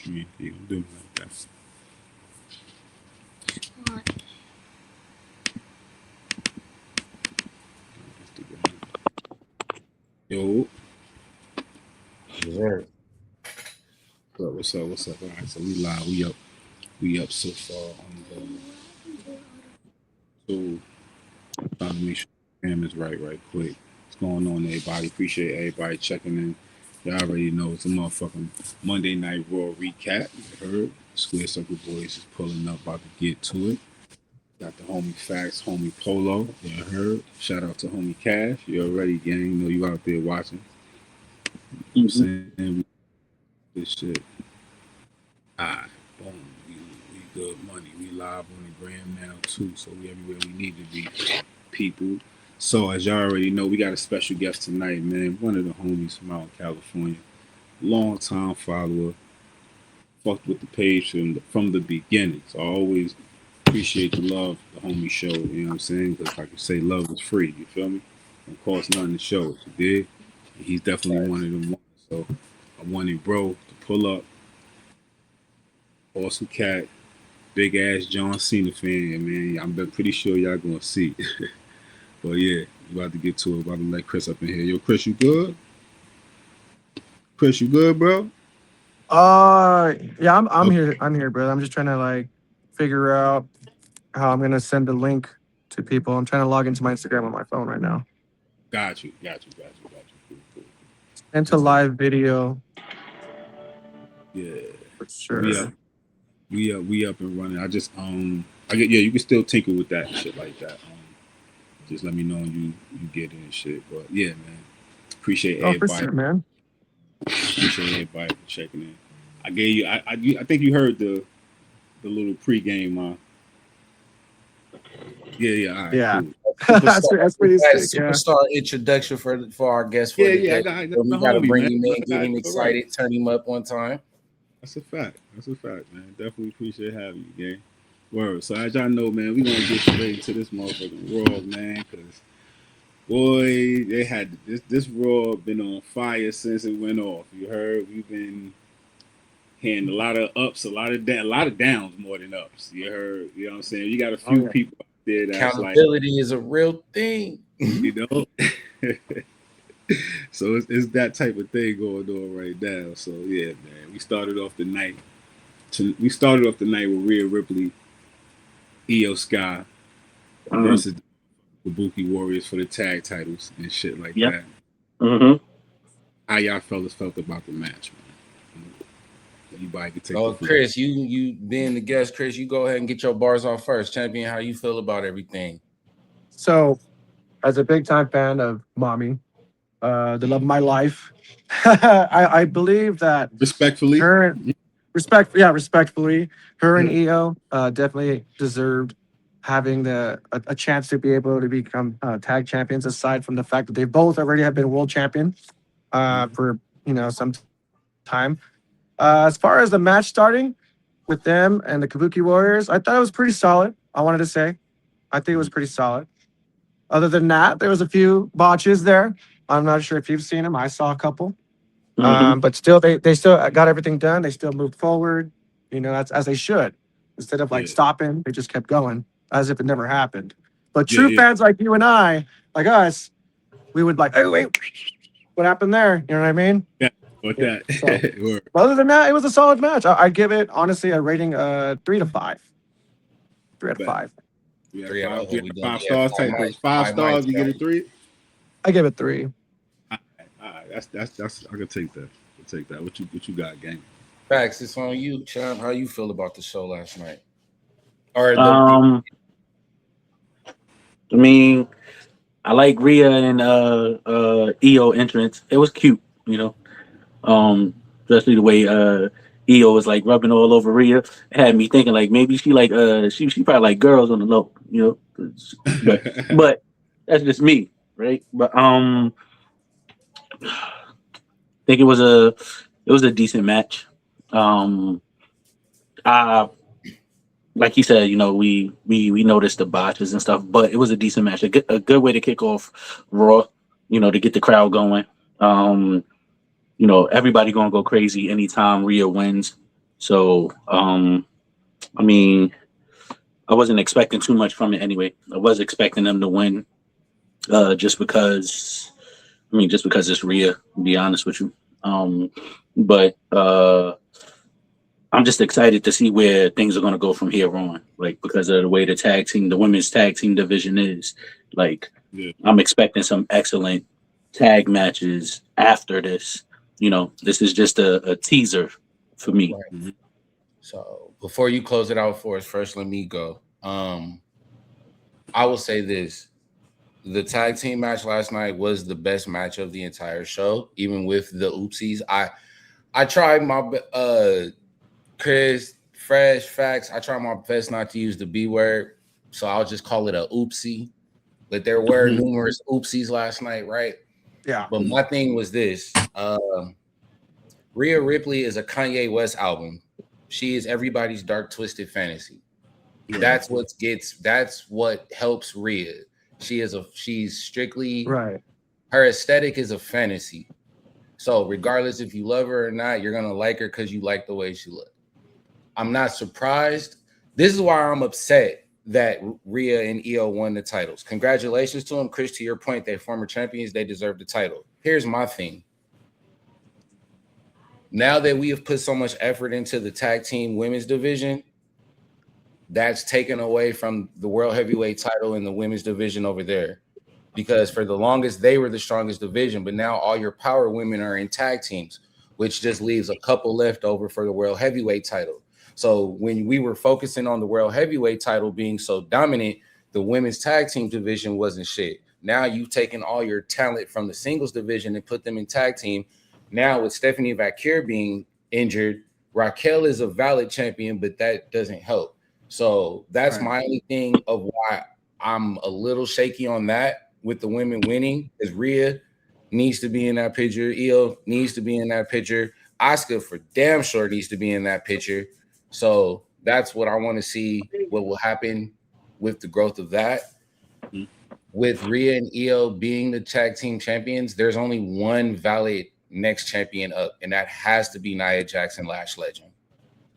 He gonna do me like that. Yo, Sure. what's up? What's up? All right, so we live. We up. We up so far on the. So trying to make sure the cam is right quick. What's going on, everybody? Appreciate everybody checking in. Y'all already know it's a motherfucking Monday Night Raw recap. You heard? Square Circle Boys is pulling up, about to get to it. Got the homie Facts, homie Polo. You heard? Shout out to homie Cash. You already, gang. You know you out there watching. You know what I'm saying? This shit. Ah, boom. We good money. We live on the gram now too, so we everywhere we need to be. People. So as y'all already know, we got a special guest tonight, man. One of the homies from out in California, long time follower. Fucked with the page from the beginning. So I always appreciate the love, the homie show. You know what I'm saying? Because like you say, love is free. You feel me? Don't cost nothing to show. You did. And he's definitely one of them ones. So I wanted bro to pull up. Awesome cat, big ass John Cena fan, man. I'm pretty sure y'all gonna see. But yeah, we about to get to it. About to let Chris up in here. Yo, Chris, you good? Chris, you good, bro? Yeah, I'm Oh, here. I'm here, bro. I'm just trying to like figure out how I'm gonna send a link to people. I'm trying to log into my Instagram on my phone right now. got you. Cool. Into live video Yeah, for we up, sure. we up and running. I get yeah. You can still tinker with that and shit like that. Just let me know when you get it and shit. But yeah, man, appreciate Oh, for everybody. sure, man. Appreciate everybody for checking in. I gave you. I think you heard the little pregame. Yeah. All right, Yeah, cool. that's pretty sick. Yeah. Superstar introduction for our guest for Yeah. the I day. got So the we got to homie, bring man. him in, get him All right. excited, turn him up one time. That's a fact, man. Definitely appreciate having you, gang. Word. So as y'all know, man, we gonna get straight into this motherfucking world, man, because boy, they had this raw been on fire since it went off. You heard? We've been hearing a lot of ups, a lot of downs more than ups. You heard? You know what I'm saying? You got a Oh few yeah. people out there that's like, Accountability is a real thing. you know. So it's that type of thing going on right now. So yeah, man. We started off the night. With Rhea Ripley, Io Sky versus the Kabuki Warriors for the tag titles and shit like Yep. that. Mm-hmm. How y'all fellas felt about the match, man? Anybody can take Oh, the floor. Chris, you being the guest, Chris, you go ahead and get your bars off first. Champion, how you feel about everything? So, as a big time fan of Mommy, the love of my life, I believe that Respectfully, her respectfully, her and EO definitely deserved having a chance to be able to become tag champions. Aside from the fact that they both already have been world champion for some time. As far as the match starting with them and the Kabuki Warriors, I thought it was pretty solid. I wanted to say, I think it was pretty solid. Other than that, there was a few botches there. I'm not sure if you've seen them. I saw a couple. But still, they still got everything done. They still moved forward. That's as they should. Instead of like Yeah. stopping, they just kept going as if it never happened. But Yeah, true yeah. fans like you and I, like us, we would like, hey, wait, what happened there? You know what I mean? Yeah, with Yeah, that. Word. But other than that, it was a solid match. I give it honestly a rating 3 to 5. 3 out of Bet. 5. We had 3 out of five, we we had done. five Yeah, stars. Type those five five stars. mics, We get a guys. 3. I give it 3. All right. That's. I can take that. What you got, gang? Facts, it's on you, champ. How you feel about the show last night? Or I mean, I like Rhea and EO entrance. It was cute, especially the way EO was like rubbing all over Rhea. It had me thinking like maybe she like she probably like girls on the low, but that's just me, right? But think it was a decent match. I like you said, we noticed the botches and stuff, but it was a decent match. A good way to kick off Raw, to get the crowd going. Everybody gonna go crazy anytime Rhea wins. So, I mean, I wasn't expecting too much from it anyway. I was expecting them to win, just because. I mean, just because it's Rhea. To be honest with you, but I'm just excited to see where things are going to go from here on. Like, because of the way the women's tag team division is. Like, Yeah. I'm expecting some excellent tag matches after this. You know, this is just a teaser for me. Right. So before you close it out for us, first let me go. I will say this: the tag team match last night was the best match of the entire show, even with the oopsies. I tried my Chris Fresh Facts. I tried my best not to use the B word, so I'll just call it a oopsie. But there were numerous oopsies last night, right? Yeah. But my thing was this: Rhea Ripley is a Kanye West album. She is everybody's dark twisted fantasy. Yeah. That's what helps Rhea. She's strictly Right. her aesthetic is a fantasy. So regardless if you love her or not, you're gonna like her because you like the way she looks. I'm not surprised. This is why I'm upset that Rhea and Io won the titles. Congratulations to them, Chris. To your point, they're former champions. They deserve the title. Here's my thing. Now that we have put so much effort into the tag team women's division, that's taken away from the world heavyweight title in the women's division over there. Because for the longest, they were the strongest division, but now all your power women are in tag teams, which just leaves a couple left over for the world heavyweight title. So when we were focusing on the world heavyweight title being so dominant, the women's tag team division wasn't shit. Now you've taken all your talent from the singles division and put them in tag team. Now with Stephanie Vaquer being injured, Raquel is a valid champion, but that doesn't help. So that's Right. my only thing of why I'm a little shaky on that with the women winning, is Rhea needs to be in that picture. Io needs to be in that picture. Asuka for damn sure needs to be in that picture. So that's what I want to see what will happen with the growth of that. Mhm. With Rhea and Io being the tag team champions, there's only one valid next champion up, and that has to be Nia Jackson, Lash Legend.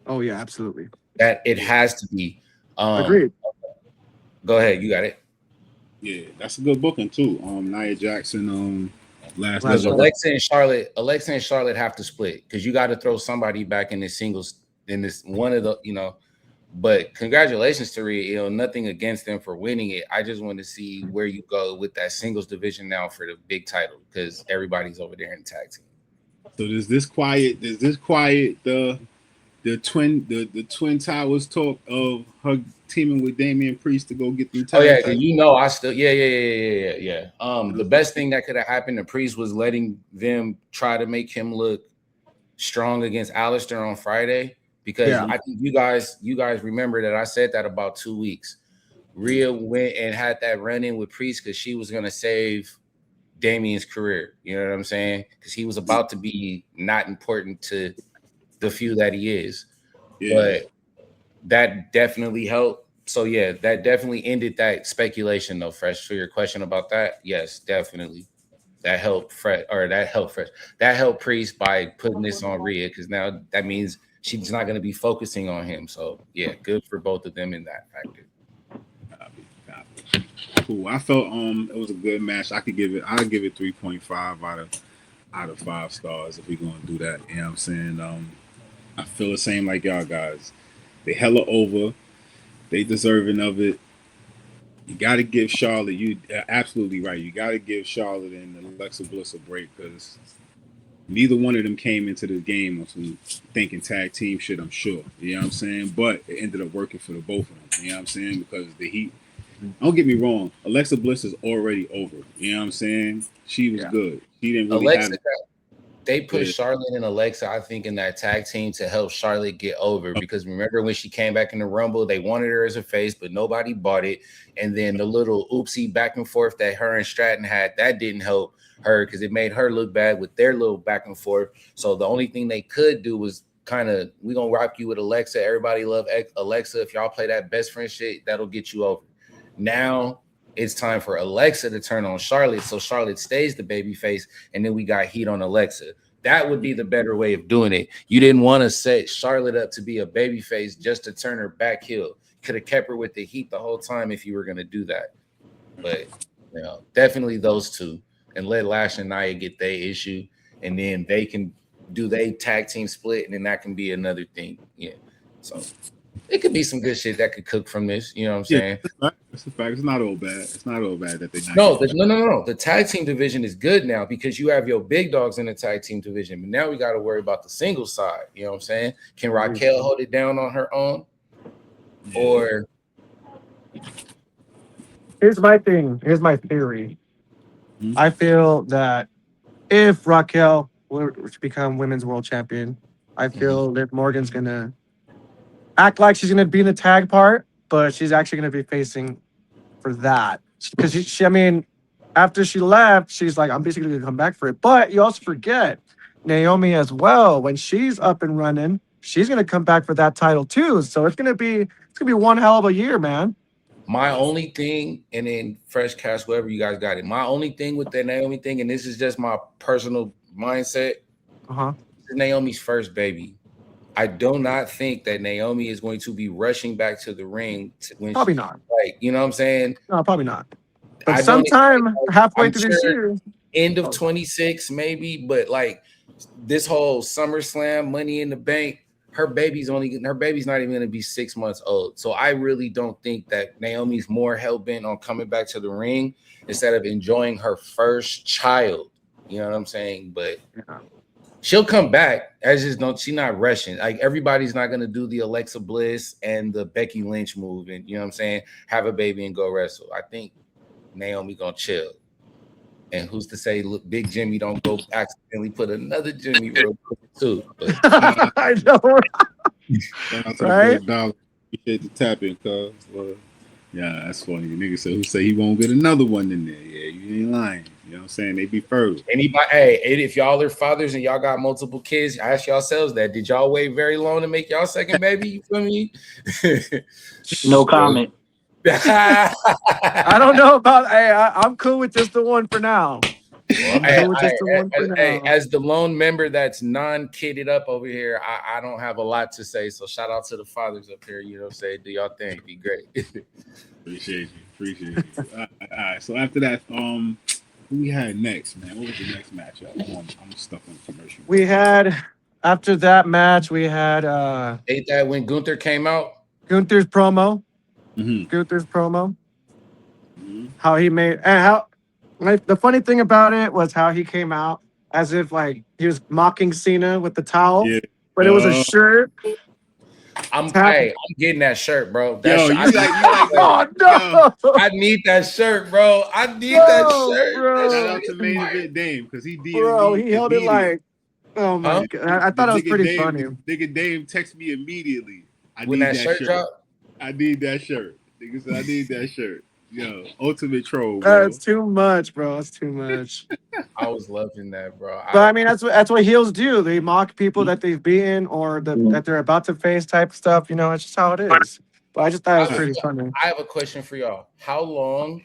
Oh yeah, absolutely. That it has to be. Agreed. Go ahead, you got it. Yeah, that's a good booking too. Nia Jackson, last Last Because level. Alexa and Charlotte have to split because you got to throw somebody back in this singles in this one of the, But congratulations to Rhea. Nothing against them for winning it. I just want to see where you go with that singles division now for the big title because everybody's over there in the tag team. So does this quiet the twin towers talk of her teaming with Damian Priest to go get them tag Oh yeah, titles? I still yeah. The best thing that could have happened to Priest was letting them try to make him look strong against Alistair on Friday, because I think you guys remember that I said that about 2 weeks. Rhea went and had that run-in with Priest because she was gonna save Damian's career. You know what I'm saying? Because he was about to be not important to the few that he is. Yeah. But that definitely helped. So yeah, that definitely ended that speculation though, Fresh. For your question about that, yes, definitely. That helped That helped Priest by putting this on Rhea, because now that means she's not going to be focusing on him. So yeah, good for both of them in that factor. Copy. Cool. I felt it was a good match. I'd give it 3.5 out of 5 stars if we're gonna do that. You know what I'm saying? I feel the same like y'all guys. They hella over. They deserving of it. You got to give Charlotte. You absolutely right. You got to give Charlotte and Alexa Bliss a break, because neither one of them came into the game thinking tag team shit. I'm sure. You know what I'm saying? But it ended up working for the both of them. You know what I'm saying? Because the Heat. Don't get me wrong. Alexa Bliss is already over. You know what I'm saying? She was good. She didn't really have. They put Charlotte and Alexa, I think, in that tag team to help Charlotte get over, because remember when she came back in the Rumble, they wanted her as a face, but nobody bought it. And then the little oopsie back and forth that her and Stratton had, that didn't help her because it made her look bad with their little back and forth. So the only thing they could do was kind of, we gonna rock you with Alexa. Everybody love Alexa. If y'all play that best friend shit, that'll get you over. Now it's time for Alexa to turn on Charlotte, so Charlotte stays the baby face, and then we got heat on Alexa. That would be the better way of doing it. You didn't want to set Charlotte up to be a babyface just to turn her back heel. Could have kept her with the heat the whole time if you were going to do that. But, definitely those two. And let Lash and Nia get their issue. And then they can do their tag team split. And then that can be another thing. Yeah. So it could be some good shit that could cook from this. You know what I'm saying? That's a fact. It's not all bad. It's not all bad that they not. No. The tag team division is good now because you have your big dogs in the tag team division. But now we got to worry about the single side. You know what I'm saying? Can Raquel hold it down on her own? Or here's my thing. Here's my theory. Mm-hmm. I feel that if Raquel were to become women's world champion, I feel Liv Morgan's gonna act like she's gonna be in the tag part, but she's actually gonna be facing for that because she I mean, after she left, she's like, I'm basically gonna come back for it. But you also forget Naomi as well. When she's up and running, she's gonna come back for that title too. So it's gonna be one hell of a year, man. my only thing, and then Fresh Cast, whoever you guys got it. My only thing with that Naomi thing, and this is just my personal mindset. This is Naomi's first baby. I do not think that Naomi is going to be rushing back to the ring when Probably not. Like, you know what I'm saying? No, probably not. But sometime halfway through this year, end of 26 maybe, but like this whole SummerSlam Money in the Bank, her baby's not even going to be 6 months old. So I really don't think that Naomi's more hell-bent on coming back to the ring instead of enjoying her first child. You know what I'm saying? But she'll come back. She's not rushing. Like, everybody's not gonna do the Alexa Bliss and the Becky Lynch move, and you know what I'm saying, have a baby and go wrestle. I think Naomi gonna chill. And who's to say, look, Big Jimmy don't go accidentally put another Jimmy real quick too. But, I know, right? Appreciate the tapping, cuz. Well, yeah, that's funny. The nigga said, who say he won't get another one in there? Yeah, you ain't lying. You know what I'm saying? They be first. Anybody, hey, if y'all are fathers and y'all got multiple kids, ask yourselves that. Did y'all wait very long to make y'all second baby? You feel me? No comment. I don't know about. Hey, I'm cool with just the one for now. As the lone member that's non-kidded up over here, I don't have a lot to say. So shout out to the fathers up here. You know what I'm saying? Do y'all thing. Be great. Appreciate you. All right. So after that, who we had next, man? What was the next match? I'm stuck on commercial. We had after that match, we had Ain't that when Gunther came out? Gunther's promo. How he made and how like the funny thing about it was how he came out as if like he was mocking Cena with the towel, but it was a shirt. I'm getting that shirt, bro. That Yo, shirt, oh no! I need that shirt, bro. I need that shirt. Bro. Shout out to Main Event Dame because he did. Bro, he held it like, oh my god! I thought it was pretty funny. Nigga Dame text me immediately. When that shirt dropped, I need that shirt. Nigga said I need that shirt. Yo, ultimate troll, bro. That's too much, bro. That's too much. I was loving that, bro. But I mean, that's what heels do. They mock people that they've beaten or that they're about to face type of stuff. You know, it's just how it is. But I just thought it was pretty funny. I have a question for y'all. How long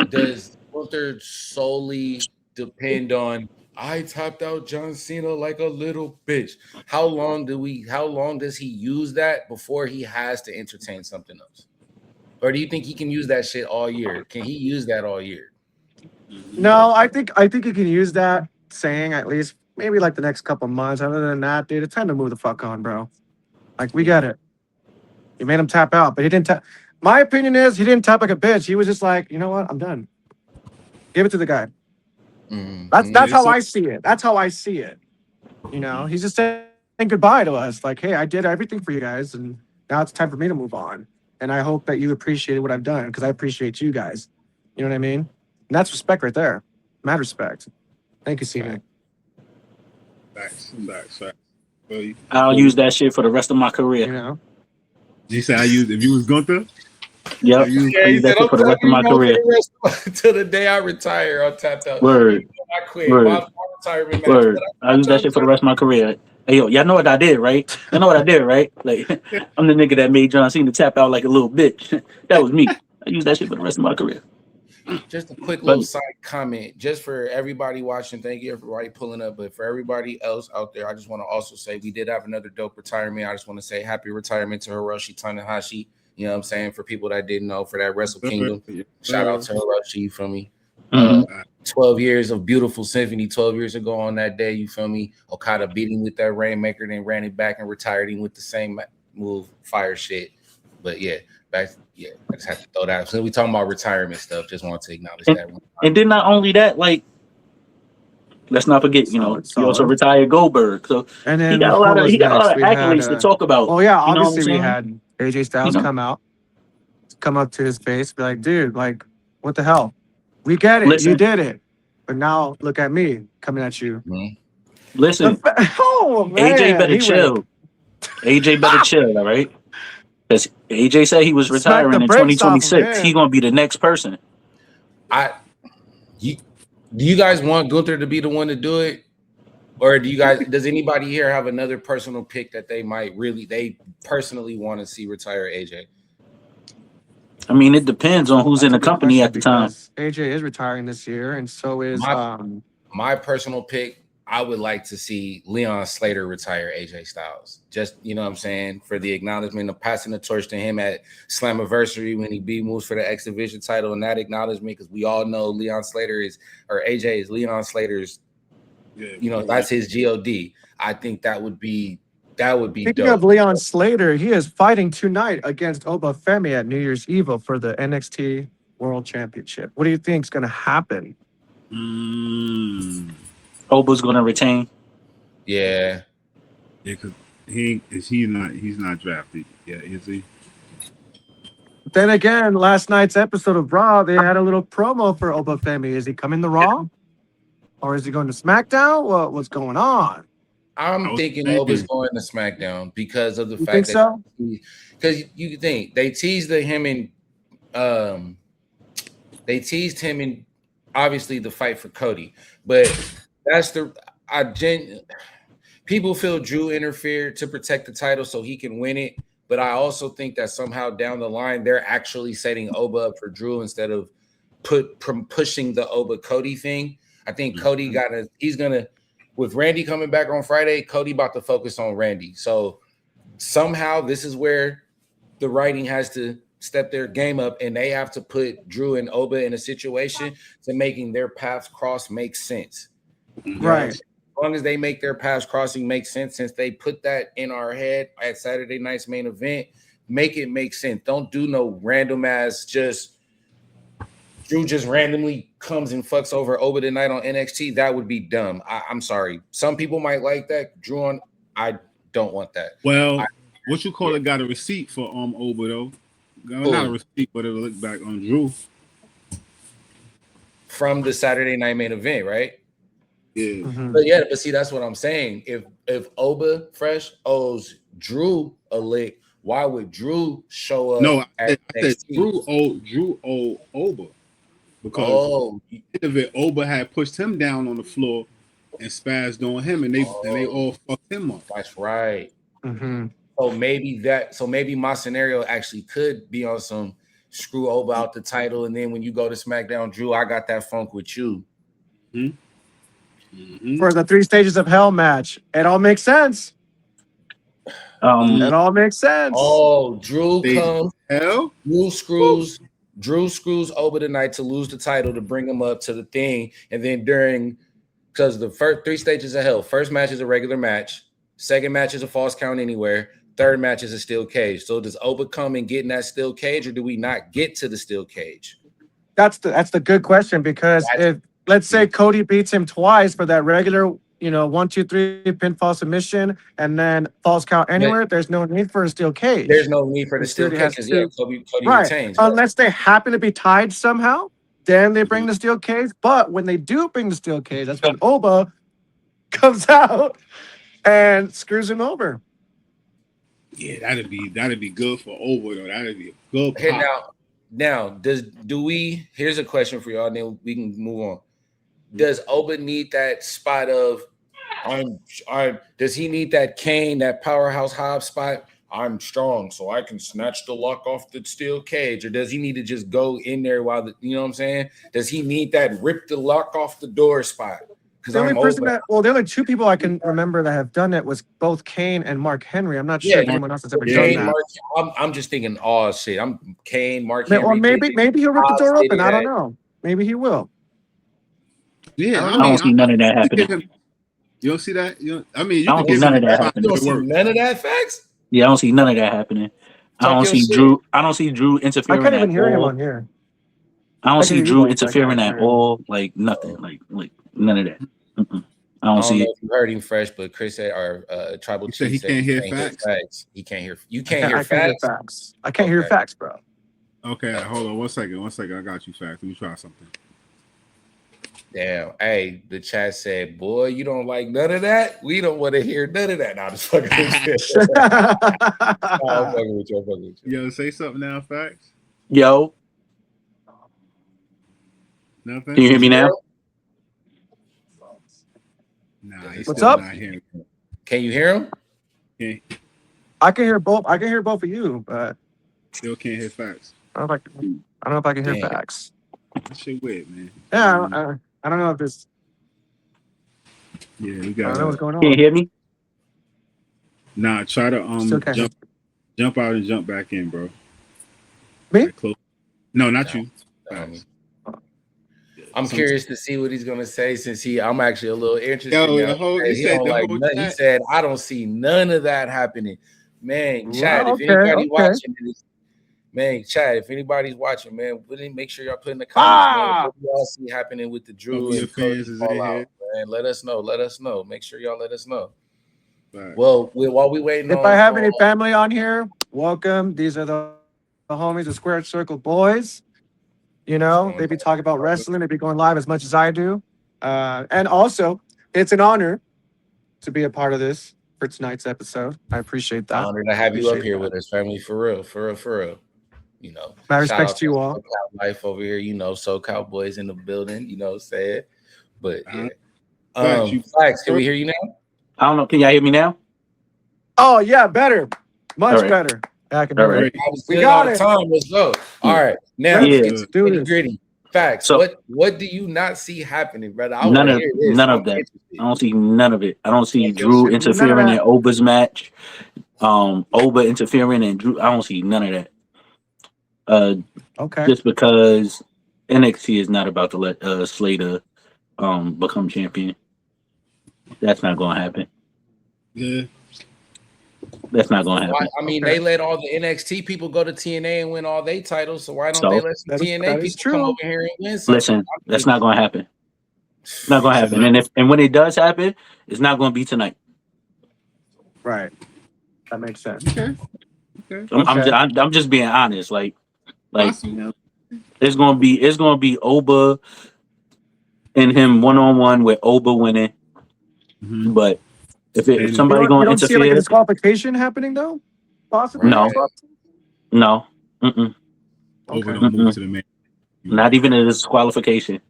does Gunther solely depend on I tapped out John Cena like a little bitch? How long does he use that before he has to entertain something else? Or do you think he can use that shit all year? Can he use that all year? No, I think he can use that saying at least maybe like the next couple months. Other than that, dude, it's time to move the fuck on, bro. Like, we get it. You made him tap out, but he didn't tap. My opinion is he didn't tap like a bitch. He was just like, you know what? I'm done. Give it to the guy. That's how I see it. That's how I see it. You know, he's just saying goodbye to us. Like, hey, I did everything for you guys, and now it's time for me to move on. And I hope that you appreciated what I've done because I appreciate you guys. You know what I mean? And that's respect right there. Mad respect. Thank you, Cena. Facts. I'll use that shit for the rest of my career. You know? Did you say if you was Gunther? Yep. I use that shit for the rest of my career. Till the day I retire, I'll tap out. Word. I quit. Word. My retirement match. Word. I'll use that shit for the rest of my career. Hey, yo, y'all know what I did, right? Y'all know what I did, right? Like, I'm the nigga that made John Cena tap out like a little bitch. That was me. I use that shit for the rest of my career. Just a quick But little side comment, just for everybody watching. Thank you, everybody pulling up. But for everybody else out there, I just want to also say we did have another dope retirement. I just want to say happy retirement to Hiroshi Tanahashi. You know what I'm saying? For people that didn't know, for that Wrestle Kingdom, shout out to Hiroshi. You feel me? mhm. 12 years of beautiful symphony 12 years ago on that day, you feel me? Okada beat him with that Rainmaker, then ran it back and retired him with the same move, fire shit. But yeah, I just have to throw that out. So we talking about retirement stuff, just want to acknowledge that one. And then not only that, like, let's not forget, you know, he also retired Goldberg. So And he then got a what lot of was next? We had, accolades to talk about. well, yeah, You know what I'm obviously we saying? had AJ Styles You know. come up to his face, be like, dude, like, what the hell? We get it, Listen. you did it, but now look at me coming at you. Listen, Oh man, AJ better chill. AJ better chill, all right? Because AJ said he was Smack retiring the in brakes off of 2026. him. He's gonna be the next person. Do you guys want Gunther to be the one to do it? Or does anybody here have another personal pick that they personally want to see retire AJ? I mean, it depends on who's in the company at the time. AJ is retiring this year, and so is my personal pick. I would like to see Leon Slater retire AJ Styles. Just, you know what I'm saying, for the acknowledgement of passing the torch to him at Slammiversary when he beat Moose for the X Division title, and that acknowledgement, because we all know AJ is Leon Slater's, you know, that's his God. I think that would be Speaking dope. of Leon Slater, he is fighting tonight against Oba Femi at New Year's Eve for the NXT World Championship. What do you think is going to happen? Oba's gonna retain. Yeah, because he's not drafted. Yeah, is he? Then again, last night's episode of Raw, they had a little promo for Oba Femi. Is he coming to Raw, or is he going to SmackDown? What's going on? I'm thinking Oba's going to SmackDown because of the You fact think so? Because you think they teased him in obviously the fight for Cody, but that's people feel Drew interfered to protect the title so he can win it, but I also think that somehow down the line they're actually setting Oba up for Drew instead of pushing the Oba Cody thing. I think Cody he's gonna, with Randy coming back on Friday, Cody about to focus on Randy. So somehow this is where the writing has to step their game up, and they have to put Drew and Oba in a situation to making their paths cross make sense. Right. As long as they make their paths crossing make sense, since they put that in our head at Saturday night's main event, make it make sense. Don't do no random ass Drew just randomly comes and fucks over Oba tonight on NXT. That would be dumb. I'm sorry. Some people might like that. I don't want that. Well, what you call it got a receipt for Oba though. Not a receipt, but it'll look back on Drew. From the Saturday night main event, right? Yeah. Mm-hmm. But see, that's what I'm saying. If Oba Fresh owes Drew a lick, why would Drew show up? No, I said NXT? Drew owed Oba. Because Oba had pushed him down on the floor and spazzed on him, and they all fucked him up. That's right. Mm-hmm. So maybe my scenario actually could be on some screw Oba out the title, and then when you go to SmackDown, Drew, I got that funk with you. Mm-hmm. For the 3 Stages of Hell match. It all makes sense. It all makes sense. Oh, Drew comes. Hell? Drew screws Oba tonight to lose the title to bring him up to the thing, and then because the first 3 Stages of Hell, first match is a regular match, second match is a false count anywhere, third match is a steel cage. So does Oba come and get in that steel cage, or do we not get to the steel cage? That's the good question, because if let's say Cody beats him twice for that regular, 1, 2, 3 pinfall submission and then false count anywhere, there's no need for a steel cage. There's no need for the steel cage because Cody retains. Unless they happen to be tied somehow, then they bring the steel cage. But when they do bring the steel cage, that's when Oba comes out and screws him over. Yeah, that'd be good for Oba though. That'd be a good pop. Here now, here's a question for y'all, and then we can move on. Does Oba need that spot of does he need that Kane, that Powerhouse Hobbs spot I'm strong, so I can snatch the lock off the steel cage? Or does he need to just go in there while you know what I'm saying? Does he need that rip the lock off the door spot? Because The only I'm person over. the only two people I can remember that have done it was both Kane and Mark Henry. I'm not sure Yeah, if anyone else has ever yeah, done Kane, that. I'm just thinking, oh shit. I'm Kane, Mark Or Henry. did maybe it. he'll rip the I'll door say open. I don't that. know. Maybe he will. yeah. I I don't I mean, don't see none of that you happening. give him- you don't see that. I mean, you I could don't see give none him of that the happening. You don't it see work. none of that, facts? Yeah, I don't see none of that happening. I Talk don't your see shit. Drew. I don't see Drew I interfering can't at even hear him all. on here. I I don't can see hear you Drew guys, but I can't interfering at hear him. all. Like nothing. Like none of that. Mm-mm. I I don't don't see know it. if you heard him fresh, but Chris said, or Tribal You said Chief he said can't hear can't hear facts. facts. He can't hear. You can't hear I can't hear facts. facts. I can't hear Okay. facts, bro. Okay, hold on 1 second. 1 second. I got you facts. Let me try something. Damn. Hey, the chat said, boy, you don't like none of that? We don't want to hear none of that. Nah, I'm just fucking with you. I'm fucking with you. I'm fucking with you. Yo, say something now, facts. Yo, Nothing. can you hear me now? Nah, he's What's still up? not hearing. Can you hear him? Can't, I can hear both. I can hear both of you, but still can't hear facts. I don't know if I can hear Damn. facts. That shit weird, man. Yeah, I don't know if this. Yeah, we I don't got. know what's going Can you on. hear me? Nah, try to Still can't hear. jump out and jump back in, bro. Me? Like, close. No, not No. you. Facts. I'm Some- curious to see what he's gonna say since I'm actually a little interested. Yo, now. the whole He he said don't the like whole none. He chat. said, I don't see none of that happening. Man, Chad, Well, if anybody okay. watching this, man, Chad, if anybody's watching, man, make sure y'all put in the comments, man, what do y'all see happening with the Some of Drew your and Cody fans is in fallout, here. man. Let us know. Let us know. Make sure y'all let us know. Facts. Well, while we waiting If on, I have any family on here, welcome. These are the homies, the Square Circle Boys. You know, they be talking about wrestling. They be going live as much as I do. And also, it's an honor to be a part of this for tonight's episode. I appreciate that. honor to have you up Appreciate here that. with us, family, for real, for real, for real. You know, My shout respects out to you all. SoCal Life over here. You know, SoCal Boys in the building. You know, say it. But yeah, Facts, you- Flax, can we hear you now? I don't know. Can y'all hear me now? Oh, yeah, better. Much All right. better. Yeah, I can All hear right. it. I was We good got all the it. time. Let's go. All right. Now Let's Yeah. get to do nitty this. gritty. Facts. So- what do you not see happening, brother? I None want to of hear this. none I'm of that. interested. I don't see none of it. I don't see Talk your Drew shit. interfering None in of Oba's match. Oba interfering and Drew. I don't see none of that. Okay. Just because NXT is not about to let Slater become champion. That's not going to happen. Yeah. That's not going to happen. I mean, Okay. they let all the NXT people go to TNA and win all their titles. So why don't So? they let some That is- TNA that is people come true. over here and win something? Listen, that's not going to happen. It's not going to happen. And when it does happen, it's not going to be tonight. Right. That makes sense. Okay. I'm just being honest. Like Possible. it's gonna be Oba and him 1-on-1 with Oba winning. Mhm. But if And- somebody you gonna don't see like a interfere, disqualification happening though? Possibly. No. no, Mm-mm. Over Okay. don't move to the main. not even a disqualification.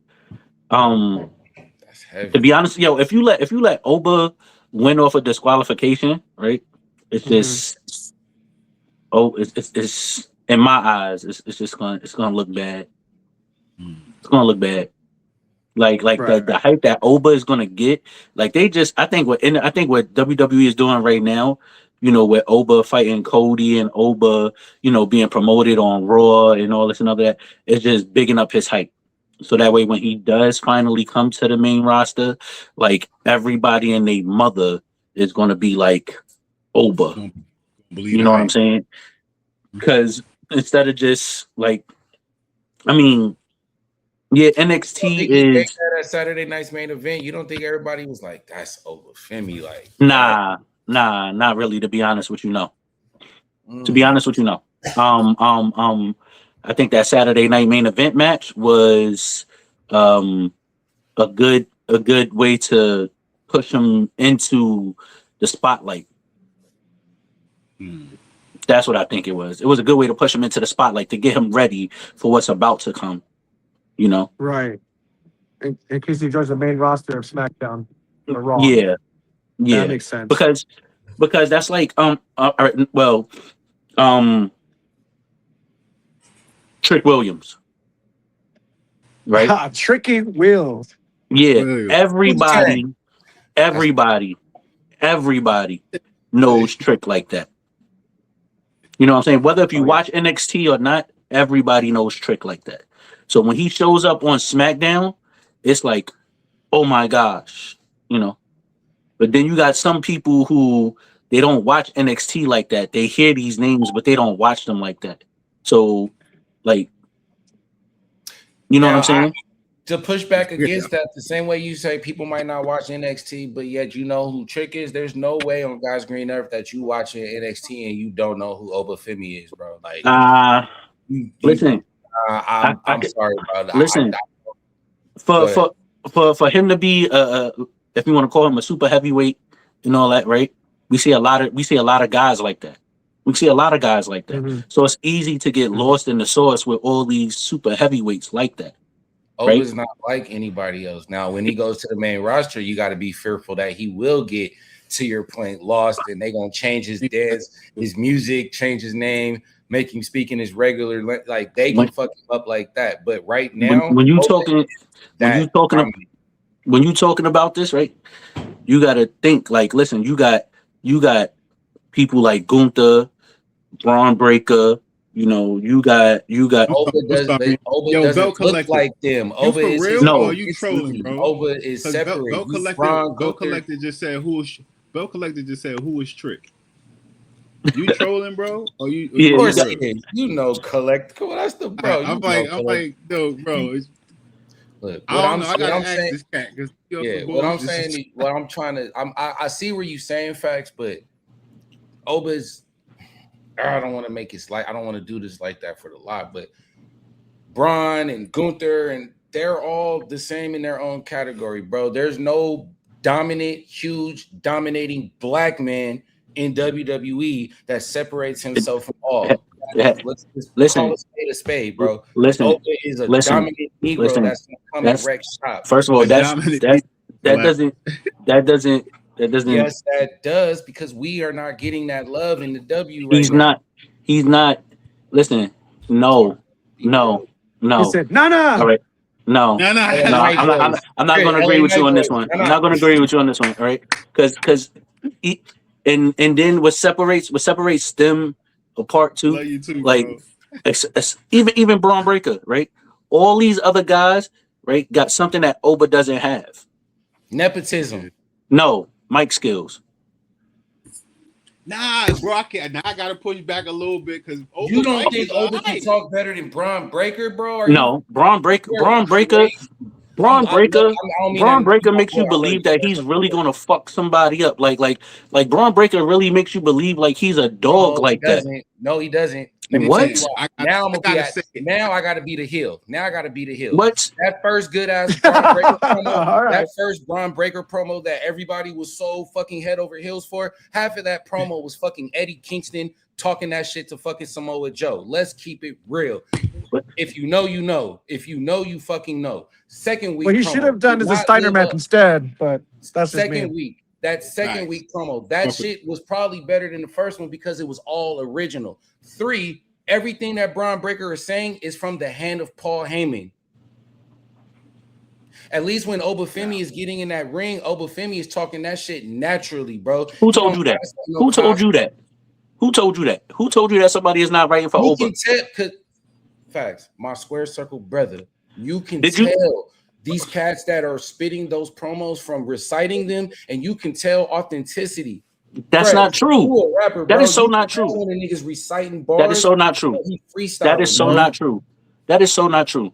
That's heavy. To be honest, if you let Oba win off a disqualification, right? It's just it's in my eyes, it's just gonna look bad. It's gonna look bad. Like Right. the hype that Oba is gonna get, like I think what WWE is doing right now, with Oba fighting Cody and Oba, being promoted on Raw and all this and all that, is just bigging up his hype. So that way, when he does finally come to the main roster, like everybody and their mother is gonna be like Oba. Gonna believe You know the what I'm hype. saying? Because instead of just like, I mean, yeah, NXT Think he made is that Saturday night's main event. You don't think everybody was like, that's over Femi? Like, nah, not really. To be honest with you, no. To be honest with you, no. I think that Saturday night main event match was a good way to push him into the spotlight. That's what I think it was. It was a good way to push him into the spotlight, to get him ready for what's about to come. Right. In case he joins the main roster of SmackDown or Raw. Yeah. That makes sense. Because because that's like Trick Williams, right? Tricky Wheels. Yeah, Williams. everybody knows Trick like that. You know what I'm saying? Whether if you watch NXT or not, everybody knows Trick like that. So when he shows up on SmackDown, it's like, oh my gosh, you know. But then you got some people who they don't watch NXT like that. They hear these names, but they don't watch them like that. So, like, you know what I'm saying? To push back against that, the same way you say people might not watch NXT, but yet you know who Trick is. There's no way on God's green earth that you watching NXT and you don't know who Obafemi is, bro. Like, listen, I'm sorry, bro. Listen, for him to be if you want to call him a super heavyweight and all that, right? We see a lot of guys like that. Mm-hmm. So it's easy to get lost in the sauce with all these super heavyweights like that. Oba's not like anybody else. Now, when he goes to the main roster, you got to be fearful that he will get, to your point, lost, and they're gonna change his dance, his music, change his name, make him speak in his regular, like they can fuck him up like that. But right now, when you talking about this, right? You got to think like, listen, you got people like Gunther, Braun Breaker. You know, you got. Oba doesn't look like them. Oba is real, or are you trolling, bro? Oba is separate. Bell Collector just said who is Trick. You trolling, bro? Or you? Yeah, of course, you know, collect. Come on, that's the bro. I'm like, no, bro. Look, I don't know. I gotta ask this cat because what I'm saying, what I'm trying to, I see where you saying facts, but Oba's. I don't want to make it like I don't want to do this like that for the lot, but Braun and Gunther and they're all the same in their own category, bro. There's no dominant, huge, dominating black man in WWE that separates himself from all. Let's just call a spade, bro. Listen, Oba is a dominant Negro that's gonna come and wreck shop. First of all, that doesn't. Yes, that does, because we are not getting that love in the W right now. He's not. Listen, no. He said, no. All right. No. I'm not going to agree with you on this one. I'm not going to agree with you on this one. All right. Because and then what separates them apart too, like even Braun Breaker, right? All these other guys, right, got something that Oba doesn't have. Nepotism. No, mic skills. Nah, bro, now I gotta push back a little bit because you don't think Oba can talk better than Braun Breaker, bro? No, Braun Breaker makes you believe that he's really gonna fuck somebody up. Like Braun Breaker really makes you believe like he's a dog like that. No, he doesn't. What? Now I gotta be the heel. What? That first good ass Braun Breaker promo, that first Braun Breaker promo that everybody was so fucking head over heels for, half of that promo was fucking Eddie Kingston talking that shit to fucking Samoa Joe. Let's keep it real. If you know, you know. If you know, you fucking know. Second week. What he should have done is a Steiner match instead, but that's second week. That second week promo, that shit was probably better than the first one because it was all original. 3, everything that Braun Breaker is saying is from the hand of Paul Heyman. At least when Obafemi is getting in that ring, Obafemi is talking that shit naturally, bro. Who told you that? Who told you that? Who told you that? Who told you that somebody is not writing for Oba? Facts. My square circle brother. You can tell these cats that are spitting those promos from reciting them, and you can tell authenticity. That's not true. Rapper, that is so not true. When the niggas reciting bars, that is so not true. That is so not true. That is so not true.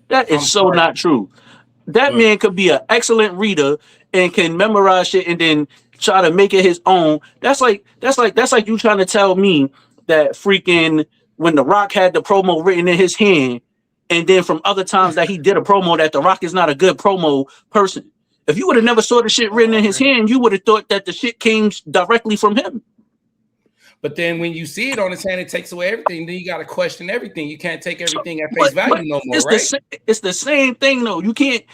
That is so not true. That man could be an excellent reader and can memorize shit and then try to make it his own. That's like you trying to tell me that freaking when The Rock had the promo written in his hand, and then from other times that he did a promo that The Rock is not a good promo person. If you would have never saw the shit written in his hand, you would have thought that the shit came directly from him. But then when you see it on his hand, it takes away everything. Then you got to question everything. You can't take everything at face value no more, right? It's the same thing, though. You can't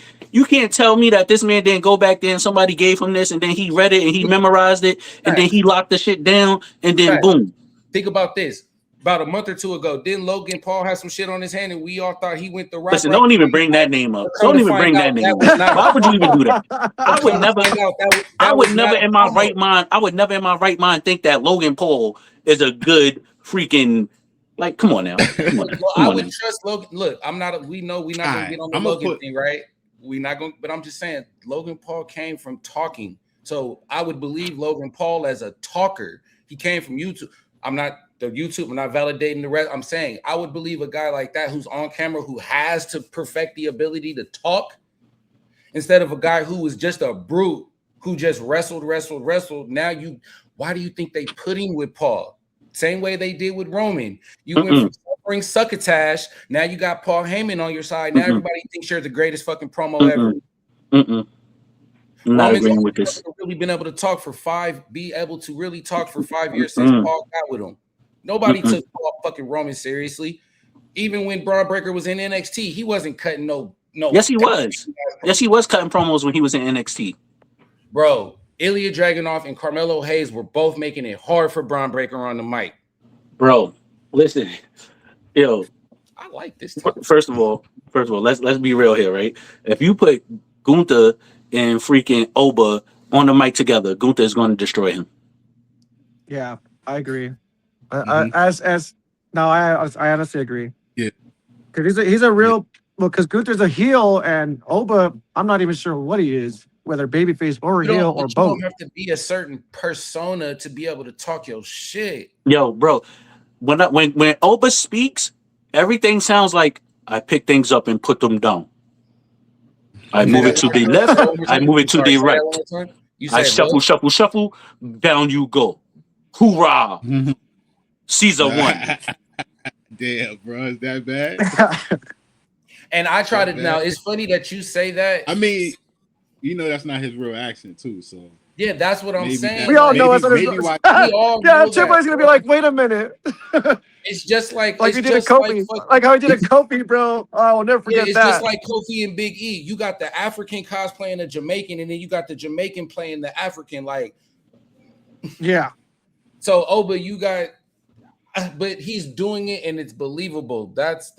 tell me that this man didn't go back there and somebody gave him this and then he read it and he memorized it and then he locked the shit down and then boom. Think about this. About a month or two ago, didn't Logan Paul have some shit on his hand and we all thought he went the right? Listen, don't even bring that name up. Don't even bring that name up. Why would you even do that? I would never in my right mind. I would never in my right mind think that Logan Paul is a good freaking, like, come on now. I would trust Logan. Look, we know we're not gonna get on the Logan thing, right? We're not gonna, but I'm just saying Logan Paul came from talking. So I would believe Logan Paul as a talker. He came from YouTube. I'm not validating the rest. I'm saying I would believe a guy like that who's on camera, who has to perfect the ability to talk, instead of a guy who was just a brute who just wrestled. Now why do you think they put him with Paul? Same way they did with Roman. You went from suffering succotash. Now you got Paul Heyman on your side. Now everybody thinks you're the greatest fucking promo ever. I'm not agreeing with this. Really been able to talk for 5 years since Paul got with him. Nobody took Paul fucking Roman seriously. Even when Braun Breaker was in NXT, he wasn't cutting no. Yes, he was. Yes, he was cutting promos when he was in NXT. Bro, Ilya Dragunov and Carmelo Hayes were both making it hard for Braun Breaker on the mic. Bro, listen, yo. I like this. First of all, let's be real here, right? If you put Gunther and freaking Oba on the mic together, Gunther is going to destroy him. Yeah, I agree. I honestly agree. Yeah, because he's a real because Gunther's a heel and Oba, I'm not even sure what he is, whether babyface or heel or both. You don't have to be a certain persona to be able to talk your shit. Yo, bro, when Oba speaks, everything sounds like I pick things up and put them down. I move it to the left. I move it to the right. I shuffle. Down you go. Hoorah! Caesar won. Damn, bro, is that bad? And I try to now. It's funny that you say that. I mean, you know that's not his real accent too. So yeah, that's what I'm saying. We all know it's yeah, Triple H's gonna be like, wait a minute. It's just like he did a Kofi, like how he did a Kofi, bro. Oh, I will never forget that. It's just like Kofi and Big E. You got the African cosplaying the Jamaican, and then you got the Jamaican playing the African. Like, yeah. So Oba, you got, but he's doing it and it's believable. That's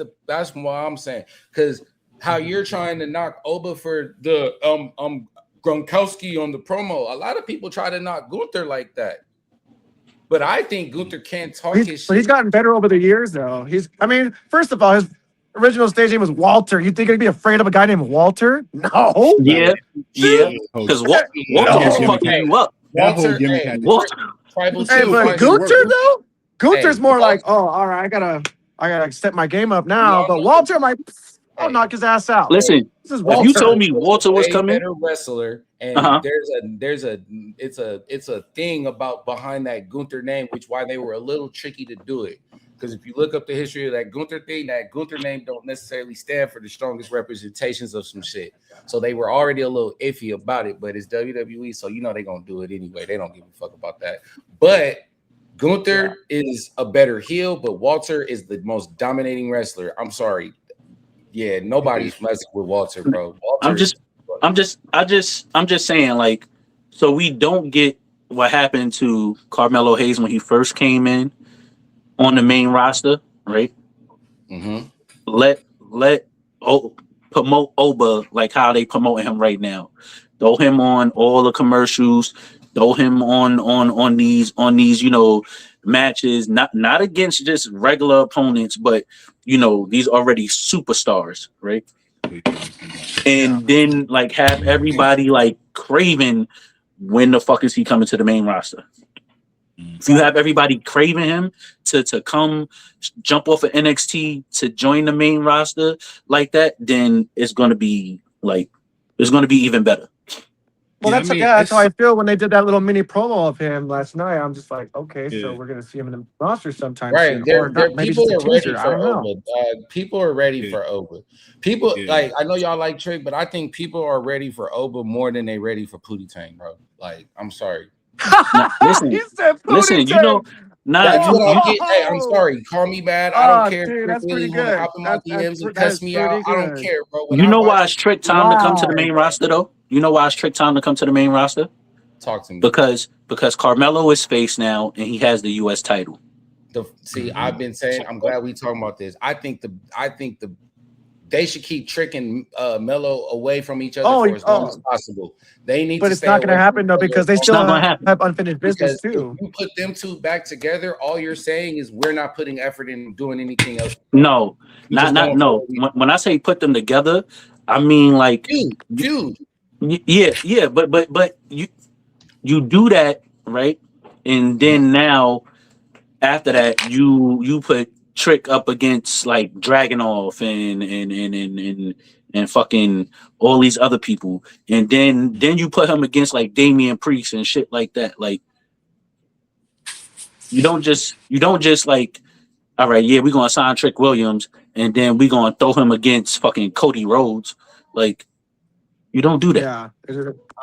why I'm saying, because how you're trying to knock Oba for the Gronkowski on the promo. A lot of people try to knock Gunther like that. But I think Gunther can't talk his shit. But he's gotten better over the years, though. First of all, his original stage name was Walter. You think I'd be afraid of a guy named Walter? No. Yeah. Because Walter was fucking you up. Walter. But Gunther, though? Gunther's more like, oh, all right, I gotta step my game up now. But Walter, I'm like, I'll knock his ass out. Listen, if you told me Walter was coming, better wrestler, and there's a thing about behind that Gunther name, which why they were a little tricky to do it. Because if you look up the history of that Gunther thing, that Gunther name don't necessarily stand for the strongest representations of some shit. So they were already a little iffy about it, but it's WWE, so you know they're gonna do it anyway. They don't give a fuck about that. But Gunther is a better heel, but Walter is the most dominating wrestler. I'm sorry. Yeah, nobody's messing with Walter, bro. I'm just saying, like, so we don't get what happened to Carmelo Hayes when he first came in on the main roster, right? Mm-hmm. Let promote Oba like how they promoting him right now. Throw him on all the commercials. Throw him on these matches, not against just regular opponents, but these already superstars, right? And then like have everybody like craving when the fuck is he coming to the main roster? If you have everybody craving him to come jump off of NXT to join the main roster like that, then it's gonna be even better. Well, that's how I feel when they did that little mini promo of him last night. I'm just like, okay, so we're gonna see him in the roster sometime. Right? People are ready for Oba. People are ready for Oba. People like I know y'all like Trick, but I think people are ready for Oba more than they ready for Pootie Tang, bro. Like, I'm sorry. Listen, That's what I'm getting. Hey, I'm Oh! sorry. Call me mad. I don't care. Dude, If that's pretty Willie want to good. hop in my DMs and That cuss is me pretty out. I don't good. care, bro. When You I know watch why it's trick time to come to the Wow. main roster though? You know why it's trick time to come to the main roster? talk to me. Because Carmelo is face now and he has the US title. See, I've been saying. I'm glad we talking about this. I think they should keep tricking Melo away from each other for as long as possible. They need, but to it's stay not going to away happen from though each other because they as still long not gonna have, happen. unfinished business because too. if you put them two back together, all you're saying is we're not putting effort in doing anything else. No, You're just going no. for When I say put them together, I mean like feud. yeah, but you do that, right? And then now after that you put Trick up against like Dragunov and fucking all these other people, and then you put him against like Damian Priest and shit like that. Like you don't just like, all right, yeah, we're gonna sign Trick Williams and then we're gonna throw him against fucking Cody Rhodes. Like you don't do that. Yeah.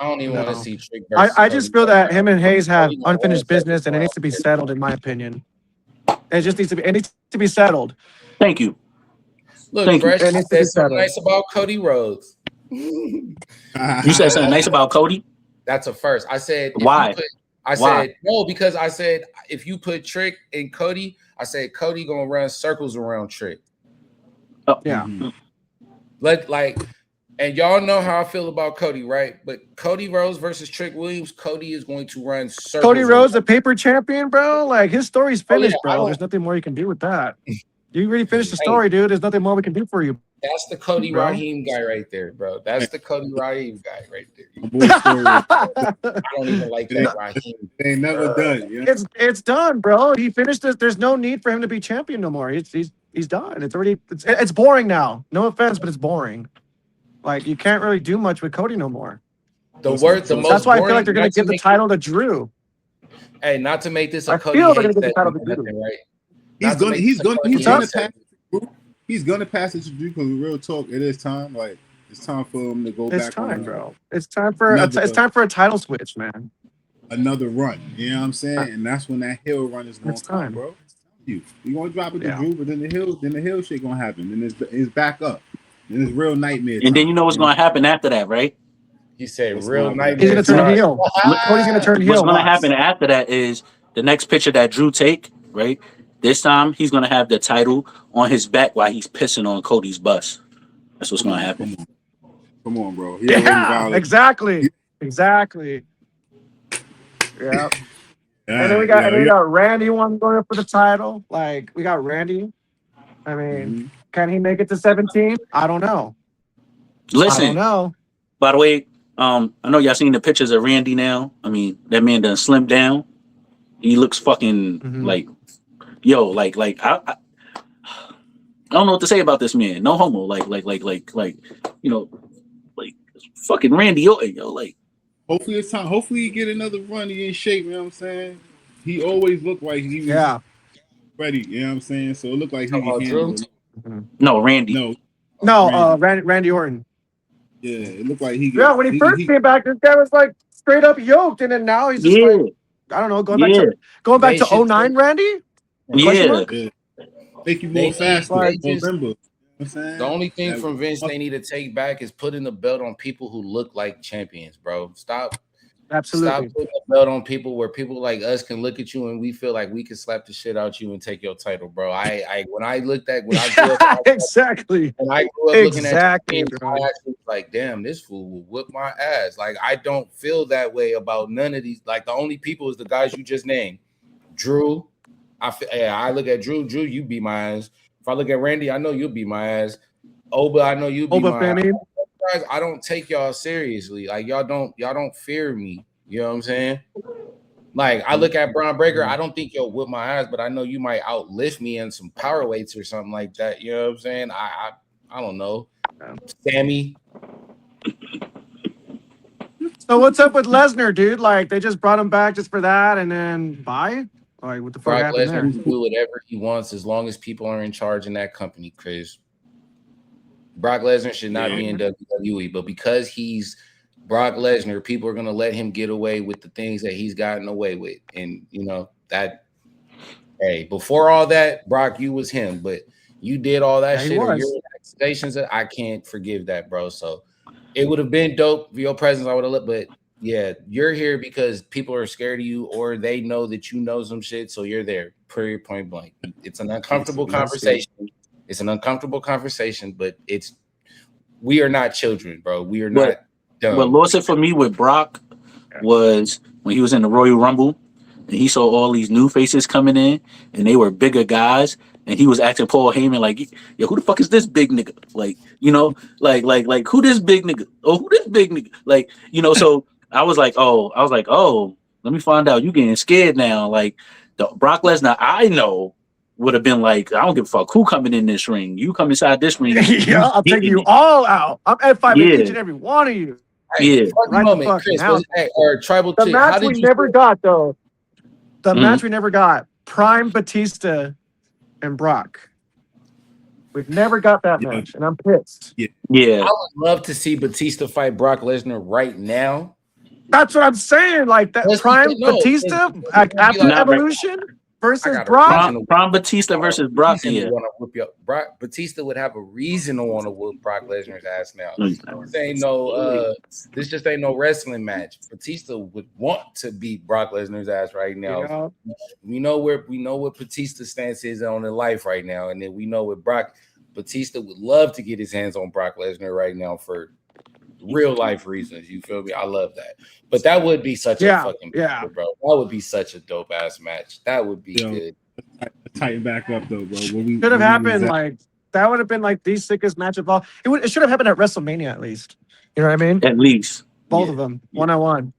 I don't even want to No. see Trick versus I just Cody feel that him and Hayes have Cody gonna unfinished win business and it needs to be second settled, in my opinion. It needs to be settled. Thank you. Look, Thank you. Fresh, It I needs to said be something settled. nice about Cody Rhodes. You said something nice about Cody. That's a first. I said Why? I Why? said no, because I said if you put Trick and Cody, I said Cody gonna run circles around Trick. Yeah. And y'all know how I feel about Cody, right? But Cody Rhodes versus Trick Williams, Cody is going to run circles. Cody Rhodes, the paper champion, bro. Like his story's finished, I bro. don't- There's nothing more you can do with that. You already finished the story, dude. There's nothing more we can do for you. That's the Cody Bro. Raheem guy right there, bro. That's the Cody Raheem guy right there. My boy's story. I don't even like that Raheem. They ain't never done. You know? It's done, bro. He finished this. There's no need for him to be champion no more. He's done. It's boring now. No offense, but it's boring. Like you can't really do much with Cody no more. That's why I feel like they're gonna give the title to Drew. Hey, not to make this a I Cody feel they're hate gonna give the title to segment, Drew. right? He's gonna pass it to Drew because real talk, it is time. Like it's time for him to go back. It's time, on, bro. It's time for a title switch, man. Another run. You know what I'm saying? And that's when that hill run is gonna come, bro. You gonna drop it to Drew, but then the hill shit gonna happen. Then it's back up. Then it's real nightmare. And then you know what's gonna happen after that, right? He said real nightmare. He's gonna turn heel. Cody's gonna turn heel. What's gonna happen after that is the next picture that Drew take, right? This time he's gonna have the title on his back while he's pissing on Cody's bus. That's what's gonna happen. Come on, bro. Yeah, exactly. Yeah. And then we got Randy one going up for the title. Like we got Randy. I mean, can he make it to 17? I don't know. Listen, I don't know. By the way, I know y'all seen the pictures of Randy now. I mean, that man done slimmed down. He looks fucking like I don't know what to say about this man. No homo. Like fucking Randy Orton, like. Hopefully it's time. Hopefully he get another run. He in shape. You know what I'm saying? He always looked like he was ready. You know what I'm saying? So it looked like he can handle it. No, Randy. No, Randy Orton. Yeah, it looked like he. Yeah, when he first came back, this guy was like straight up yoked, and then now he's just like, I don't know, going back to 09 Randy. Yeah. Make you more faster. Remember. The only thing from Vince they need to take back is putting the belt on people who look like champions, bro. Stop putting the belt on people where people like us can look at you and we feel like we can slap the shit out you and take your title, bro. When I grew up exactly. When I grew up looking at you, I actually was like, damn, this fool will whoop my ass. Like I don't feel that way about none of these. Like the only people is the guys you just named. Drew. I look at Drew, you beat my ass. If I look at Randy, I know you'll beat my ass. Oba, I know you'll beat my ass. Guys, I don't take y'all seriously. Like y'all don't fear me. You know what I'm saying? Like I look at Braun Breaker, I don't think you'll whip my ass, but I know you might outlift me in some power weights or something like that. You know what I'm saying? I don't know. Sammy. So what's up with Lesnar, dude? Like they just brought him back just for that, and then bye. Like what the fuck happened there? Brock Lesnar can do whatever he wants as long as people are in charge in that company, Chris. Brock Lesnar should not be in WWE, but because he's Brock Lesnar, people are gonna let him get away with the things that he's gotten away with, and you know that Hey, before all that, Brock, you was him, but you did all that Yeah, he shit or your was. accusations. I can't forgive that, bro. So it would have been dope for your presence. I would have looked, but yeah, you're here because people are scared of you or they know that you know some shit, so you're there. Period, point blank. It's an uncomfortable conversation. It's an uncomfortable conversation, but we are not children, bro. We are not dumb. What lost it for me with Brock was when he was in the Royal Rumble and he saw all these new faces coming in and they were bigger guys and he was acting Paul Heyman like, yo, who the fuck is this big nigga? Like, you know, like who this big nigga? Oh, who this big nigga? Like, you know, so I was like, oh, let me find out. You getting scared now. Like the Brock Lesnar I know would have been like, I don't give a fuck who coming in this ring. You come inside this ring. Yeah, I'm taking you all out. I'm F5 each and every one of you. Hey, Yeah. right moment, Chris, or Tribal The Chick, match we never got, though. The match we never got. Prime Batista and Brock. We've never got that match, and I'm pissed. Yeah. I would love to see Batista fight Brock Lesnar right now. That's what I'm saying. Like that Prime Batista after Evolution versus Brock. Prime Batista versus Brock. Yeah. Batista would have a reason to want to whoop Brock Lesnar's ass now. This just ain't no wrestling match. Batista would want to beat Brock Lesnar's ass right now. Yeah. We know what Batista's stance is on in life right now, and then we know what Batista would love to get his hands on Brock Lesnar right now for real life reasons. You feel me? I love that. But that would be such a fucking bro. That would be such a dope ass match. That would be good. Tighten back up though, bro. Should have happened like that. Would have been like the sickest match of all. It should have happened at WrestleMania at least. You know what I mean? At least both of them, 1-on-1.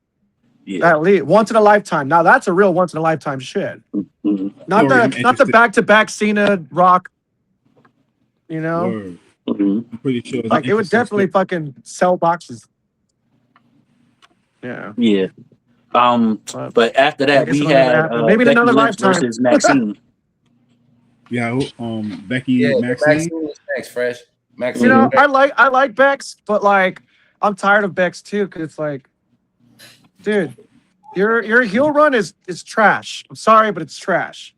Yeah. At least once in a lifetime. Now that's a real once in a lifetime shit. Mm-hmm. Not the back to back Cena Rock. You know. Mm-hmm. I'm pretty sure like it would definitely fucking sell boxes. Yeah. Yeah. But after that we had maybe Becky another Lynch lifetime versus Maxine. Yeah, Becky Maxine was next, fresh. Maxine. You know, I like Bex, but like I'm tired of Bex too, because it's like, dude, your heel run is trash. I'm sorry, but it's trash.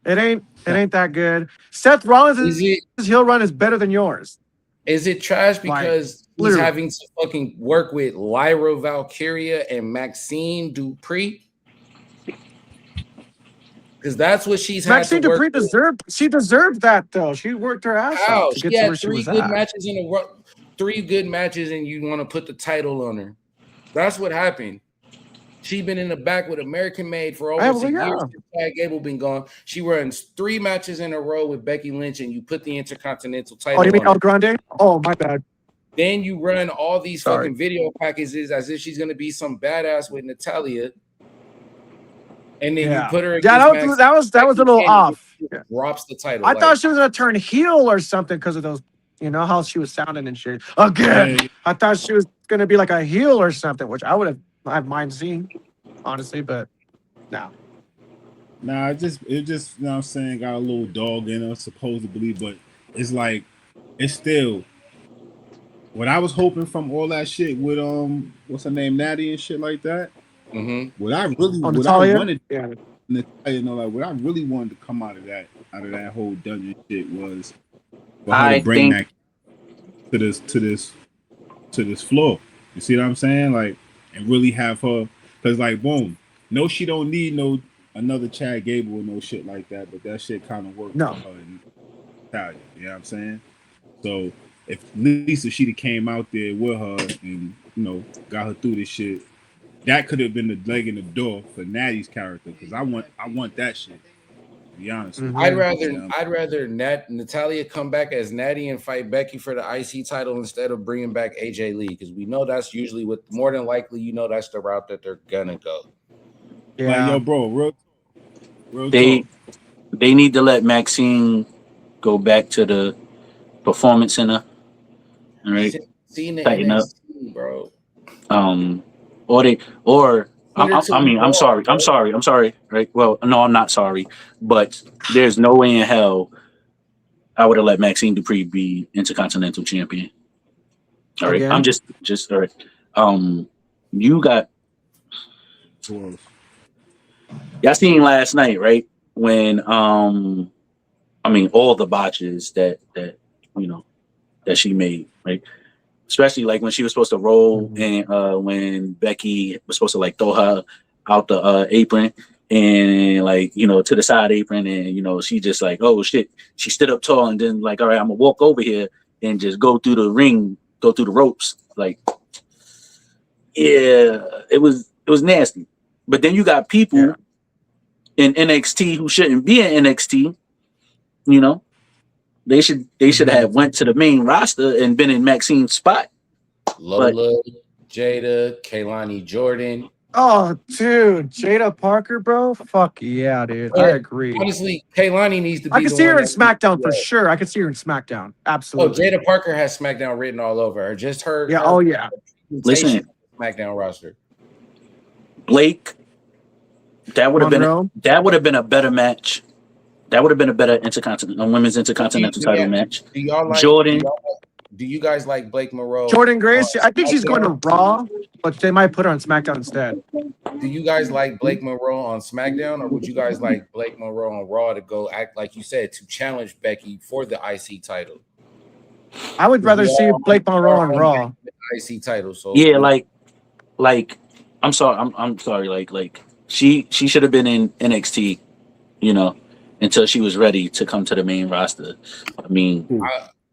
It ain't that good. Seth Rollins' heel run is better than yours. Is it trash because he's having to fucking work with Lyra Valkyria and Maxine Dupree? Because that's what she's had Maxine to work Dupree deserved. She deserved that though. She worked her ass off to get to where she was at. Matches in a row, 3 good matches, and you want to put the title on her. That's what happened. She's been in the back with American Made for almost a year since Chad Gable been gone. She runs 3 matches in a row with Becky Lynch, and you put the Intercontinental title. Oh, you mean on El her. Grande? Oh, my bad. Then you run all these fucking video packages as if she's gonna be some badass with Natalia, and then you put her. Yeah, that was a little off. Drops the title. I thought she was gonna turn heel or something because of those. You know how she was sounding and shit. Again, I thought she was gonna be like a heel or something, which I would have. I've mind seeing, honestly, but no. Nah, it just you know what I'm saying, got a little dog in her supposedly, but it's like it's still what I was hoping from all that shit with what's her name, Natty and shit like that. Mm-hmm. What I really what Natalia? I wanted Natalia, like what I really wanted to come out of that whole dungeon shit was for her to bring that to this floor. You see what I'm saying? Like, and really have her, because like boom, no, she don't need another Chad Gable or no shit like that, but that shit kind of worked for her in Italian, you know what I'm saying? So if Lisa she'd have came out there with her and got her through this shit, that could have been the leg in the door for Natty's character, because I want that shit, to be honest. Mm-hmm. I'd rather Natalia come back as Natty and fight Becky for the IC title instead of bringing back AJ Lee, because we know that's usually more than likely that's the route that they're gonna go. Yeah, like, yo, bro, real they need to let Maxine go back to the Performance Center. All right, tighten up, bro. I'm sorry. Right? Well, no, I'm not sorry, but there's no way in hell I would have let Maxine Dupree be Intercontinental Champion. All right, I'm just all right. You got. Y'all seen last night, right? when I mean all the botches that you know that she made, right? Especially like when she was supposed to roll and when Becky was supposed to like throw her out the apron and like, you know, to the side apron, and you know, she just like, oh shit, she stood up tall and then like, all right, I'm gonna walk over here and just go through the ring, go through the ropes. Like, yeah, it was nasty. But then you got people in NXT who shouldn't be in NXT, you know. They should have went to the main roster and been in Maxine's spot. Lola, Jada, Kaylani Jordan. Oh, dude, Jada Parker, bro. Fuck yeah, dude. I agree. Honestly, Kaylani needs to be. I can see her in SmackDown for sure. I can see her in SmackDown. Absolutely. Oh, Jada Parker has SmackDown written all over her. Just her. Yeah. Her Oh yeah. Listen, SmackDown roster. Blake. That would have been a better match. That would have been a better women's intercontinental title match. Do y'all like Jordan? Do you guys like Blake Monroe? Jordan Grace. I think she's going to Raw, but they might put her on SmackDown instead. Do you guys like Blake Monroe on SmackDown, or would you guys like Blake Monroe on Raw to go act like you said to challenge Becky for the IC title? I would rather see Blake Monroe on Raw. IC title. So yeah, like I'm sorry, like she should have been in NXT, you know, until she was ready to come to the main roster. I mean,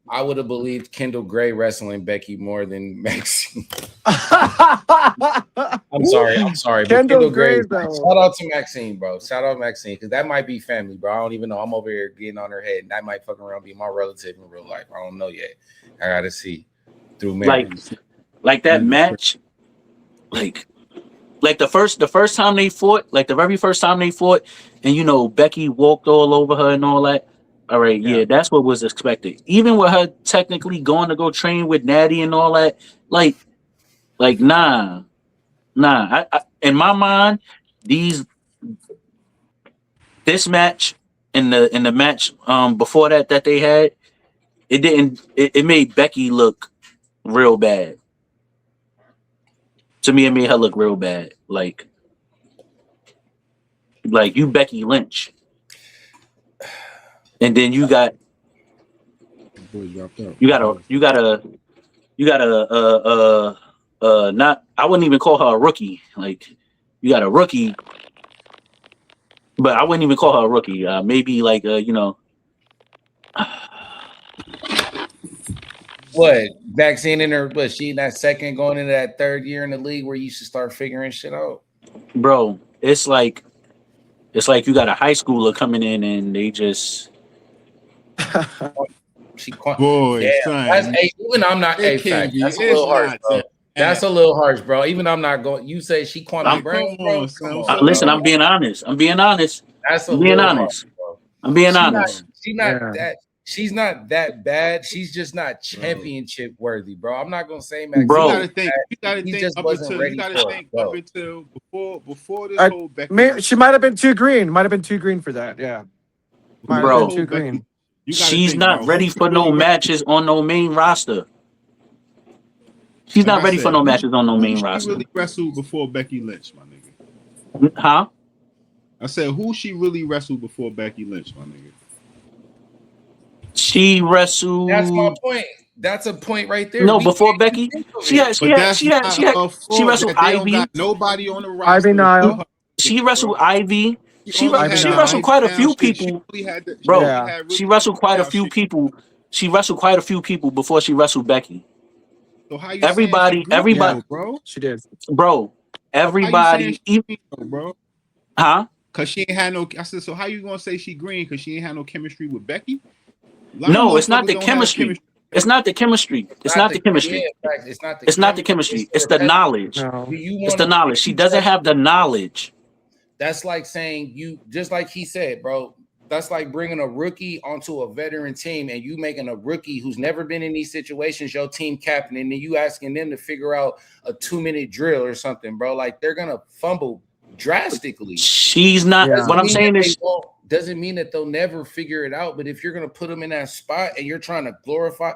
I would have believed Kendall Gray wrestling Becky more than Maxine. I'm sorry. Kendall Gray, bro. Shout out to Maxine, bro. Shout out Maxine, because that might be family, bro. I don't even know. I'm over here getting on her head, and that might fucking around be my relative in real life. I don't know yet. I gotta see through marriage. Like that match, like the first time they fought, like the very first time they fought, and you know Becky walked all over her and all that. All right, yeah, that's what was expected. Even with her technically going to go train with Natty and all that, like nah. I in my mind, this match and the match before that they had, it made Becky look real bad. To me, it made her look real bad. Like you Becky Lynch. And then you got not, I wouldn't even call her a rookie. Like you got a rookie, but I wouldn't even call her a rookie. Maybe like you know, what vaccine in her? But she in that second going into that third year in the league where you should start figuring shit out, bro. It's like you got a high schooler coming in and they just. Boy, son. Even I'm not a fact. That's a little harsh, bro. That's a little harsh, bro. Even I'm not going. You say she quantum brain, bro. Listen, I'm being honest. That's a being honest. Harsh, I'm being honest. She's not that bad. She's just not championship worthy, bro. I'm not gonna say Max. Bro, you gotta think up until before this whole Becky. She might have been too green. Might have been too green for that. Yeah. Bro, too green. She's not ready for no matches on no main roster. She's not ready for no matches on no main roster. She really wrestled before Becky Lynch, my nigga. Huh? I said, who she really wrestled before Becky Lynch, my nigga? She wrestled. That's my point. That's a point right there. No, before Becky, she wrestled Ivy. Nobody on the roster. Ivy Nile. She wrestled Ivy. She wrestled quite a few people, bro. Yeah. She wrestled quite a few people. She wrestled quite a few people before she wrestled Becky. So how you everybody, bro? She did, bro. Everybody, bro. Huh? Cause she ain't had no. I said, so how you gonna say she green? Cause she ain't had no chemistry with Becky? No, it's not the chemistry. It's not the chemistry. It's not the chemistry. It's not the chemistry. It's the knowledge. It's the knowledge. She doesn't have the knowledge. That's like saying you, just like he said, bro. That's like bringing a rookie onto a veteran team and you making a rookie who's never been in these situations your team captain, and then you asking them to figure out a 2-minute drill or something, bro. Like they're gonna fumble drastically. She's not. Yeah. What I'm saying is, doesn't mean that they'll never figure it out. But if you're gonna put them in that spot and you're trying to glorify,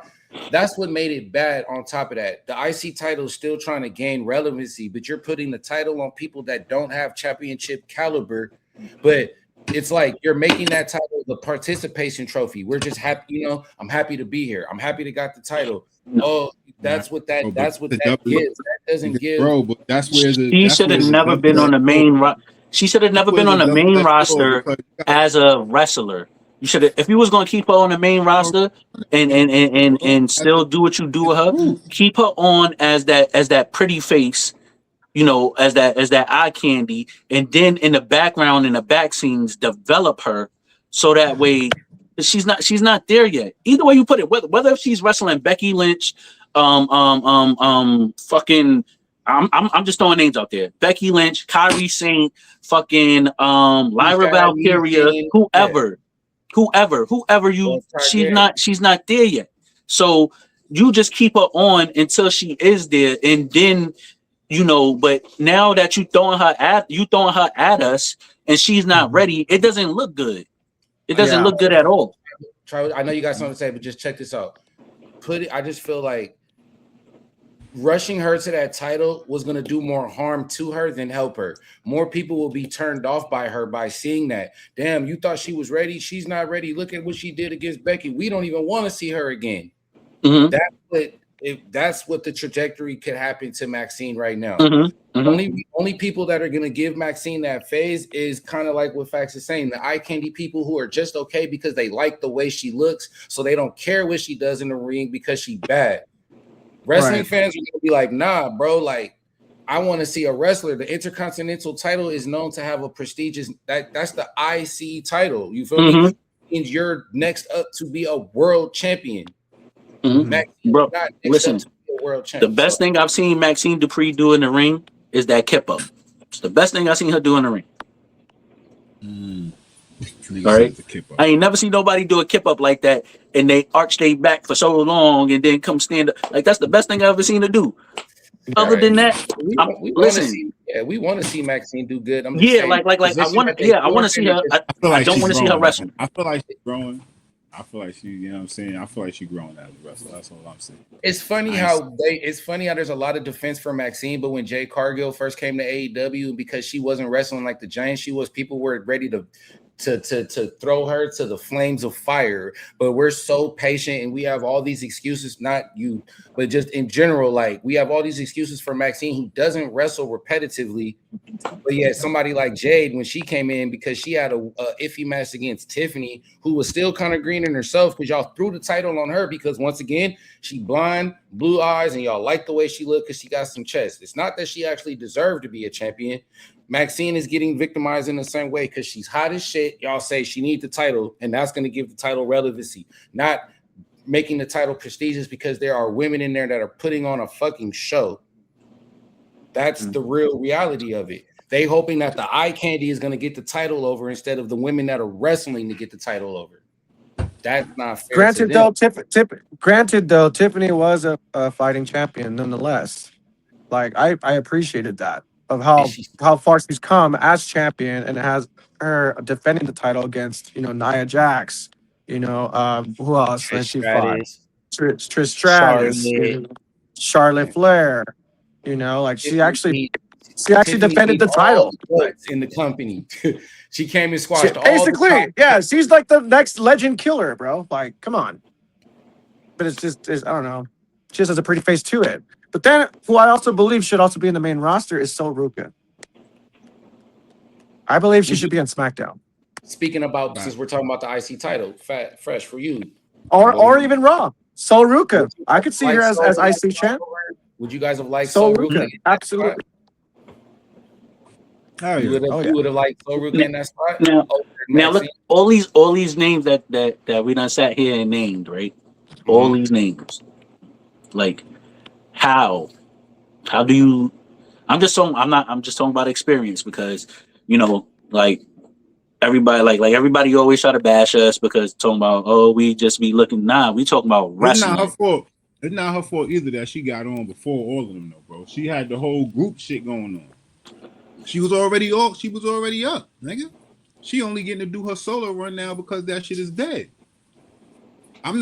that's what made it bad. On top of that, the IC title is still trying to gain relevancy, but you're putting the title on people that don't have championship caliber. But it's like you're making that title the participation trophy. We're just happy, you know. I'm happy to be here. I'm happy to got the title. Oh, that's what that. That's what that gives. That doesn't give, bro. But that's where the She should have never been on the main. She should have never been on the main roster as a wrestler. You should have, if you was gonna keep her on the main roster and still do what you do with her, keep her on as that pretty face, you know, as that eye candy, and then in the background, in the back scenes, develop her so that way she's not there yet. Either way you put it, whether she's wrestling Becky Lynch, fucking, I'm just throwing names out there. Becky Lynch, Kyrie Saint, fucking Lyra Valkyria, whoever you, she's not there yet. So you just keep her on until she is there, and then, you know, but now that you throwing her at us and she's not ready, it doesn't look good. It doesn't look good at all. I know you got something to say, but just check this out. I just feel like rushing her to that title was going to do more harm to her than help her. More people will be turned off by her by seeing that. Damn, you thought she was ready? She's not ready. Look at what she did against Becky. We don't even want to see her again. Mm-hmm. That's what the trajectory could happen to Maxine right now. Mm-hmm. Only people that are going to give Maxine that phase is kind of like what Fax is saying, the eye candy people who are just okay because they like the way she looks, so they don't care what she does in the ring because she bad. Wrestling fans are going to be like, nah, bro, like, I want to see a wrestler. The Intercontinental title is known to have a prestigious, that's the IC title. You feel me? Means you're next up to be a world champion. Bro, listen, the best thing I've seen Maxine Dupree do in the ring is that kip up. It's the best thing I've seen her do in the ring. All right, I ain't never seen nobody do a kip up like that, and they arch their back for so long and then come stand up. Like, that's the best thing I've ever seen her do. Other than that, we want to see Maxine do good. I'm just saying, I want to see her. I don't want to see her wrestle. I feel like she's growing. I feel like she, you know what I'm saying? I feel like she's growing as a wrestler. That's all I'm saying. It's funny how there's a lot of defense for Maxine, but when Jade Cargill first came to AEW, because she wasn't wrestling like the giant she was, people were ready to throw her to the flames of fire. But we're so patient, and we have all these excuses, not you, but just in general, like, we have all these excuses for Maxine, who doesn't wrestle repetitively. But yeah, somebody like Jade, when she came in, because she had a iffy match against Tiffany, who was still kind of green in herself, because y'all threw the title on her because, once again, she blind, blue eyes, and y'all like the way she looked because she got some chest. It's not that she actually deserved to be a champion. Maxine is getting victimized in the same way because she's hot as shit. Y'all say she needs the title, and that's going to give the title relevancy, not making the title prestigious because there are women in there that are putting on a fucking show. That's the real reality of it. They hoping that the eye candy is going to get the title over instead of the women that are wrestling to get the title over. That's not fair. Granted, though, Tiffany was a fighting champion nonetheless. Like, I appreciated that, of how far she's come as champion, and has her defending the title against, you know, Nia Jax, you know, who else? She fought Trish Stratus, Charlotte Flair, you know, like she actually defended the title in the company. She came and squashed all basically. Yeah, she's like the next legend killer, bro. Like, come on. But it's I don't know. She just has a pretty face to it. But then, who I also believe should also be in the main roster is Sol Ruka. I believe she should be on SmackDown. Speaking about, since we're talking about the IC title, fresh for you, or even Raw. Sol Ruka, I could see her as IC champ. Would you guys have liked Sol Ruka? Absolutely. You would have liked Sol Ruka in that spot. Now look, all these names that we done sat here and named, right? All these names, like, how do you? I'm just talking about experience, because, you know, like, everybody everybody always try to bash us because talking about, oh, we just be looking. Nah, we talking about wrestling. It's not her fault. It's not her fault either that she got on before all of them, though, bro. She had the whole group shit going on. She was already up, nigga. She only getting to do her solo run now because that shit is dead. I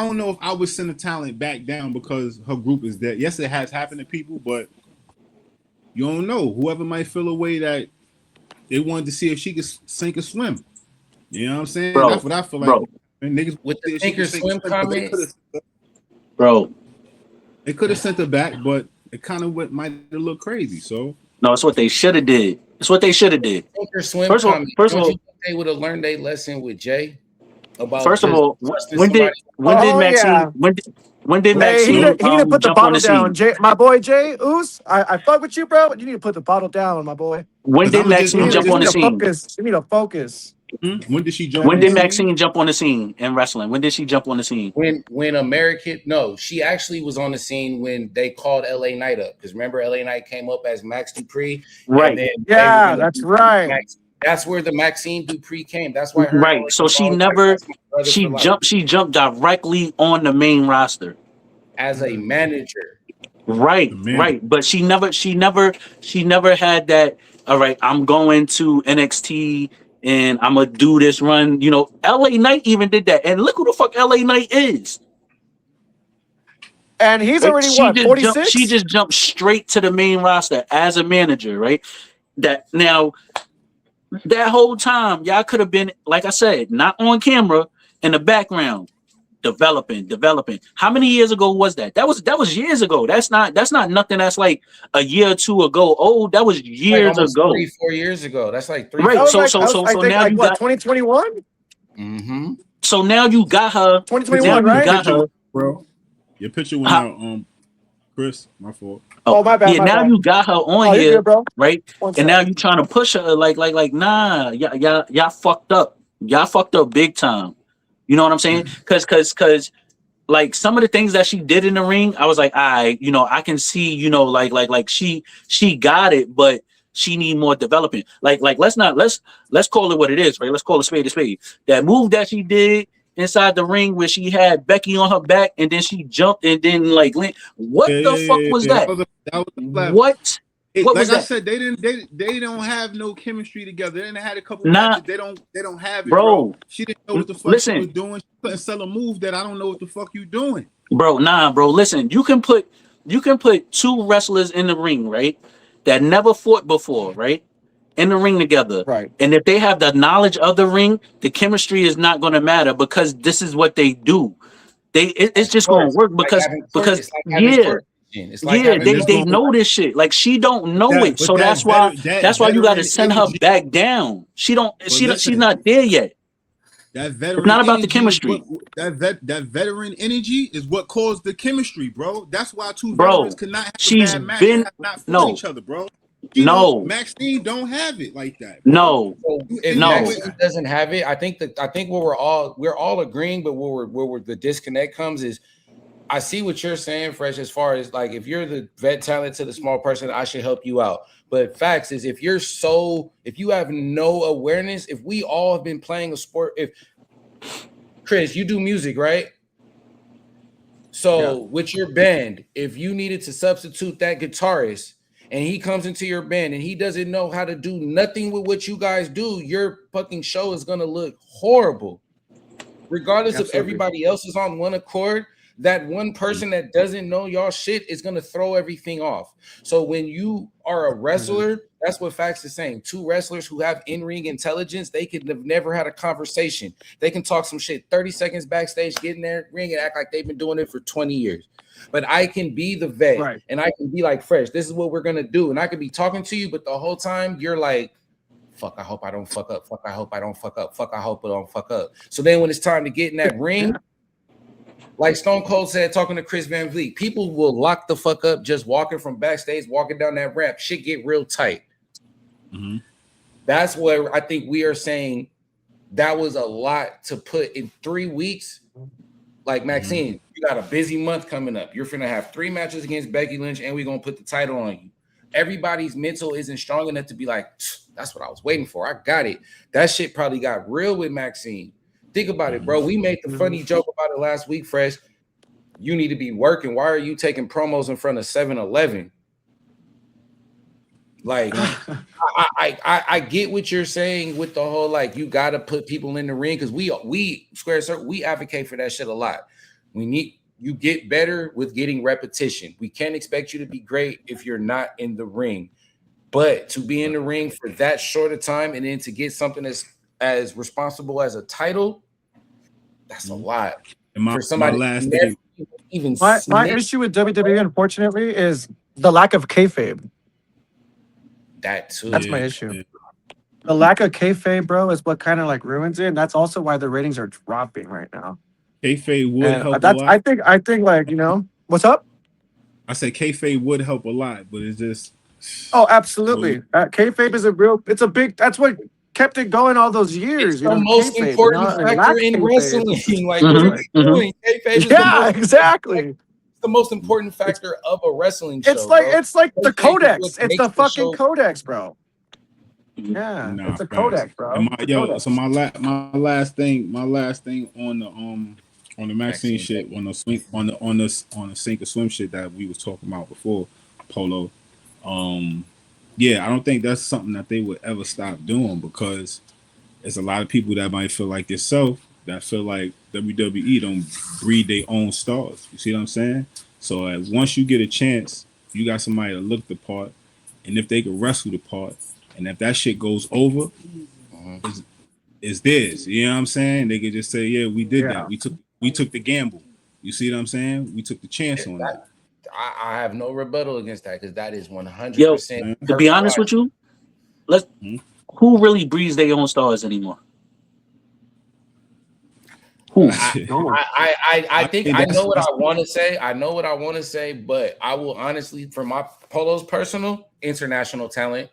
don't know if I would send a talent back down because her group is dead. Yes, it has happened to people, but you don't know. Whoever might feel a way that They wanted to see if she could sink or swim. You know what I'm saying? Bro, That's what I feel like. bro. And niggas With the see if she sink or could sink swim but comment, Bro, they could have sent her back, but it kind of might have looked crazy. So no, it's what they should have did. It's what they should have did. sink or swim First of all, comment. first of Don't all, you think they would have learned their lesson with Jay about first of just all, trusting when did somebody? Oh, Maxine yeah. when did Hey, he Maxine need to put the jump on bottle the down. scene? My boy Jay Oos, I fuck with you, bro. You need to put the bottle down, my boy. When did I'm just You Maxine need to, jump you on need the to scene? focus. You need to focus. when did she jump When on did the scene? Maxine jump on the scene in wrestling? When did she jump on the scene? When American, no, she actually was on the scene when they called LA Knight up, because remember LA Knight came up as Max Dupree, Right. and then Yeah, that's right. That's where the Maxine Dupree came. That's why her Right. So she never she jumped directly on the main roster. as a manager. Right, right. But she never had that. All right, I'm going to NXT and I'm gonna do this run. You know, LA Knight even did that. And look who the fuck LA Knight is. And he's Right? already what, 46? She just jumped straight to the main roster as a manager, right? That now that whole time, y'all could have been, like I said, not on camera, in the background, developing. How many years ago was that? That was years ago. That's not nothing that's like a year or two ago. Oh, that was years like ago. 3-4 years ago. That's like 3. Right. So now you got 2021. Mm-hmm. So now you got her. 2021, now right? You got her, bro. Your picture went out, Chris. My fault. Oh, my bad. Yeah, now you got her on you're here, good, bro. right? And now you trying to push her like nah, y'all fucked up. Y'all fucked up big time. You know what I'm saying? Cause like some of the things that she did in the ring, I was like, I can see, like she got it, but she need more development. Like let's call it what it is, right? Let's call it spade a spade. That move that she did inside the ring where she had Becky on her back and then she jumped and then what the fuck was that? That was What? What like was I that? said, they don't have no chemistry together. They didn't had a couple Nah, matches. They don't have it, bro. She didn't know what the fuck she was doing. She couldn't sell a move that I don't know what the fuck you doing. Bro, listen, you can put two wrestlers in the ring, right? That never fought before, right? In the ring together. Right. And if they have the knowledge of the ring, the chemistry is not going to matter because this is what they do. It's just going to work because they know this shit. Like she don't know it, so that's why you got to send her back down. She's not there yet. That veteran, it's not about the chemistry. That veteran energy is what caused the chemistry, bro. That's why two veterans could not have a bad match, not for each other, bro. Maxine don't have it like that. Bro. If Maxine doesn't have it, I think what we're all agreeing, but where the disconnect comes is, I see what you're saying, Fresh, as far as like if you're the vet talent to the small person, I should help you out. But facts is if you have no awareness, if we all have been playing a sport, if Chris, you do music, right? So with your band, if you needed to substitute that guitarist and he comes into your band and he doesn't know how to do nothing with what you guys do, your fucking show is gonna look horrible. Regardless if everybody else is on one accord, that one person that doesn't know y'all shit is gonna throw everything off. So when you are a wrestler, that's what Facts is saying. Two wrestlers who have in-ring intelligence, they could have never had a conversation. They can talk some shit 30 seconds backstage, get in their ring and act like they've been doing it for 20 years. But I can be the vet and I can be like, Fresh, this is what we're gonna do. And I could be talking to you, but the whole time you're like, fuck, I hope I don't fuck up. Fuck, I hope I don't fuck up. Fuck, I hope I don't fuck up. So then when it's time to get in that ring, like Stone Cold said, talking to Chris Van Vliet, people will lock the fuck up just walking from backstage, walking down that ramp. Shit get real tight. Mm-hmm. That's where I think we are saying that was a lot to put in 3 weeks. Like Maxine, you got a busy month coming up. You're finna have 3 matches against Becky Lynch, and we're gonna put the title on you. Everybody's mental isn't strong enough to be like, that's what I was waiting for. I got it. That shit probably got real with Maxine. Think about it, bro. We made the funny joke about it last week, Fresh. You need to be working. Why are you taking promos in front of 7-Eleven? Like, I get what you're saying with the whole, like, you got to put people in the ring because we Square Circle, we advocate for that shit a lot. You get better with getting repetition. We can't expect you to be great if you're not in the ring. But to be in the ring for that short a time and then to get something as responsible as a title, that's a lot. And my For somebody last who thing, never even My sniffed issue with WWE, unfortunately, is the lack of kayfabe. that too. That's yeah, my issue. yeah. The lack of kayfabe, bro, is what kind of like ruins it. And that's also why the ratings are dropping right now. Kayfabe would And help a that's lot. I think like, you know, what's up? I said kayfabe would help a lot, but it's just Oh, absolutely. Kayfabe is it's a big, that's what kept it going all those years. It's You the know, most kayfabe, important and factor lack in kayfabe. wrestling. Like, what are we doing? Kayfabe is Yeah, exactly. the most important factor of a wrestling show. It's like bro. it's like the Kayfabe is what codex. It's makes the fucking show. codex, bro. Yeah, nah, it's a facts. codex, bro. And It's a codex. so my last thing on the Maxine shit, on the sink or swim shit that we was talking about before, Polo. Yeah, I don't think that's something that they would ever stop doing, because there's a lot of people that might feel like yourself that feel like WWE don't breed their own stars. You see what I'm saying? So once you get a chance, you got somebody to look the part, and if they can wrestle the part, and if that shit goes over, it's theirs. You know what I'm saying? They could just say, "Yeah, we did that. We took the gamble." You see what I'm saying? We took the chance on that. I have no rebuttal against that, because that is 100%. Yo, to be honest with you, who really breeds their own stars anymore? Who? I think I know what I want to say. I know what I want to say, but I will honestly, for my Polo's personal, international talent,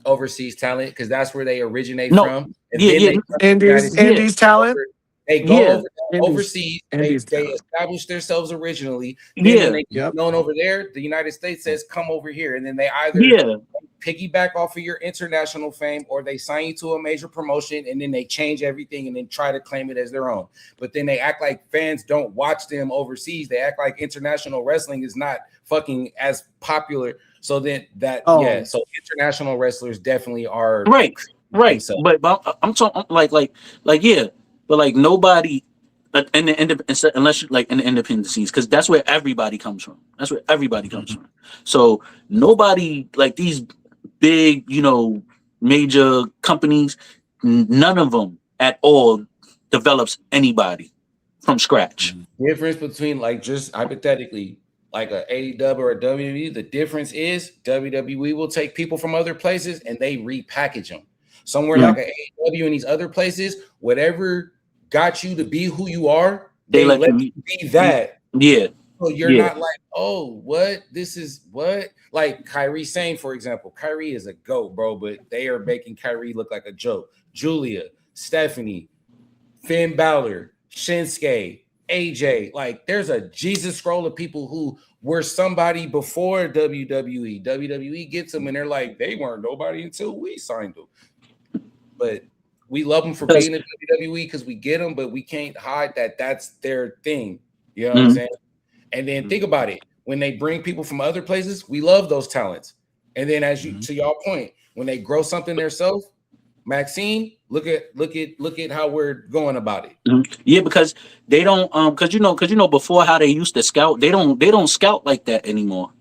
overseas talent, because that's where they originate from. And Indies talent. They go Indies. overseas. Indies They talent. establish themselves originally. Then when they get known over there, the United States says, "Come over here," and then they either piggyback off of your international fame, or they sign you to a major promotion, and then they change everything and then try to claim it as their own. But then they act like fans don't watch them overseas. They act like international wrestling is not fucking as popular. So then so international wrestlers definitely are right. But I'm talking but like nobody unless you like in the independent scenes, because that's where everybody comes from. That's where everybody comes from. So nobody, like these big, major companies, none of them at all develops anybody from scratch. Difference between, like, just hypothetically, like a AEW or a WWE, the difference is WWE will take people from other places and they repackage them. Somewhere like a AEW and these other places, whatever got you to be who you are, they let you be that. Yeah. So you're not like, oh, what? This is what? Like Kyrie Sane, for example. Kyrie is a GOAT, bro, but they are making Kyrie look like a joke. Julia, Stephanie, Finn Balor, Shinsuke, AJ. Like, there's a Jesus scroll of people who were somebody before WWE. WWE gets them, and they're like, they weren't nobody until we signed them. But we love them for being in WWE because we get them, but we can't hide that that's their thing. You know what I'm saying? And then think about it. When they bring people from other places, we love those talents. And then, as you to y'all point, when they grow something themselves, Maxine, look at how we're going about it. Yeah, because they don't because before, how they used to scout, they don't scout like that anymore.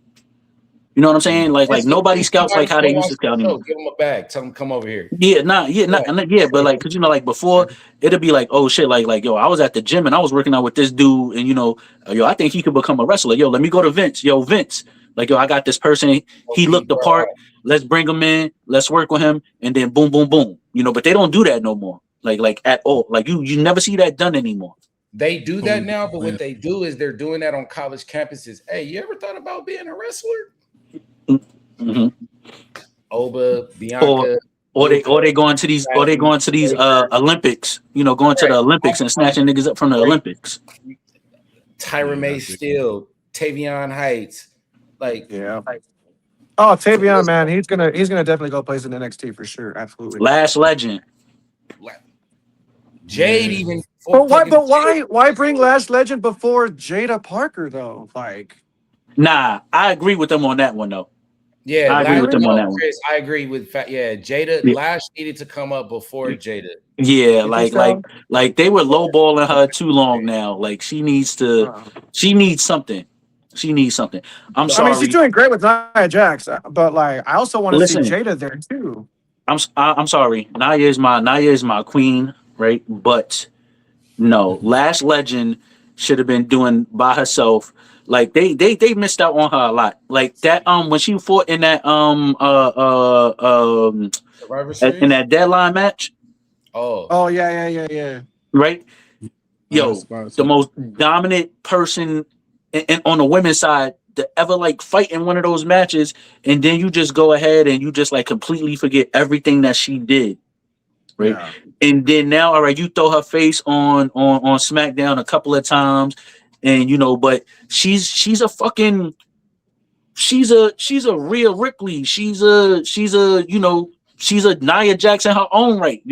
You know what I'm saying? Like nobody scouts like how they used to scout anymore. Give them a bag, tell them come over here. But like, because like before, it'd be like, oh shit, like yo, I was at the gym and I was working out with this dude, and yo, I think he could become a wrestler. Yo, let me go to Vince. Yo, Vince, like, yo, I got this person. He looked the part. Let's bring him in. Let's work with him, and then boom, boom, boom. But they don't do that no more. Like at all. Like you never see that done anymore. They do that now, but what they do is they're doing that on college campuses. Hey, you ever thought about being a wrestler? Oba, Bianca, or they going to these Olympics, going to the Olympics and snatching niggas up from the Olympics. Tyra May Steele, Tavion Heights, Oh, Tavion, man, he's gonna definitely go place in NXT for sure, absolutely. Last legend. Jade even. But why bring Last Legend before Jada Parker though? Like, nah, I agree with them on that one though. Yeah, I agree with them on that one. Chris, I agree with Jada. Lash needed to come up before Jada. Yeah, like they were lowballing her too long now. Like she needs something. She needs something. I'm I sorry. mean, she's doing great with Nia Jax, but like, I also want to see Listen. Jada there too. I'm sorry. Nia is my queen, right? But no, Last Legend should have been doing by herself. Like they missed out on her a lot. Like that when she fought in that Survivor in Series. that deadline match, Oh, Oh yeah. right? Yo, That's about the it. most dominant person on the women's side to ever like fight in one of those matches, and then you just go ahead and you just like completely forget everything that she did, right? Yeah. And then now, all right, you throw her face on SmackDown a couple of times, and but she's a fucking she's a real Ripley. She's a she's a Nia Jax in her own right,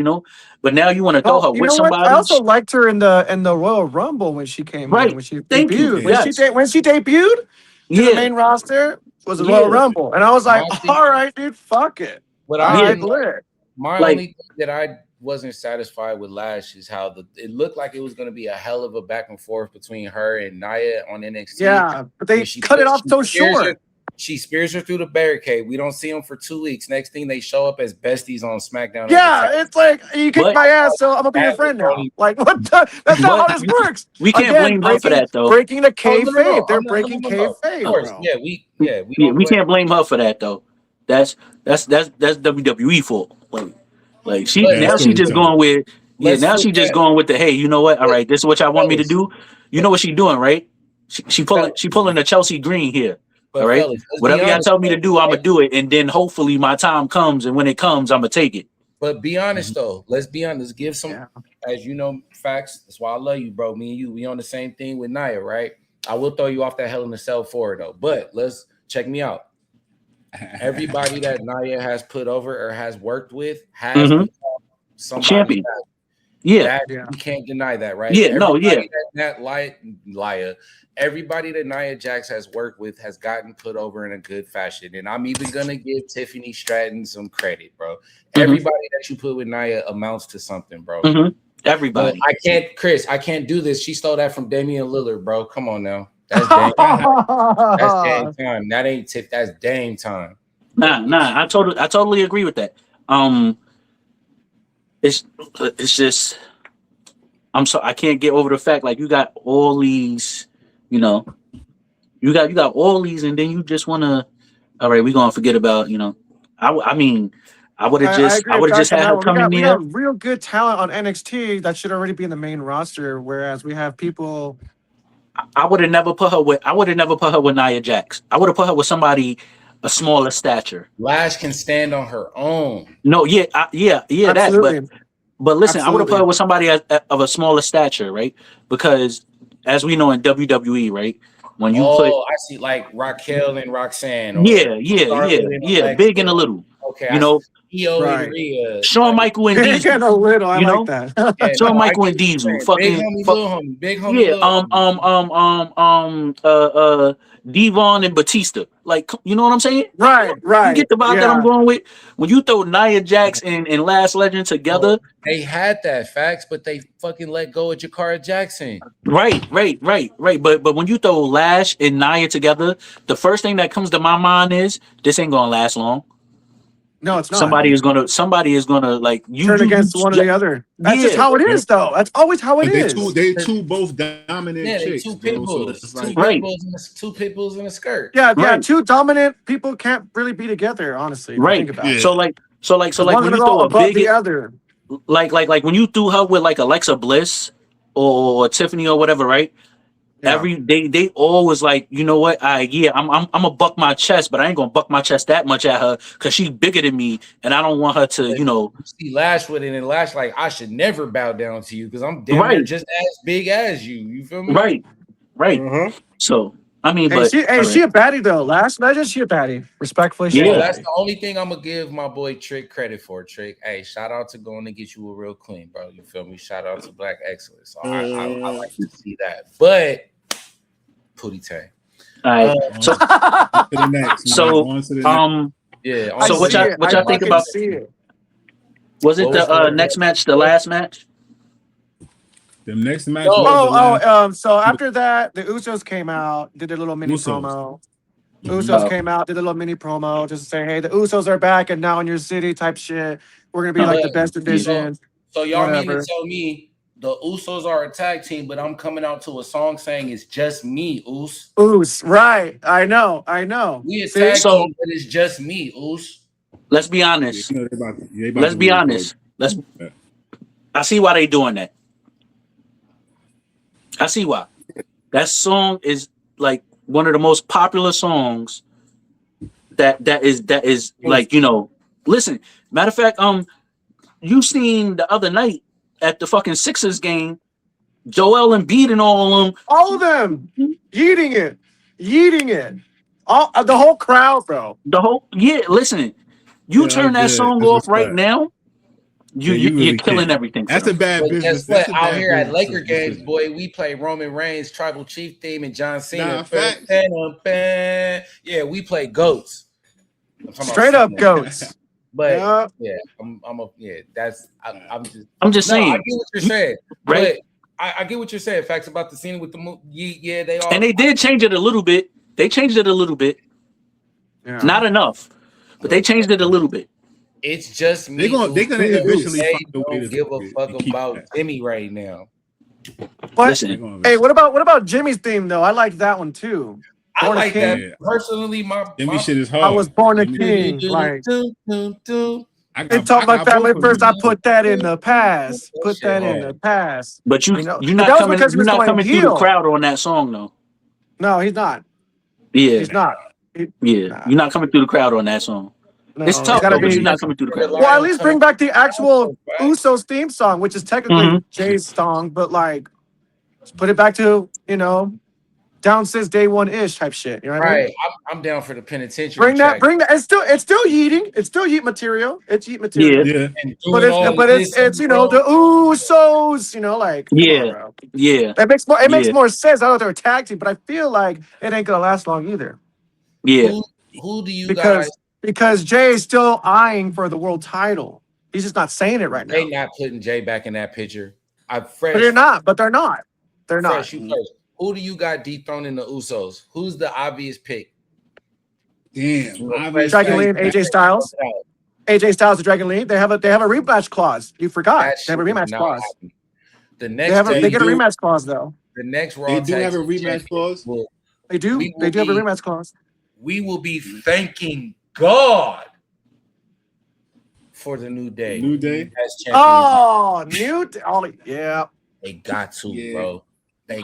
But now you want to throw Oh, her you with know what? I somebody, also liked her in the Royal Rumble when she came in, right? when she Thank you. debuted. Yes. When she debuted to the Yeah. main roster was the Yeah. Royal Rumble, and I was like, My thing- all right, dude, fuck it. what All I Yeah. right, didn't lit. My Like- only thing that I wasn't satisfied with Lash is how it looked like it was going to be a hell of a back and forth between her and Nia on NXT. Yeah, but they When she cut it off so spears her- short. She spears her through the barricade. We don't see them for 2 weeks. Next thing they show up as besties on SmackDown. as a Yeah, tag. it's like you kicked But- my ass, so I'm gonna be your friend now. Like, what? That's not how this works. We can't Again, blame her for that though. Breaking the Oh, no, kayfabe. no, no. They're I'm not- breaking no. kayfabe, Of course, bro. yeah, we Yeah, don't we blame- can't blame her for that though. That's WWE fault. Like she But- now she just going with Let's now flip she just that. going with the hey, you know what? All right, this is what y'all want me to do. You know what she doing, right? She pulling the Chelsea Green here. But All right, fellas, let's be whatever y'all honest, tell me to though. do, I'm gonna do it, and then hopefully my time comes, and when it comes, I'm gonna take it. But be honest though. Let's be honest. Give some, Yeah. as you know, facts. That's why I love you, bro. Me and you, we on the same thing with Nia, right? I will throw you off that Hell in a Cell for it though. But let's check me out. Everybody that Nia has put over or has worked with has Mhm. become somebody. Champion. Yeah, That Yeah. you can't deny that, right? Yeah, no, yeah. Everybody that Nia Jax has worked with has gotten put over in a good fashion. And I'm even gonna give Tiffany Stratton some credit, bro. Mhm. Everybody that you put with Nia amounts to something, bro. Mhm. But Everybody. I can't, Chris, I can't do this. She stole that from Damian Lillard, bro. Come on now. That's Dame. That's Dame time. That ain't tip, that's Dame time. Nah. I totally agree with that. It's just I can't get over the fact like you got all these, you got all these, and then you just want to. All right, we're gonna forget about I mean, I would have just had her come in We there. got real good talent on NXT that should already be in the main roster, whereas we have people. I would have never put her with Nia Jax. I would have put her with somebody a smaller stature. Lash can stand on her own. No, yeah, Absolutely. But listen, I would have put Absolutely. her with somebody of a smaller stature, right? Because as we know in WWE, right, when you I see like Raquel and Roxanne. Or yeah, Charlotte and Alexa. big and a little, Okay, Io Right. and Rhea. Shawn Michael and Big Diesel, and a little. I you know? like that. Yeah, Shawn no, I Michael get and what you're Diesel, saying. fucking big homie, little homie, big homie, yeah, little homie. Devon and Batista, like you know what I'm saying? Right. You get the vibe that I'm going with. When you throw Nia Jax and Last Legend together, They had that facts, but they fucking let go of Jakara Jackson. right. But when you throw Lash and Nia together, the first thing that comes to my mind is this ain't gonna last long. No, it's not. Somebody is gonna like turn against one or the other. That's just how it is, though. That's always how it is. They two both dominant Yeah, they chicks, two bro. pit So bulls. it's Two like, Right. two pit bulls in a skirt. Yeah. Right. Two dominant people can't really be together, honestly. If you Right. think about it. So like One's when gonna you go throw a above big the other. like when you threw her with like Alexa Bliss or Tiffany or whatever, right? Yeah. They always like, you know what? I'm gonna buck my chest, but I ain't gonna buck my chest that much at her because she's bigger than me, and I don't want her to, You see Lash with it, and Lash like, I should never bow down to you because I'm damn near Right. just as big as you. You feel me? right. Uh-huh. So I mean, Hey, but she a baddie though. Last Legend, she a baddie. Respectfully, Yeah. she a That's baddie. the only thing I'm gonna give my boy Trick credit for. Trick, hey, shout out to going to get you a real queen, bro. You feel me? Shout out to Black Excellence. So I like to see that. But Pootie Tang. all right. So to the next. man. So, On to the next. Yeah. I So what see y'all- it. what I y'all think fucking about- see it. was it What was the the- next match, the last match? The next match. No. So after that, the Usos came out, did a little mini Usos. promo. Mhm. Usos came out, did a little mini promo, just to say, hey, the Usos are back and now in your city type shit. We're gonna be like the best division. So y'all mean whatever. to tell me the Usos are a tag team, but I'm coming out to a song saying it's just me, Us. Us, right? I know. We a See? tag So- team, but it's just me, Us. Let's be honest. You know, they about Let's to be re-record. honest. I see why they doing that. I see why. That song is like one of the most popular songs that is like, you know, listen, matter of fact, you seen the other night at the fucking Sixers game, Joel Embiid and all All of them yeeting it. All the whole crowd, bro. the whole listen, you Yeah, turn that that's good. song That's off right respect. now, Yeah, you're really killing can't. everything. That's son. a bad But business. guess what? That's a Out bad here at business Laker games, decision. boy, we play Roman Reigns tribal chief theme and John Cena. Nah, facts. Yeah, we play goats. I'm talking about Straight up Cena. goats. But Yeah. that's I'm just no, I saying, get what you're saying, right? but I get what you're saying. Facts about the scene with the yeah, they are. And they did change it a little bit. They changed it a little bit, Yeah. not enough, but they changed it a little bit. It's just me. They're gonna eventually they find a way to don't give a fuck keep about that. Jimmy right now. But Listen, hey, what about Jimmy's theme though? I like that one too. I Born a like King. that Yeah. personally. Jimmy shit is hard. I was born a Jimmy- king. Like I they talk I about family both of first. them. I put that in the past. Put Shit that in hard. the past. but You know, you're but not that was coming. because he You're was not going coming through the heel. crowd on that song, though. No, he's not. Yeah, He's not. yeah. Nah. You're not coming through the crowd on that song. No, It's he's tough gotta though, but be- you're not coming through the crowd. Well, at least bring back the actual Usos theme song, which is technically Mhm. Jay's song, but like put it back to, down since day one ish type shit. You know what I mean? Right, I'm down for the penitentiary. Bring that. track. It's still yeeting. It's still yeet material. It's yeet material. Yeah. Yeah. And But doing all it's this, the bro. Usos. Like come Yeah. on, bro. Yeah, It makes more. It makes Yeah. more sense. I know they're a tag team, but I feel like it ain't gonna last long either yeah. Who do you guys? because Jay is still eyeing for the world title. He's just not saying it right now. They not putting Jay back in that picture. But they're not. They're not. Fresh, you first. Who do you got dethroning the Usos? Who's the obvious pick? Damn. Dragon Lee and AJ Styles. AJ Styles and Dragon Lee. They have a rematch clause. You forgot. That They have a shit is rematch not clause. happening. The They next they get a do. rematch clause though. the next Raw They do Tag have a Team rematch Champions clause? They do. We will They do have a be- rematch clause. We will be thanking God for the New Day. New Day? As champions. Oh, yeah. They got to, Yeah. bro. They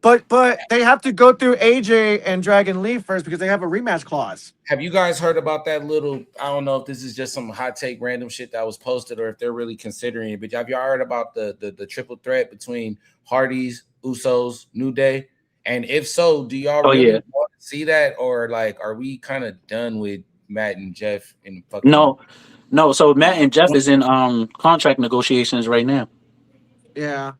But they have to go through AJ and Dragon Lee first because they have a rematch clause. have you guys heard about that little? I don't know if this is just some hot take random shit that was posted or if they're really considering it. But have y'all heard about the triple threat between Hardy's, Usos, New Day? And if so, do y'all really want to see that, or like, are we kind of done with Matt and Jeff and fucking? No. So Matt and Jeff is in contract negotiations right now. Yeah.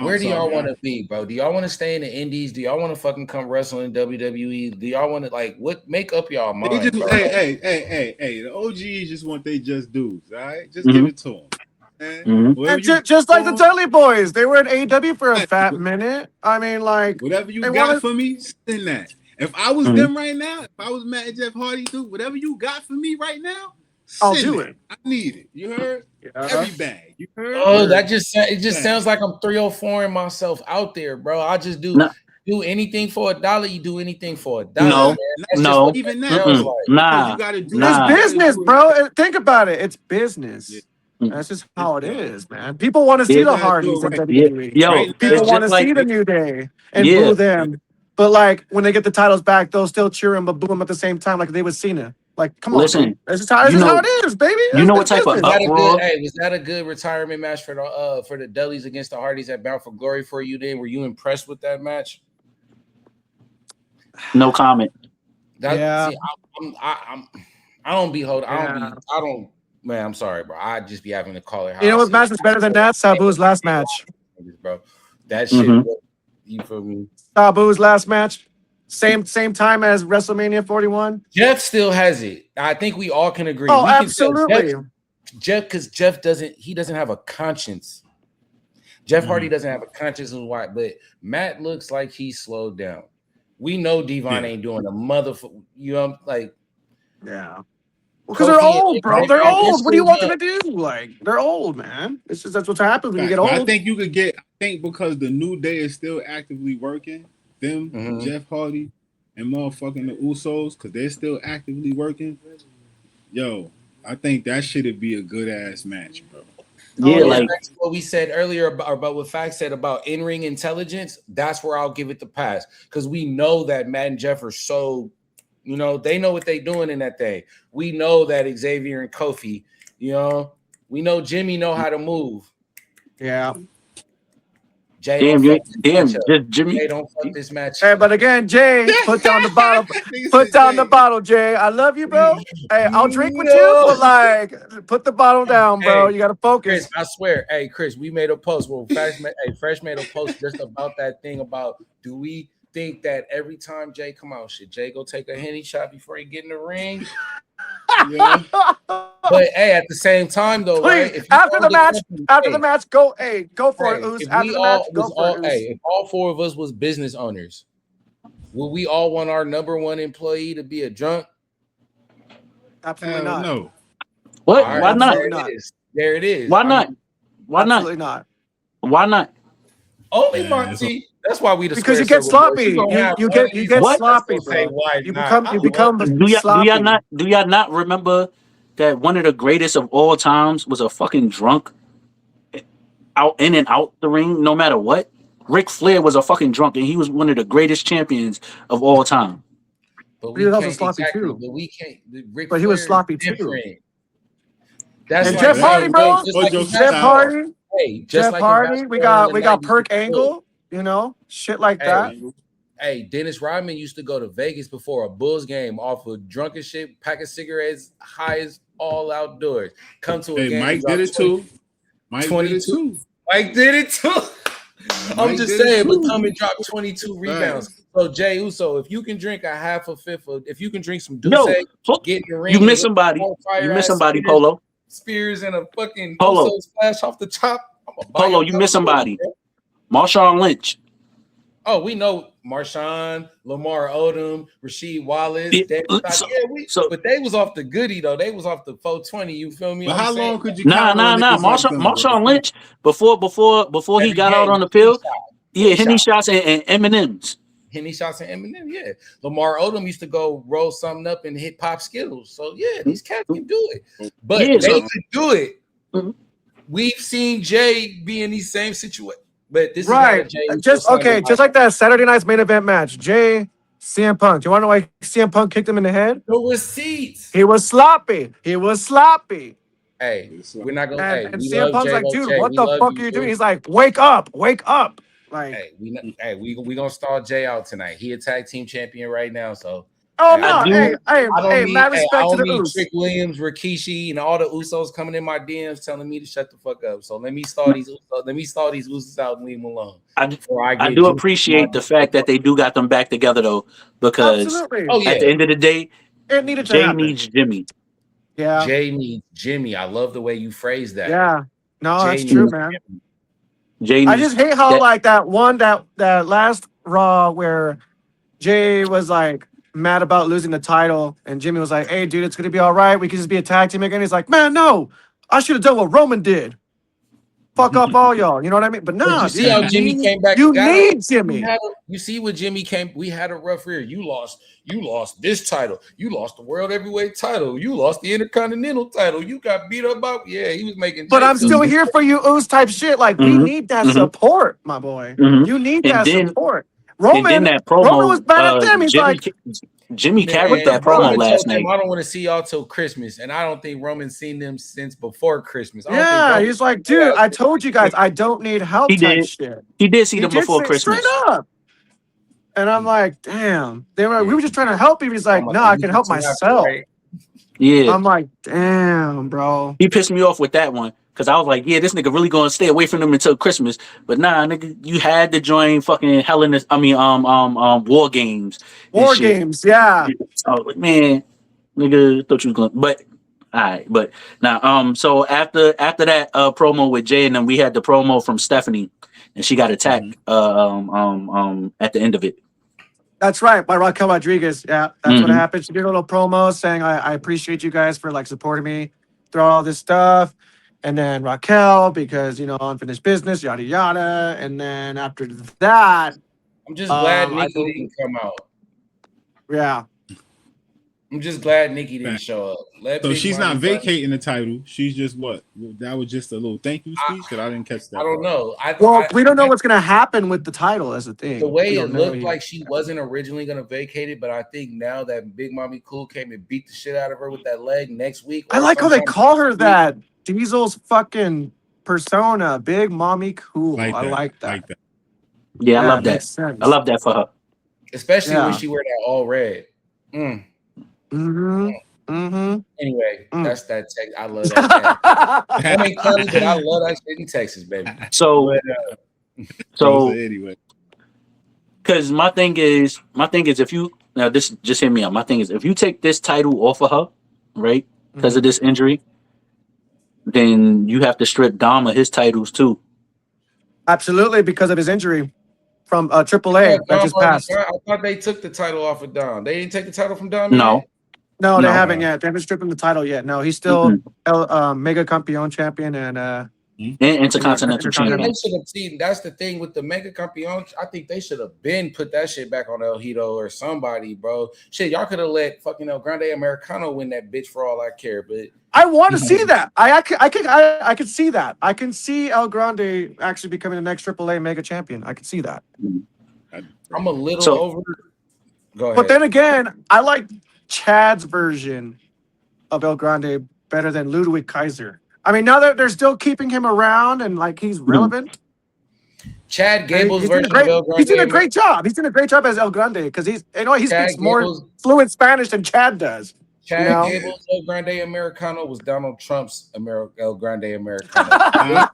Where do y'all want to be, bro? Do y'all want to stay in the Indies? Do y'all want to fucking come wrestle in WWE? Do y'all want to what? Make up y'all mind. They just, bro. hey. The OGs just want they just dudes, all right? Just Mhm. give it to them. And just like the Dudley Boys, they were in AEW for a fat minute. I mean, like, whatever you they got wanna- for me, send that. If I was them right now, if I was Matt and Jeff Hardy, dude, whatever you got for me right now, I'll send do it. it. I need it. You heard? Every bag. You heard? Oh, that just sounds like I'm 304ing myself out there, bro. I just do anything for $1. You do anything for $1. No, man. That's no. just what Even that now, sounds Mm-mm. like. Nah. you gotta do Nah. It's business, bro. Think about it. It's business. Yeah. That's just how it is, man. People want to see the Hardys in WWE. Yo, Right. People it's want to just see like the New Day and Yeah. boo them. But like when they get the titles back, they'll still cheer them but boo them at the same time, like they would Cena. Like, come on, Listen, dude. This is how it is, baby. you know what type of business. uproar? Was that a good retirement match for the Dudleys against the Hardys at Bound for Glory for you? Then were you impressed with that match? No comment. Yeah. See, I don't be holding. I don't. Man, I'm sorry, bro. I just be having to call it. How You know I what see match it. is better than that? Sabu's last match. Bro. That shit. Mhm. You feel me? Sabu's last match. Same time as WrestleMania 41. Jeff still has it. I think we all can agree. Oh, We can absolutely. tell Jeff, because Jeff doesn't have a conscience. Jeff Hardy doesn't have a conscience of why, but Matt looks like he's slowed down. We know Devon ain't doing a motherfucker. You know, like, yeah. Because they're old, bro. They're Xavier, old. What do you want them to do? Like, they're old, man. It's just that's what happens when you get old. I think you could get. I think because the New Day is still actively working, them Jeff Hardy and motherfucking the Usos, because they're still actively working. Yo, I think that should be a good ass match, bro. Yeah, like that's what we said earlier about what Fact said about in-ring intelligence. That's where I'll give it the pass, because we know that Matt and Jeff are so, you know, they know what they're doing in that thing. We know that Xavier and Kofi, you know, we know Jimmy know how to move. Yeah. Jay, Jimmy. Jay, don't fuck this match. Hey, but again, Jay, put down the bottle. Put down the bottle, Jay. I love you, bro. Hey, I'll drink with you, but like, put the bottle down, bro. Hey, you gotta focus. Chris, I swear. Hey, Chris, we made a post. Well, Fresh made a post just about that thing about, do we think that every time Jay come out, should Jay go take a Henny shot before he get in the ring? Yeah. But hey, at the same time though, please, right? After the match, go for it, Oos. After the match, go for it, Oos. Hey, if all four of us was business owners, would we all want our number one employee to be a drunk? Absolutely not. No. What? Right, why not? There it is. Why not? Why not? Absolutely not. Why not? Only Monty. That's why we because you get sloppy. You get sloppy, bro. You become sloppy. Do y'all not remember that one of the greatest of all times was a fucking drunk out in and out the ring no matter what? Ric Flair was a fucking drunk and he was one of the greatest champions of all time. But he was also sloppy too. But we can't. But he was sloppy too. That's and Jeff Hardy, bro. Jeff Hardy. Hey, Jeff Hardy. We got Perk Angle. You know, shit like that. Hey, Dennis Rodman used to go to Vegas before a Bulls game off of drunken shit, pack of cigarettes, high as all outdoors. Come to a game. Mike did it too. Mike did it too. I'm just saying, but come and drop 22 rebounds. So Jay Uso, if you can drink a half a fifth, if you can drink some Douce, get in the ring. You miss somebody. You miss somebody, Polo. Spears and a fucking Polo splash off the top. Polo, you miss somebody. Marshawn Lynch. Oh, we know Marshawn, Lamar Odom, Rasheed Wallace. But they was off the goodie though. They was off the 420. You feel me? But how long could you? Nah. Marshawn Lynch before he got out on the field. Yeah, Henny shots and M&Ms. Henny shots and Eminem, yeah. Lamar Odom used to go roll something up and hit pop Skittles. So yeah, these cats can do it. But they could do it. Mm-hmm. We've seen Jay be in these same situations. But this is just like that Saturday night's main event match. Jay, CM Punk. Do you want to know why CM Punk kicked him in the head? The receipts. He was sloppy. Hey, we're not gonna. And CM Punk's like, dude, what the fuck are you doing? He's like, wake up. Like, hey, we gonna stall Jay out tonight. He a tag team champion right now, so. Oh no! Mad respect to the Usos. Trick Williams, Rikishi, and all the Usos coming in my DMs telling me to shut the fuck up. So let me stall these Usos out and leave them alone. I do appreciate the fact that they do got them back together though, because at the end of the day, it needed to Jay happen. needs Jimmy. Yeah, Jay needs Jimmy. I love the way you phrase that. Yeah, no, that's true, man. Jay I just hate how like that last Raw where Jay was like mad about losing the title, and Jimmy was like, "Hey, dude, it's gonna be all right. We can just be a tag team again." He's like, "Man, no, I should have done what Roman did. Fuck off, all y'all." You know what I mean? But no, you see how Jimmy came back. You need Jimmy. You see what Jimmy came. We had a rough year. You lost this title. You lost the world heavyweight title. You lost the intercontinental title. You got beat up by. Yeah, he was making. But I'm still here for you, Oos type shit. Like we need that support, my boy. You need that support. Roman was bad at them. He's Jimmy carried that promo last night. I don't want to see y'all till Christmas, and I don't think Roman's seen them since before Christmas. He's like, dude, I told you guys, I don't need help. Shit. He did see them before Christmas. Straight up. And I'm like, damn. We were just trying to help him. He's like, no, I can help myself. Yeah. I'm like, damn, bro. He pissed me off with that one. Because I was like, yeah, this nigga really gonna stay away from them until Christmas. But nah, nigga, you had to join fucking War Games. War Games, yeah. So, man, nigga, thought you was going. But All right, but now, so after that promo with Jay, and then we had the promo from Stephanie, and she got attacked at the end of it. That's right, by Raquel Rodriguez. Yeah, that's what Mhm. happened. She did a little promo saying, I appreciate you guys for like supporting me through all this stuff. And then Raquel, because, you know, unfinished business, yada, yada. And then after that, I'm just glad I Nikki didn't come out. yeah. I'm just glad Nikki didn't Fact. show up. Let So Big she's Mommy not Bunny- vacating the title. She's just what? That was just a little thank you speech that I didn't catch that. I don't part. know. Well, we don't know what's going to happen with the title as a thing. The way We it don't know looked yet. like she wasn't originally going to vacate it, but I think now that Big Mommy Cool came and beat the shit out of her with that leg next week. I like how they call her that. Diesel's fucking persona, Big Mommy Cool. I like that. Like that. Yeah, I love that. makes sense. I love that for her. Especially Yeah. when she wear that all red. Mm-hmm. Mm-hmm. Anyway, that's that text. I love that. I mean, Kelly, but I love that shit in Texas, baby. So Anyway, because my thing is if you now this just hear me out. My thing is if you take this title off of her, right, because of this injury, then you have to strip Dom of his titles too. Absolutely, because of his injury from AAA that just passed. I thought they took the title off of Dom. They didn't take the title from Dom No. yet? No, they No. haven't yet. They haven't stripped him the title yet. No, he's still Mega Campeon champion and And Intercontinental I champion. mean, they should have seen. That's the thing with the Mega Campeon. I think they should have been put that shit back on El Hito or somebody, bro. Shit, y'all could have let fucking El Grande Americano win that bitch for all I care. But I want to see that. I could see that. I can see El Grande actually becoming the next AAA Mega champion. I could see that. I'm a little So- over. Go ahead. But then again, I like Chad's version of El Grande better than Ludwig Kaiser. I mean, now that they're still keeping him around and like he's relevant. Chad Gable's he's doing version of El Grande. he's doing a great job. He's doing a great job as El Grande because he Chad speaks more Gable's- fluent Spanish than Chad does. Chad you know? Gable's El Grande Americano was Donald Trump's El Grande Americano.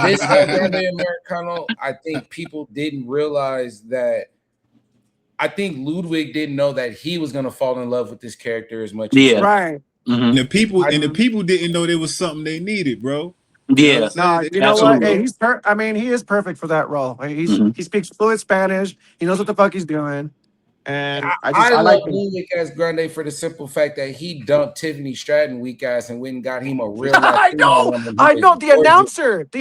This El Grande Americano, I think people didn't realize that. I think Ludwig didn't know that he was gonna fall in love with this character as much. Yeah. As Right. Mhm. and the people didn't know there was something they needed, bro. Yeah. No, you know Absolutely. what? Hey, he is perfect for that role. He speaks fluent Spanish. He knows what the fuck he's doing. And I love like him. Ludwig as Grande for the simple fact that he dumped Tiffany Stratton weak ass and went and got him a real. I know. The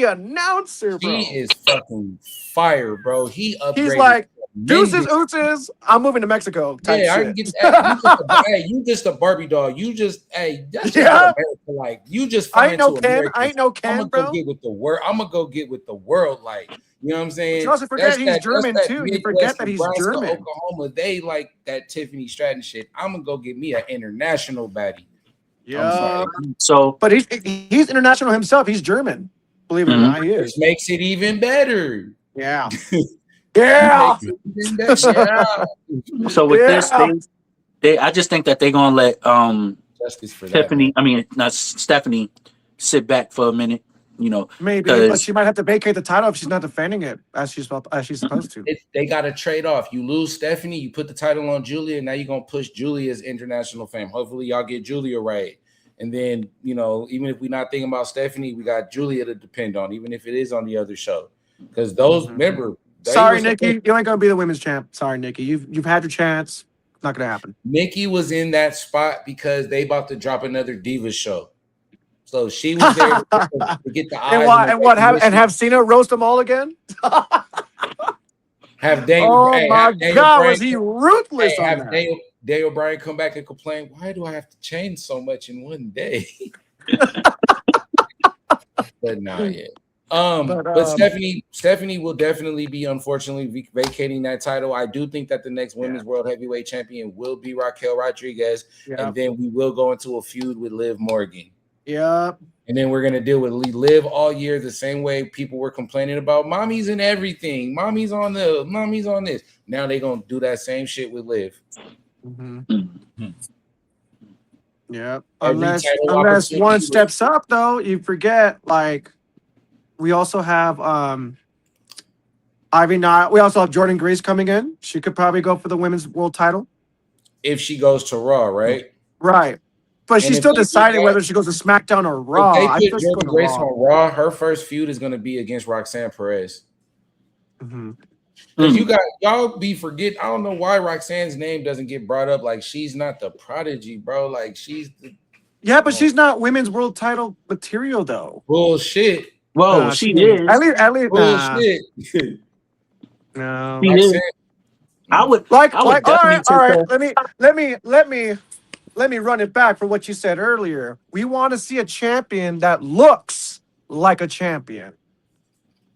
announcer, bro. He is fucking fire, bro. He upgraded. He's like, deuces, tremendous. oozes, I'm moving to Mexico. Type Yeah, I shit. can get you just a Barbie doll. You just that's Yeah. America. Like you just I ain't no to Ken. Americans. I ain't no I'm Ken, gonna bro. go get with the world. I'm gonna go get with the world. Like you know what I'm saying. But you also forget That's he's that's German, that too. You Midwest, forget that he's Nebraska, German. Oklahoma, they like that Tiffany Stratton shit. I'm gonna go get me an international baddie. Yeah. I'm sorry. So But he's international himself. He's German. Believe it or not, he Which is. makes it even better. Yeah. Yeah. Makes it even better. Yeah. so with this, Yeah. I just think that they're gonna let Justice for that. Stephanie, I mean not Stephanie, sit back for a minute. You know, Maybe, 'cause- but she might have to vacate the title if she's not defending it as she's supposed to. They got to trade off. You lose Stephanie, you put the title on Julia, and now you're gonna push Julia's international fame. Hopefully, y'all get Julia right, and then even if we're not thinking about Stephanie, we got Julia to depend on, even if it is on the other show. Because those, remember, they Sorry, were Nikki, supposed- you ain't gonna be the women's champ. Sorry, Nikki, you've had your chance. Not gonna happen. Nikki was in that spot because they about to drop another Divas show, so she was there to get the eyes. Have Cena roast them all again? Have Daniel? Oh hey, my have Daniel God, Bryan was he ruthless on have that? Daniel Bryan come back and complain, why do I have to change so much in one day? But not yet. But Stephanie will definitely be unfortunately vacating that title. I do think that the next women's world heavyweight champion will be Raquel Rodriguez, and then we will go into a feud with Liv Morgan. Yep. And then we're gonna deal with Liv all year the same way people were complaining about mommy's and everything. Mommy's on this. Now they're gonna do that same shit with Liv. Mm-hmm. Yep. Every Unless title one opportunity steps up, though, you forget. Like, we also have Ivy Nile. We also have Jordan Grace coming in. She could probably go for the women's world title. if she goes to Raw, right? Right. But she's if still they do deciding that- whether she goes to SmackDown or If Raw. they I put feel she's Jordan going to Grace Raw. on Raw, her first feud is going to be against Roxanne Perez. Mhm. Because you got y'all be forget. I don't know why Roxanne's name doesn't get brought up. Like she's not the prodigy, bro. Like she's the Yeah, but she's not women's world title material though. bullshit. Whoa, she is. At least, nah, Bullshit. no. She is. Roxanne. I would Like, I would all definitely right, all right. take her. Let me run it back for what you said earlier. We want to see a champion that looks like a champion,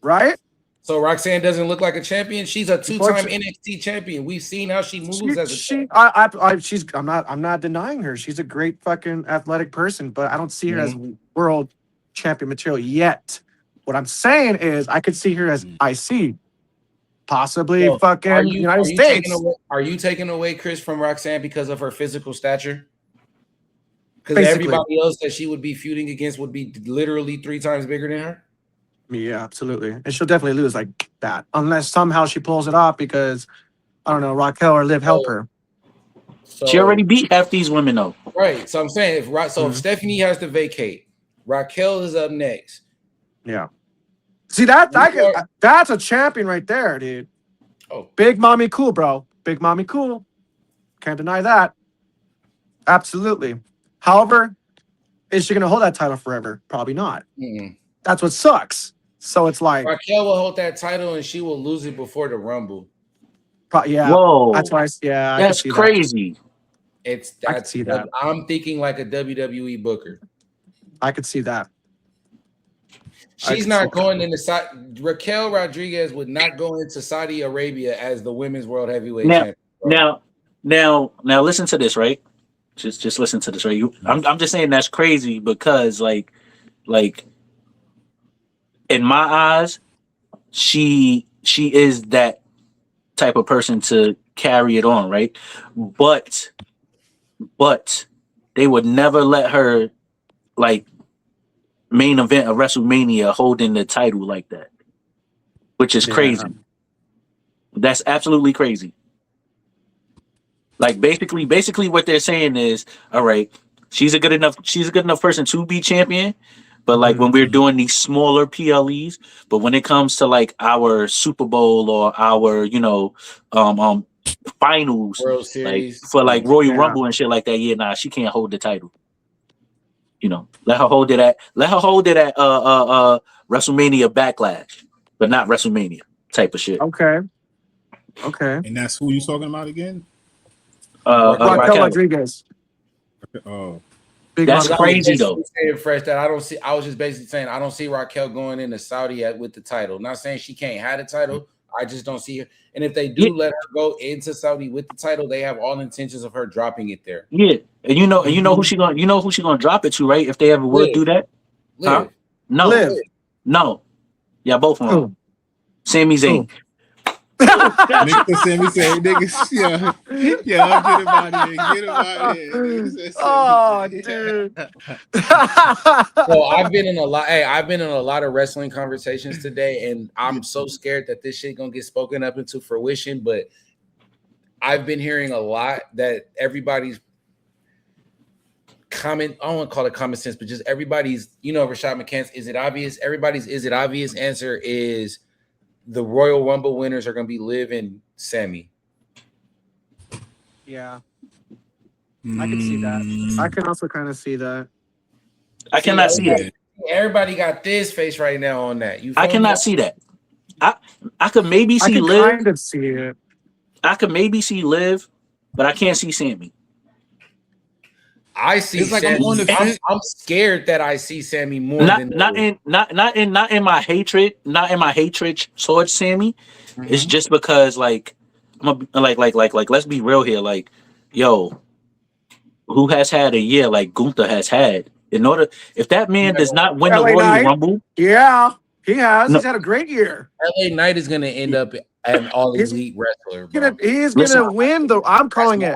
right? So Roxanne doesn't look like a champion. She's a two-time Unfortunately- NXT champion. We've seen how she moves as a I'm not denying her. She's a great fucking athletic person, but I don't see her as Mm-hmm. world champion material yet. What I'm saying is, I could see her as IC, possibly So, fucking United States. Are you taking away Chris from Roxanne because of her physical stature? Because Basically. everybody else that she would be feuding against would be literally 3 times bigger than her. Yeah, absolutely. And she'll definitely lose like that. Unless somehow she pulls it off because, I don't know, Raquel or Liv help her. So, She already beat half these women though. right. So I'm saying if Mhm. Stephanie has to vacate, Raquel is up next. Yeah. See, that's a champion right there, dude. Oh, Big Mommy Cool, bro. Big Mommy Cool. Can't deny that. Absolutely. However, is she going to hold that title forever? Probably not. mm-mm. That's what sucks. So it's like, Raquel will hold that title and she will lose it before the Rumble. yeah. Whoa, That's why, I can that's see that. crazy. I could see that. I'm thinking like a WWE booker. I could see that. She's not going into Raquel Rodriguez would not go into Saudi Arabia as the women's world heavyweight champion. bro. Now, listen to this, right? Just listen to this, right? I'm just saying that's crazy because like in my eyes, she is that type of person to carry it on, right? But they would never let her like main event of WrestleMania holding the title like that, which is crazy. That's absolutely crazy. Like basically what they're saying is, all right, she's a good enough person to be champion, but like when we're doing these smaller PLEs, but when it comes to like our Super Bowl or our finals, World like Series. for like Royal Yeah. Rumble and shit like that, yeah, nah, she can't hold the title. Let her hold it at WrestleMania Backlash, but not WrestleMania type of shit. Okay. And that's who you talking about again? Raquel Raquel. Rodriguez. Oh, Big That's Mommy I was crazy, basically though. saying, Fresh, that I was just basically saying I don't see Raquel going into Saudi with the title. Not saying she can't have the title. I just don't see her. And if they do let her go into Saudi with the title, they have all intentions of her dropping it there. Yeah, and you know who she gonna drop it to, right? If they ever would do that, huh? Liv. Liv. No, yeah, both wrong. Who? Sami Zayn. nigga Sammy said, niggas, yeah, get him out of here, get him out of here. Nigga said Oh, Sami Zayn. dude. So I've been in a lot. Hey, I've been in a lot of wrestling conversations today, and I'm so scared that this shit gonna get spoken up into fruition. But I've been hearing a lot that everybody's comment. I don't want to call it common sense, but just everybody's. Rashad McCants. Is it obvious? Everybody's. Is it obvious? Answer is the Royal Rumble winners are gonna be Liv and Sammy. Yeah, I can see that. I can also kind of see that. I cannot see that. Everybody got this face right now on that. I cannot see that. I could maybe I see can Liv. kind of see it. I could maybe see Liv, but I can't see Sammy. I see. It's like Sammy. I'm on the fence. I'm scared that I see Sammy more Not than in my hatred towards Sammy. It's just because like I'm like let's be real here. Like, yo, who has had a year like Gunther has had? If that man does not win the LA Royal Knight. Rumble, Yeah, he has. No. He's had a great year. LA Knight is going to end up an all elite wrestler. Bro. He's Listen. gonna win the. I'm calling it.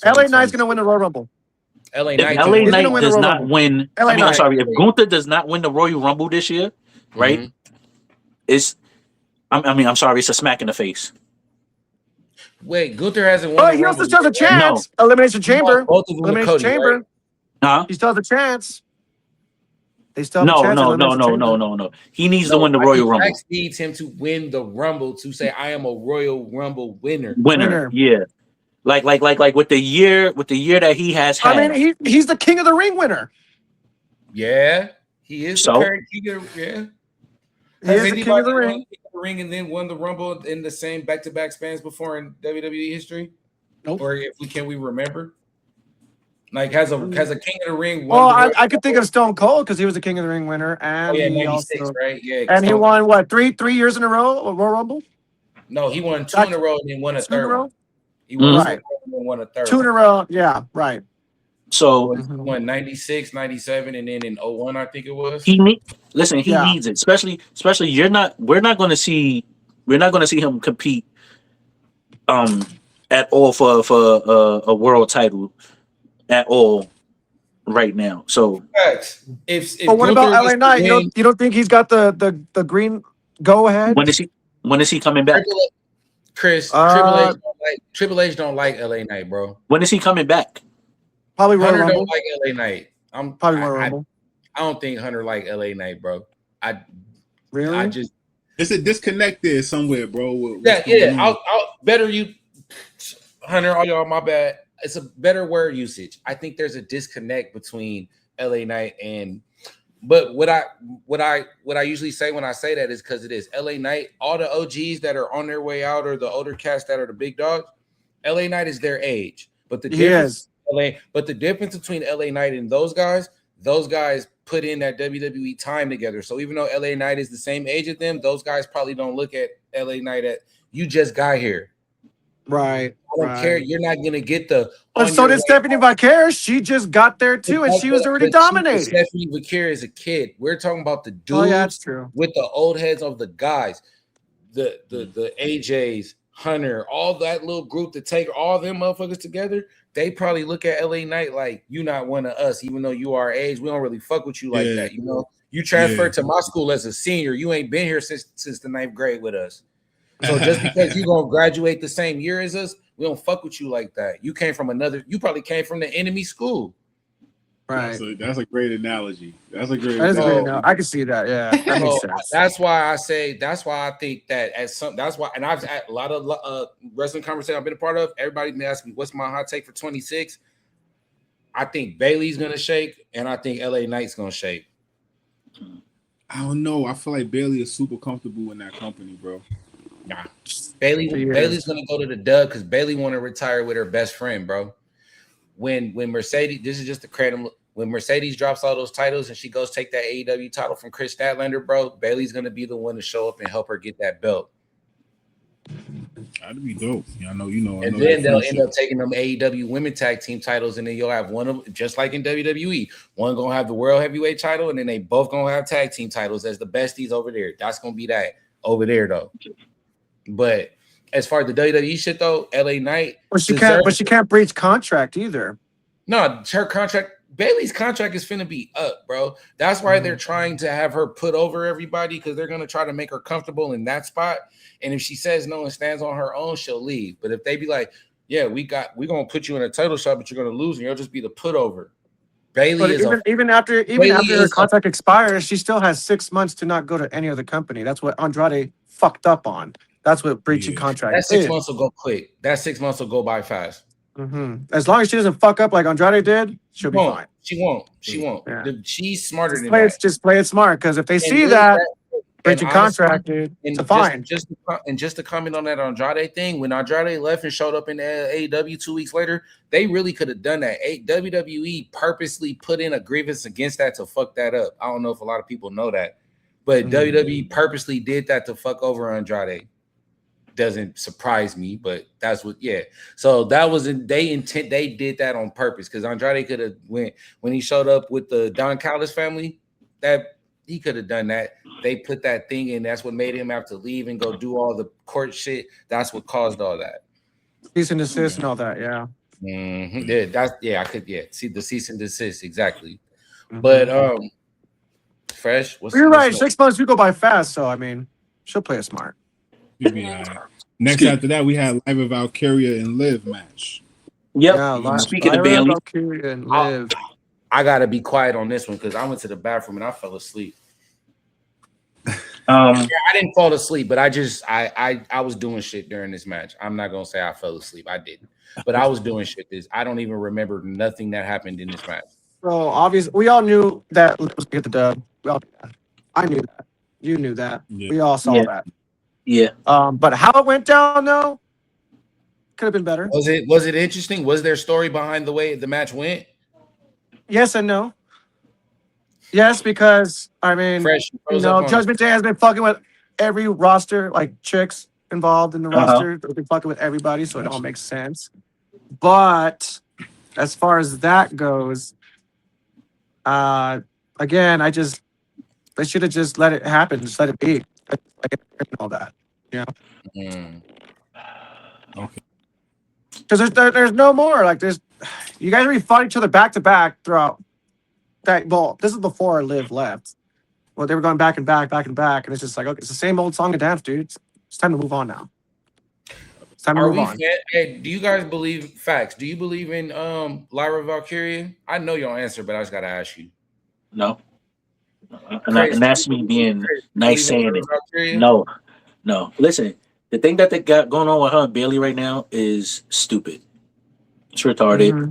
LA Knight's gonna win the Royal Rumble. LA if Knight. LA He's gonna Knight win the does Royal not Rumble. win, LA I'm Knight. sorry, if Gunther does not win the Royal Rumble this year, right? I'm sorry, it's a smack in the face. Wait, Gunther hasn't won. But the he also Rumble still has a yet, right? chance. Elimination Chamber. Both of them to Elimination Cody, Chamber. right? Huh? He still has a chance. They still have a chance. No. He needs to win the I Royal think Rumble. Max needs him to win the Rumble to say I am a Royal Rumble winner. Winner. Yeah. Like with the year that he has had. I mean, he's the King of the Ring winner. Yeah, he is the current king of He is the King of the Ring. King of the Ring and then won the Rumble in the same back-to-back spans before in WWE history? Nope. Or can we remember? Like has a King of the Ring Well, I could think of Stone Cold because he was the King of the Ring winner, and he 96, also right? Yeah, and he won what three years in a row a Royal Rumble. No, he won 2 in a row and then won a third one. He won right. and then won a third. 2 in a row, yeah, right. So he won 96, 97, and then in 01, I think it was. He needs it, especially we're not going to see him compete at all for a world title at all right now. So if what about LA Knight? You don't think he's got the green go ahead? When is he coming back? Chris, Triple H don't like LA Knight, bro. When is he coming back? Probably Royal Hunter Rumble. don't like LA Knight. Probably Royal Rumble. I don't think Hunter like LA Knight, bro. Really? It's a disconnect there somewhere, bro. I'll better you, Hunter. All y'all, my bad. It's a better word usage. I think there's a disconnect between LA Knight and. But what I usually say when I say that is because it is LA Knight. All the OGs that are on their way out or the older cats that are the big dogs, LA Knight is their age. But the difference, the difference between LA Knight and those guys put in that WWE time together. So even though LA Knight is the same age as them, those guys probably don't look at LA Knight at you just got here. Right. I don't care. You're not gonna get the. But so did Stephanie Vaquer. She just got there too, and she was already dominating. Stephanie Vaquer is a kid. We're talking about the dudes. Oh, yeah, that's true. With the old heads of the guys, the AJs, Hunter, all that little group to take all them motherfuckers together. They probably look at LA Knight like you not one of us, even though you our age. We don't really fuck with you like that. You know, you transferred to my school as a senior. You ain't been here since the 9th grade with us. So just because you gonna graduate the same year as us, we don't fuck with you like that. You came from you probably came from the enemy school. Right. That's a great analogy. That's a great analogy. I can see that. Yeah. That makes sense. That's why I think that and I've had a lot of wrestling conversations I've been a part of. Everybody's been asking me what's my hot take for 26. I think Bayley's gonna shake, and I think LA Knight's gonna shake. I don't know. I feel like Bayley is super comfortable in that company, bro. Nah, Bayley's gonna go to the dub because Bayley want to retire with her best friend, bro. When Mercedes, this is just the credit. When Mercedes drops all those titles and she goes take that AEW title from Chris Statlander, bro, Bayley's gonna be the one to show up and help her get that belt. That'd be dope. I know. And then they'll end up taking them AEW women tag team titles, and then you'll have one of just like in WWE, one gonna have the world heavyweight title, and then they both gonna have tag team titles as the besties over there. That's gonna be that over there though. But as far as the WWE shit though, LA Knight, she can't breach contract either. No, her contract, Bayley's contract is finna be up, bro. That's why they're trying to have her put over everybody because they're gonna try to make her comfortable in that spot. And if she says no and stands on her own, she'll leave. But if they be like, yeah, we're gonna put you in a title shot, but you're gonna lose, and you'll just be the put over. Bayley even after her contract expires, she still has 6 months to not go to any other company. That's what Andrade fucked up on. That's what breaching contract that is. 6 months will go quick. That 6 months will go by fast. As long as she doesn't fuck up like Andrade did, she'll be fine. She won't. Yeah. She's smarter than that. Just play it smart, because if they see that breaching contract, dude, it's fine. Just to comment on that Andrade thing, when Andrade left and showed up in AEW 2 weeks later, they really could have done that. WWE purposely put in a grievance against that to fuck that up. I don't know if a lot of people know that, but WWE purposely did that to fuck over Andrade. Doesn't surprise me, but that's what. So that was they did that on purpose because Andrade could have when he showed up with the Don Callis family, that he could have done that. They put that thing in. That's what made him have to leave and go do all the court shit. That's what caused all that. Cease and desist and all that. Yeah. I could see the cease and desist exactly. But Fresh. You're right. 6 months do go by fast. So I mean, she'll play it smart. Next after that, we had Live of Valkyria and Liv match. Yep. Speaking of Bayley, Valkyria and Liv. I gotta be quiet on this one because I went to the bathroom and I fell asleep. Um, I didn't fall asleep, but I was doing shit during this match. I'm not gonna say I fell asleep. I didn't, but I was doing shit. I don't even remember nothing that happened in this match. Bro, obviously, we all knew that Liv was gonna get the dub. We all knew that. I knew that. You knew that. Yeah. We all saw Yeah. that. yeah. But how it went down though, could have been better. Was it interesting? Was there story behind the way the match went? Yes and no. Yes, because I mean, Fresh, you know, Judgment Day has been fucking with every roster, like chicks involved in the roster. They've been fucking with everybody, so it all makes sense. But as far as that goes, again, they should have just let it happen, just let it be, like all that, you know. Okay. Because there's no more like you guys already fought each other back to back throughout that. Well, this is before Liv left. Well, they were going back and back, and it's just like, okay, it's the same old song and dance, dude. It's time to move on now. It's time to move on. Hey, do you guys believe facts? Do you believe in Lyra Valkyria? I know your answer, but I just gotta ask you. No. And that's me being nice saying it. No. Listen, the thing that they got going on with her and Bailey right now is stupid. It's retarded. Mm-hmm.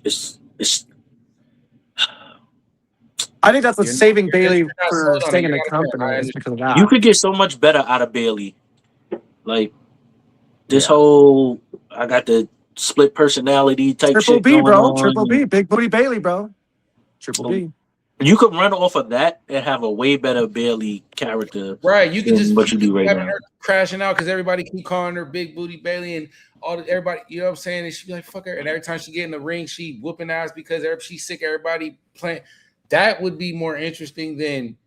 It's I think that's what's saving Bailey for staying in the company is because of that. You could get so much better out of Bailey. Like this whole I got the split personality type Triple shit B, going bro. on. Triple B. Big booty Bailey, bro. Triple B. You could run off of that and have a way better Bailey character. Right. You can just what you do right now. Her crashing out because everybody keep calling her Big Booty Bailey and everybody, you know what I'm saying? And she be like, fuck her. And every time she get in the ring, she whooping ass because she's sick. Everybody playing. That would be more interesting than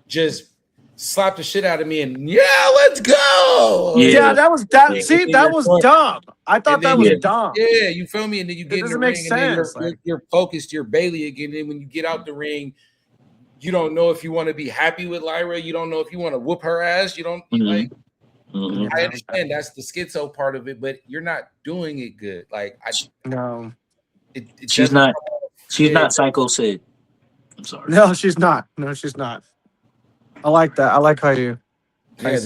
just slap the shit out of me and let's go. Yeah, that was that. See, that was dumb. I thought that was dumb. Yeah, you feel me? And then you get in the ring sense. and then you're focused, you're Bailey again. And when you get out the ring, you don't know if you want to be happy with Lyra. You don't know if you want to whoop her ass. You don't like. I understand that's the schizo part of it, but you're not doing it good. Like no, she's not. She's not Psycho Sid. I'm sorry. No, she's not. No, she's not. I like that. I like how you. That's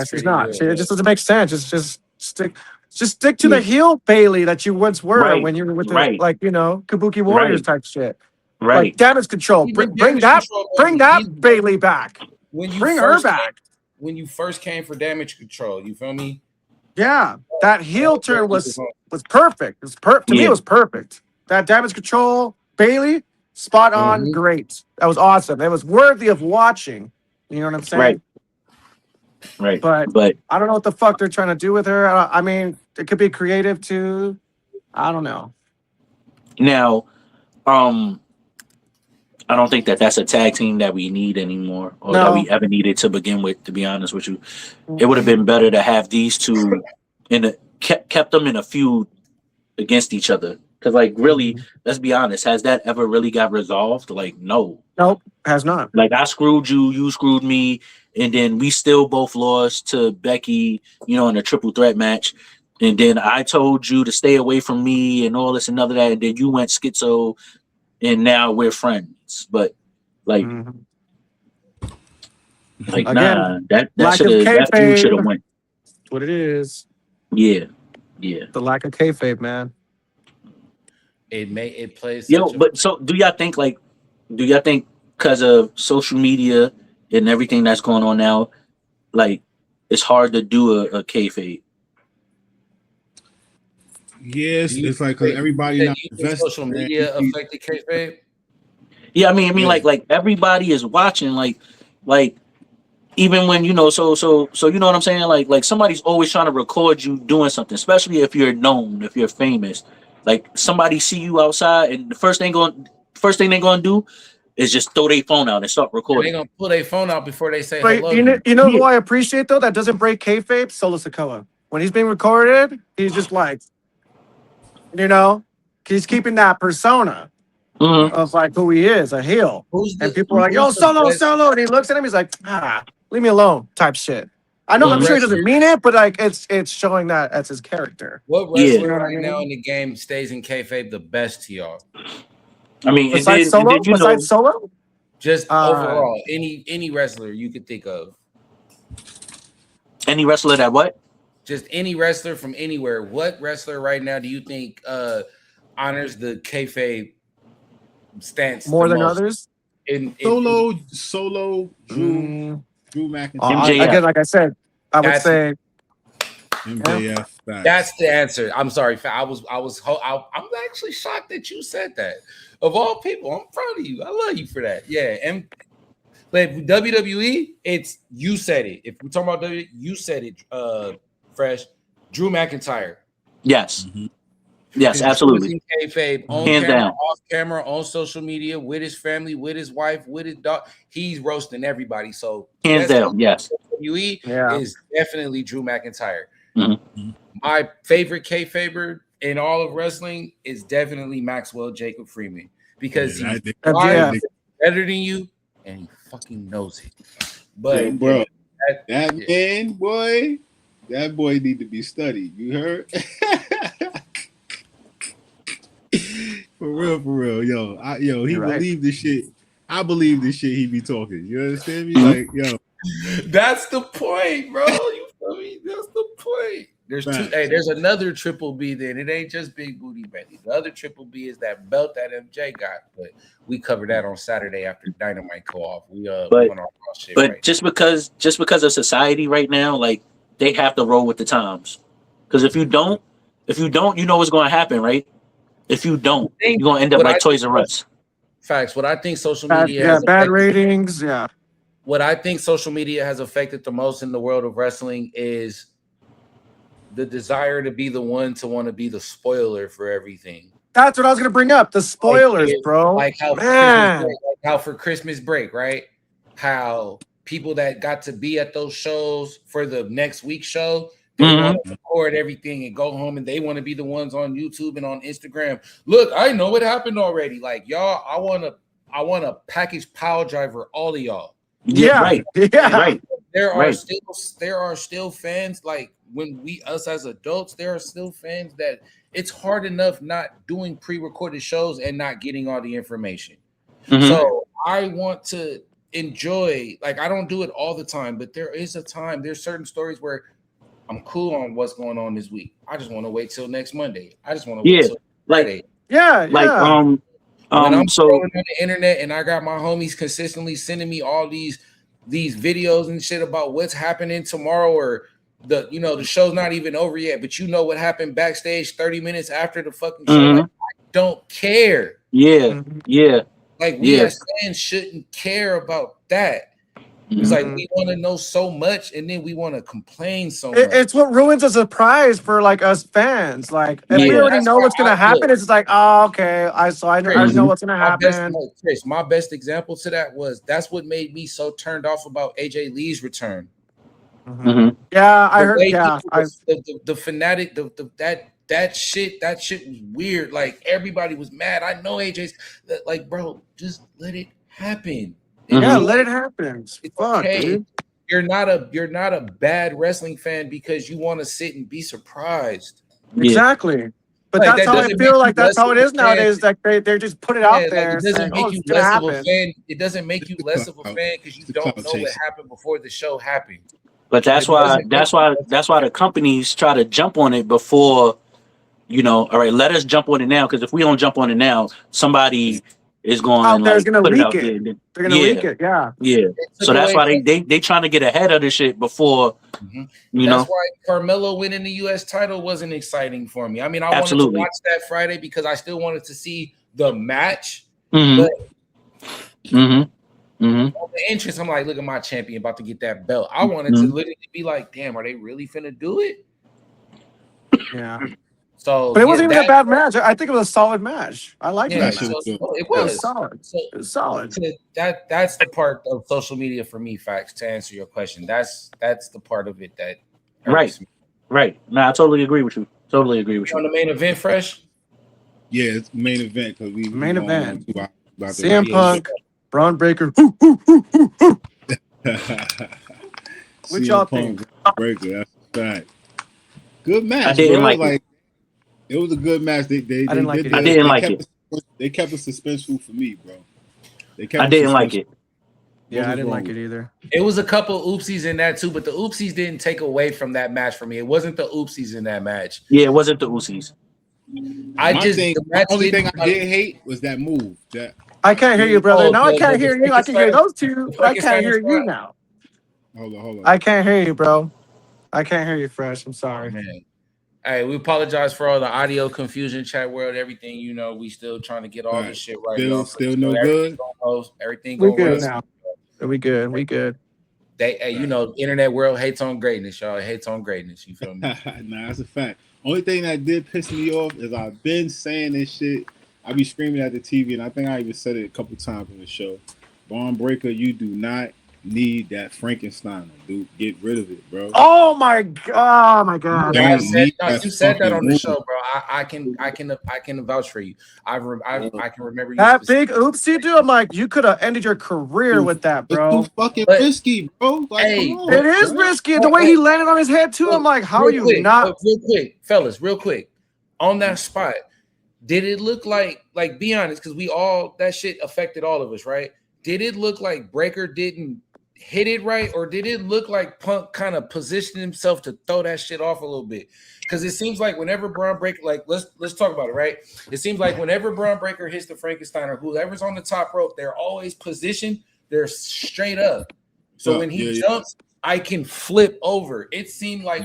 she's not. It just doesn't make sense. Just stick to the heel Bailey that you once were when you were with the like Kabuki Warriors type shit. Right. Like damage control. Bring that Bailey back. Bring her back. When you first came for damage control, you feel me? Yeah, that heel turn was perfect. To me, it was perfect. That damage control, Bailey, spot on, great. That was awesome. It was worthy of watching. You know what I'm saying? Right. But I don't know what the fuck they're trying to do with her. I mean, it could be creative too. I don't know. Now, I don't think that's a tag team that we need anymore, or that we ever needed to begin with. To be honest with you, it would have been better to have these two kept them in a feud against each other. Because, like, really, let's be honest, has that ever really got resolved? Like, no. Nope, has not. Like, I screwed you, you screwed me, and then we still both lost to Becky, in a triple threat match. And then I told you to stay away from me and all this and other that, and then you went schizo, and now we're friends. But, like, again, that feud should have went. That's what it is. Yeah. The lack of kayfabe, man. It plays. So do y'all think because of social media and everything that's going on now, like it's hard to do a kayfabe? Yes, it's like because everybody not invested. Social media affected kayfabe. Yeah, I mean, like everybody is watching, like even when so you know what I'm saying? Like somebody's always trying to record you doing something, especially if you're known, if you're famous. Like somebody see you outside, and the first thing they're gonna do is just throw their phone out and start recording. They're gonna pull their phone out before they say hello. You know who I appreciate though? That doesn't break kayfabe. Solo Sikoa. When he's being recorded, he's just like, he's keeping that persona of like who he is, a heel. And people are like, yo, Solo, and he looks at him, he's like, leave me alone, type shit. I know What I'm sure he doesn't wrestler- mean it, but like it's showing that that's his character. What Yeah. wrestler You know what I right mean? now in the game stays in kayfabe the best to y'all? I mean, and Besides then Solo, you know, Just Uh, overall, any wrestler you could think of. any wrestler that what? Just any wrestler from anywhere. What wrestler right now do you think honors the kayfabe stance more the than most? others. Solo, Drew McIntyre, MJF. Again, like I said, I would That's- say MJF. Facts. That's the answer. I'm sorry. I'm actually shocked that you said that. Of all people, I'm proud of you. I love you for that. Yeah. But WWE, it's you said it. If we're talking about WWE, you said it. Fresh, Drew McIntyre. Yes. Mhm. Yes, absolutely. He was in kayfabe, on Hands camera, down. off camera, on social media, with his family, with his wife, with his dog. He's roasting everybody. So Hands down. Yes. WWE Yeah. is definitely Drew McIntyre. Mhm. My favorite kayfaber in all of wrestling is definitely Maxwell Jacob Freeman because Yeah, he's Yeah. better than you and he fucking knows it. But Yo, bro, that yeah. man, boy, that boy need to be studied. You heard? For real, yo, he You're right. believed the shit. I believe the shit he be talking. You understand me? Mhm. Like, yo, that's the point, bro. You feel me? That's the point. There's two. Facts. Hey, there's another Triple B. Then it ain't just Big Booty Betty. The other Triple B is that belt that MJ got. But we covered that on Saturday after Dynamite go off. We But- went on our shit. But right. just because of society right now, like they have to roll with the times. Because if you don't, you know what's going to happen, right? If you don't, you're going to end up What like I Toys think- R Us. Facts. What I think social bad, media yeah, has bad affected- ratings. Yeah. what I think social media has affected the most in the world of wrestling is the desire to be the one to want to be the spoiler for everything. That's what I was gonna bring up. The spoilers, Like, bro. Like how Man. for Christmas break, right? How people that got to be at those shows for the next week's show, they Mhm. want to record everything and go home, and they want to be the ones on YouTube and on Instagram. Look, I know what happened already. Like y'all, I want to package pile driver all of y'all. Yeah. Right. Yeah. Right. There are Right. still fans, like when us as adults, there are still fans that it's hard enough not doing pre-recorded shows and not getting all the information. Mhm. So I want to enjoy, like I don't do it all the time, but there is a time, there's certain stories where I'm cool on what's going on this week. I just want to wait till next Monday. I just want to wait Yeah. till Friday. Yeah. Like Yeah. When I'm so scrolling on the internet and I got my homies consistently sending me all these videos and shit about what's happening tomorrow, or the show's not even over yet, but you know what happened backstage 30 minutes after the fucking show. Mhm. Like, I don't care. yeah, Mhm. yeah. Like we Yeah. as fans shouldn't care about that. It's like Mhm. we want to know so much and then we want to complain so It- much. it's what ruins a surprise for like us fans. Like if we Yeah. already That's know why what's gonna I happen, look. it's like, oh, okay. I already know what's gonna happen. My best example to that was that's what made me so turned off about AJ Lee's return. Mhm. Mhm. Yeah, I The heard. way Yeah, people was- the fanatic, that shit was weird. Like everybody was mad. I know AJ's like, bro, just let it happen. Mhm. yeah, Enjoy let it. it happen. It's Fuck, okay. dude. You're not a bad wrestling fan because you want to sit and be surprised. Yeah. Exactly. But Like, that's that how I doesn't feel make like you that's less how it of a is nowadays. fan. Like they just put it Yeah, out like, there. it doesn't saying, make oh, you it's gonna less of a happen. fan. It doesn't make you less of a fan because you The don't clout know what chasing. happened before the show happened. But that's Like, why the companies try to jump on it before, all right, let us jump on it now, because if we don't jump on it now, somebody is going Out there's like gonna put it leak out it. there. They're gonna Yeah. leak it. Yeah. Yeah. It So took that's away why they trying to get ahead of the shit before, Mhm. you That's know. why Carmelo winning the U.S. title wasn't exciting for me. I mean, I Absolutely. wanted to watch that Friday because I still wanted to see the match. Mm-hmm. But Mm-hmm. Mm-hmm. on the entrance, I'm like, look at my champion about to get that belt. I wanted to literally be like, damn, are they really finna do it? Yeah. So, But it wasn't even that- a bad match. I think it was a solid match. I liked Yeah, that that match. shit was good. it It was was. solid. So, It was solid. that's the part of social media for me, Facts, to answer your question. That's the part of it that Right. hurts me. Right. No, I totally agree with you. Totally agree with On you. the main event, Fresh. Yeah, it's main event because we Main going event. on 2 hours about the CM race. Punk, Braun Breaker. What CM y'all Punk. think? Breaker. That's a fact. Good match, I didn't bro. like it. It was a good match. They I didn't like it I either. didn't like it. They kept it suspenseful for me, bro. They kept I it didn't like suspenseful. it. Yeah, What I was didn't wrong like with it either. It was a couple oopsies in that too, but the oopsies didn't take away from that match for me. It wasn't the oopsies in that match. Yeah, it wasn't the Usos. My only thing I did hate was that move. That I can't hear you, brother. Now I can't hear you. I can hear those two, but I can't hear you now. hold on. I can't hear you, bro. I can't hear you, Fresh. I'm sorry. Man. Hey, we apologize for all the audio confusion, chat world, everything. You know, we still trying to get all this shit right. Still no good. Everything We going good well. now. We good. We good. Hey, you know, internet world hates on greatness, y'all. It hates on greatness. You feel me? Nah, that's a fact. Only thing that did piss me off is I've been saying this shit. I be screaming at the TV, and I think I even said it a couple times on the show. Braun Breaker, you do not need that Frankensteiner, dude. Get rid of it, bro. Oh my god! Oh my god! Don't You need said that on the move. show, bro. I can vouch for you. I can remember you. That big oopsie, dude. I'm like, you could have ended your career with that, bro. It's too fucking But- risky, bro. Like, Hey, come on, It is bro. risky. The way he landed on his head too. I'm like, how are you not? Real quick, fellas, real quick. On that spot, did it look like be honest, because we all that shit affected all of us, right? Did it look like Breaker didn't hit it right, or did it look like Punk kind of positioned himself to throw that shit off a little bit? Because it seems like whenever Braun Breaker, like let's talk about it, right? It seems like whenever Braun Breaker hits the Frankenstein or whoever's on the top rope, they're always positioned, they're straight up. So when he jumps, I can flip over. It seemed like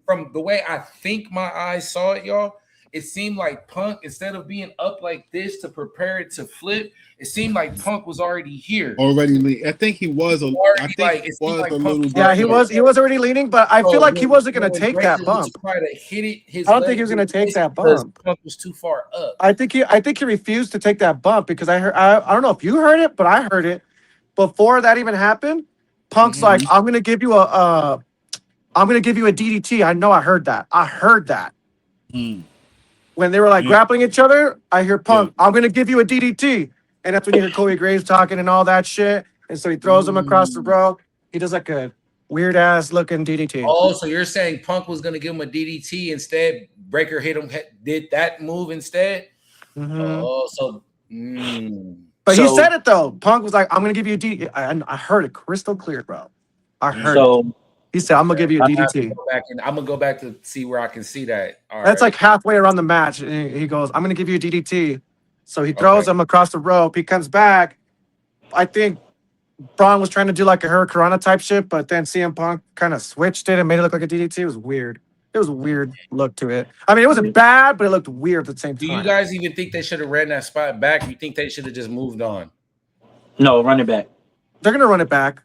from the way I think my eyes saw it, y'all. It seemed like Punk, instead of being up like this to prepare it to flip, it seemed like Punk was already here. I think he was a little. Yeah, he was already leaning, but I feel like he wasn't gonna take that bump. Try to hit it. I don't think he was gonna take that bump. Punk was too far up. I think he refused to take that bump because I don't know if you heard it, but I heard it before that even happened. Punk's like, I'm gonna give you a DDT. I know I heard that. When they were like grappling each other, I hear Punk, I'm gonna give you a DDT. And that's when you hear Corey Graves talking and all that shit. And so he throws him across the row. He does like a weird ass looking DDT. Oh, so you're saying Punk was gonna give him a DDT instead? Breaker did that move instead. Oh, so. But he said it though. Punk was like, I'm gonna give you a DDT. I heard it crystal clear, bro. I heard it. He said, I'm gonna give you a DDT. I'm gonna go back to see where I can see that. All That's like halfway around the match. And he goes, I'm gonna give you a DDT. So he throws him across the rope. He comes back. I think Braun was trying to do like a Hurricanrana type shit, but then CM Punk kind of switched it and made it look like a DDT. It was weird. It was a weird look to it. I mean, it wasn't bad, but it looked weird at the same time. Do you guys even think they should have ran that spot back? You think they should have just moved on? No, run it back. They're gonna run it back.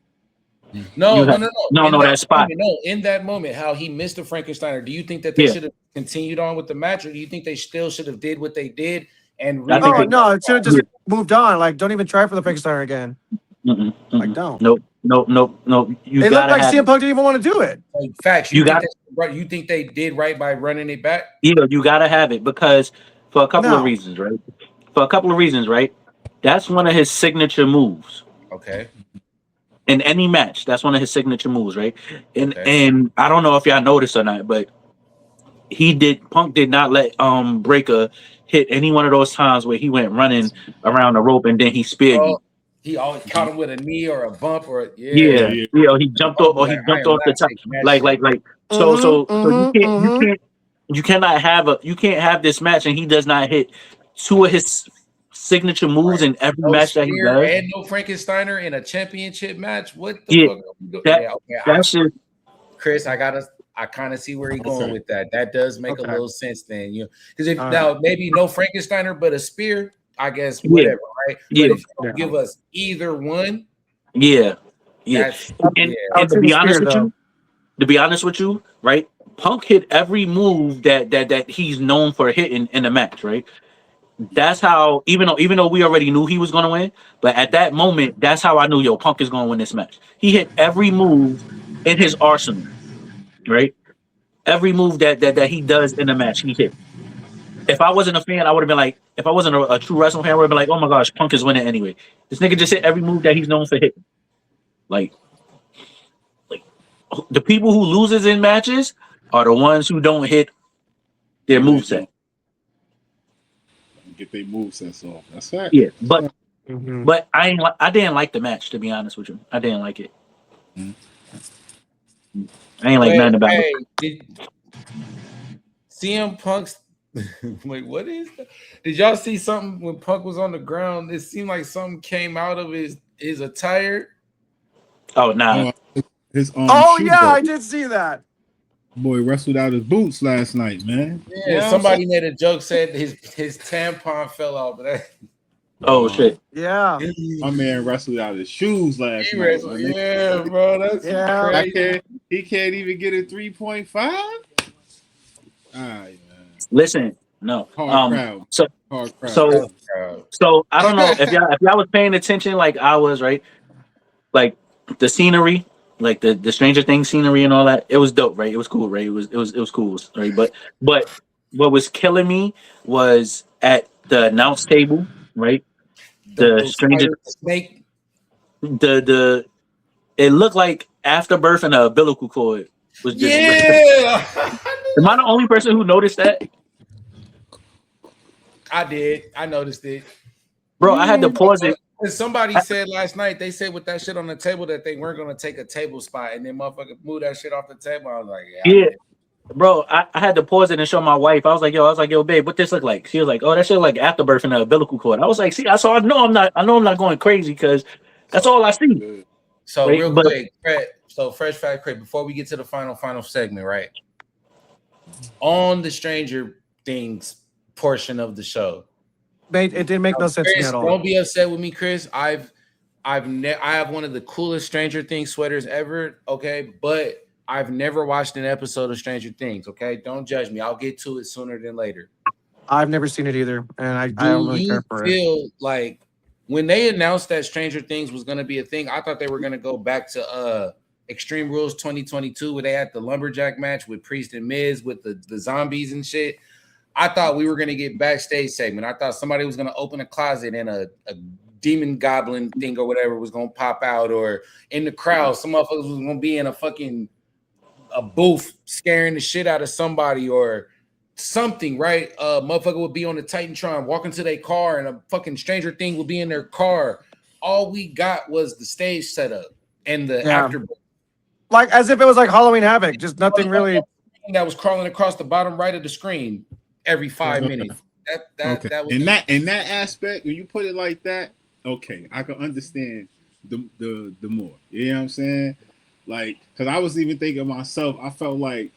No. That spot. No, in that moment, how he missed the Frankensteiner. Do you think that they should have continued on with the match, or do you think they still should have did what they did and no, it should have just moved on. Like, don't even try for the Frankensteiner again. Like, don't. Nope. You it looked like CM Punk didn't even want to do it. Like, facts. You think they did right by running it back? Yeah, you gotta have it because for a couple of reasons, right? That's one of his signature moves. Okay. In any match, that's one of his signature moves, right? And I don't know if y'all noticed or not, but Punk did not let Breaker hit any one of those times where he went running around the rope and then he speared you. He always caught him with a knee or a bump or he jumped off the top you can't have this match and he does not hit two of his signature moves in every match that he does. And no Frankensteiner in a championship match. What the fuck are we doing? That's just Chris, I kind of see where he's going with that. That does make a little sense then, because if now maybe no Frankensteiner but a spear, I guess whatever, right? But if you give us either one, and to be honest with you, right? Punk hit every move that he's known for hitting in the match, right? That's how, even though we already knew he was going to win, but at that moment, that's how I knew, Punk is going to win this match. He hit every move in his arsenal, right? Every move that he does in the match, he hit. If I wasn't a fan, I would have been like, if I wasn't a true wrestling fan, I would have been like, oh my gosh, Punk is winning anyway. This nigga just hit every move that he's known for hitting. Like the people who loses in matches are the ones who don't hit their moveset. Get their movesets off. That's fact. Yeah, but Mhm. but I didn't like the match, to be honest with you. I didn't like it. Mhm. I ain't like nothing about it. Hey, did CM Punk's wait, what is that? Did y'all see something when Punk was on the ground? It seemed like something came out of his attire. Oh nah. His Oh shoe yeah, broke. I did see that. Boy wrestled out his boots last night, man. Yeah, You know what I'm somebody made a joke said his tampon fell off, but that, Oh shit. Yeah, My man wrestled out his shoes last he night. wrestled. Man. Yeah, bro, that's Yeah. crazy. He can't even get a 3.5. All right, man. Listen, no. Hard crowd. So Hard crowd. so I don't know if y'all was paying attention like I was, right? Like the scenery, like the Stranger Things scenery and all that. It was dope, right? It was cool, right? It was cool, right? But what was killing me was at the announce table, right? The Stranger snake. the it looked like afterbirth and a umbilical cord was just. Yeah, Am I the only person who noticed that? I did. I noticed it. Bro, I had to pause it. Somebody said last night, they said with that shit on the table that they weren't gonna take a table spot, and then motherfucker moved that shit off the table. I was like, Yeah. Bro, I had to pause it and show my wife. I was like, yo, babe, what this look like? She was like, oh, that shit like afterbirth and a umbilical cord. I was like, see, I know I'm not going crazy because that's all I see. So right? real quick, Fred, so fresh fact quick before we get to the final segment, right? On the Stranger Things portion of the show, it didn't make no sense to me Chris, at all. don't be upset with me, Chris. I have one of the coolest Stranger Things sweaters ever. Okay, but I've never watched an episode of Stranger Things. Okay, don't judge me. I'll get to it sooner than later. I've never seen it either, and I don't really care for it. Feel like when they announced that Stranger Things was going to be a thing, I thought they were going to go back to Extreme Rules 2022 where they had the lumberjack match with Priest and Miz with the zombies and shit. I thought we were going to get backstage segment. I thought somebody was going to open a closet and a demon goblin thing or whatever was going to pop out, or in the crowd, some motherfuckers was going to be in a booth scaring the shit out of somebody or something, right? Motherfucker would be on the Titantron walking to their car and a fucking Stranger Thing would be in their car. All we got was the stage setup and the after. Like as if it was like Halloween Havoc, just nothing really. That was crawling across the bottom right of the screen every 5 minutes. Okay. That was in that aspect, when you put it like that, okay, I can understand the more. You know what I'm saying? Like, because I was even thinking myself, I felt like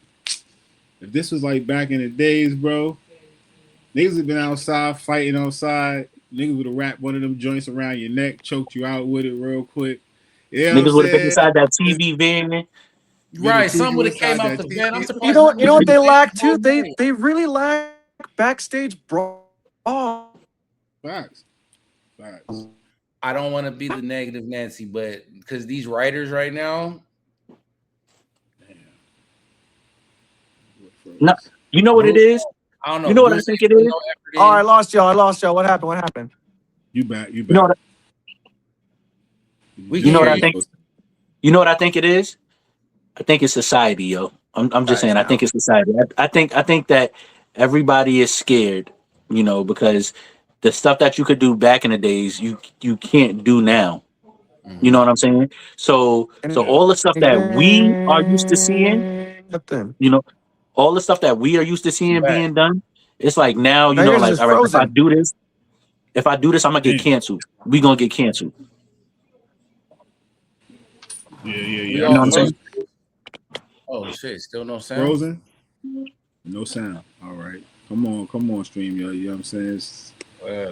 if this was like back in the days, bro, niggas have been outside fighting outside. Niggas would have wrapped one of them joints around your neck, choked you out with it real quick. Yeah, niggas would have been inside that TV van. Right, some would have came out the van. I'm surprised. You know what they lack too? They really lack backstage brawl. Facts. I don't want to be the negative Nancy, but because these writers right now. No, you know what it is? I don't know. You know what I think it is? Oh, I lost y'all. What happened? You back. You know what I think? You know what I think it is? I think it's society, yo. I'm just saying. I think it's society. I think that everybody is scared, you know, because the stuff that you could do back in the days, you can't do now. You know what I'm saying? So all the stuff that we are used to seeing, you know, all the stuff that we are used to seeing being done, it's like now, you know, like, all right, if I do this, I'm gonna get canceled. We gonna get canceled. Yeah. You know what I'm saying? Oh shit! Still no sound. Frozen. No sound. All right. Come on, stream, yo. You know what I'm saying?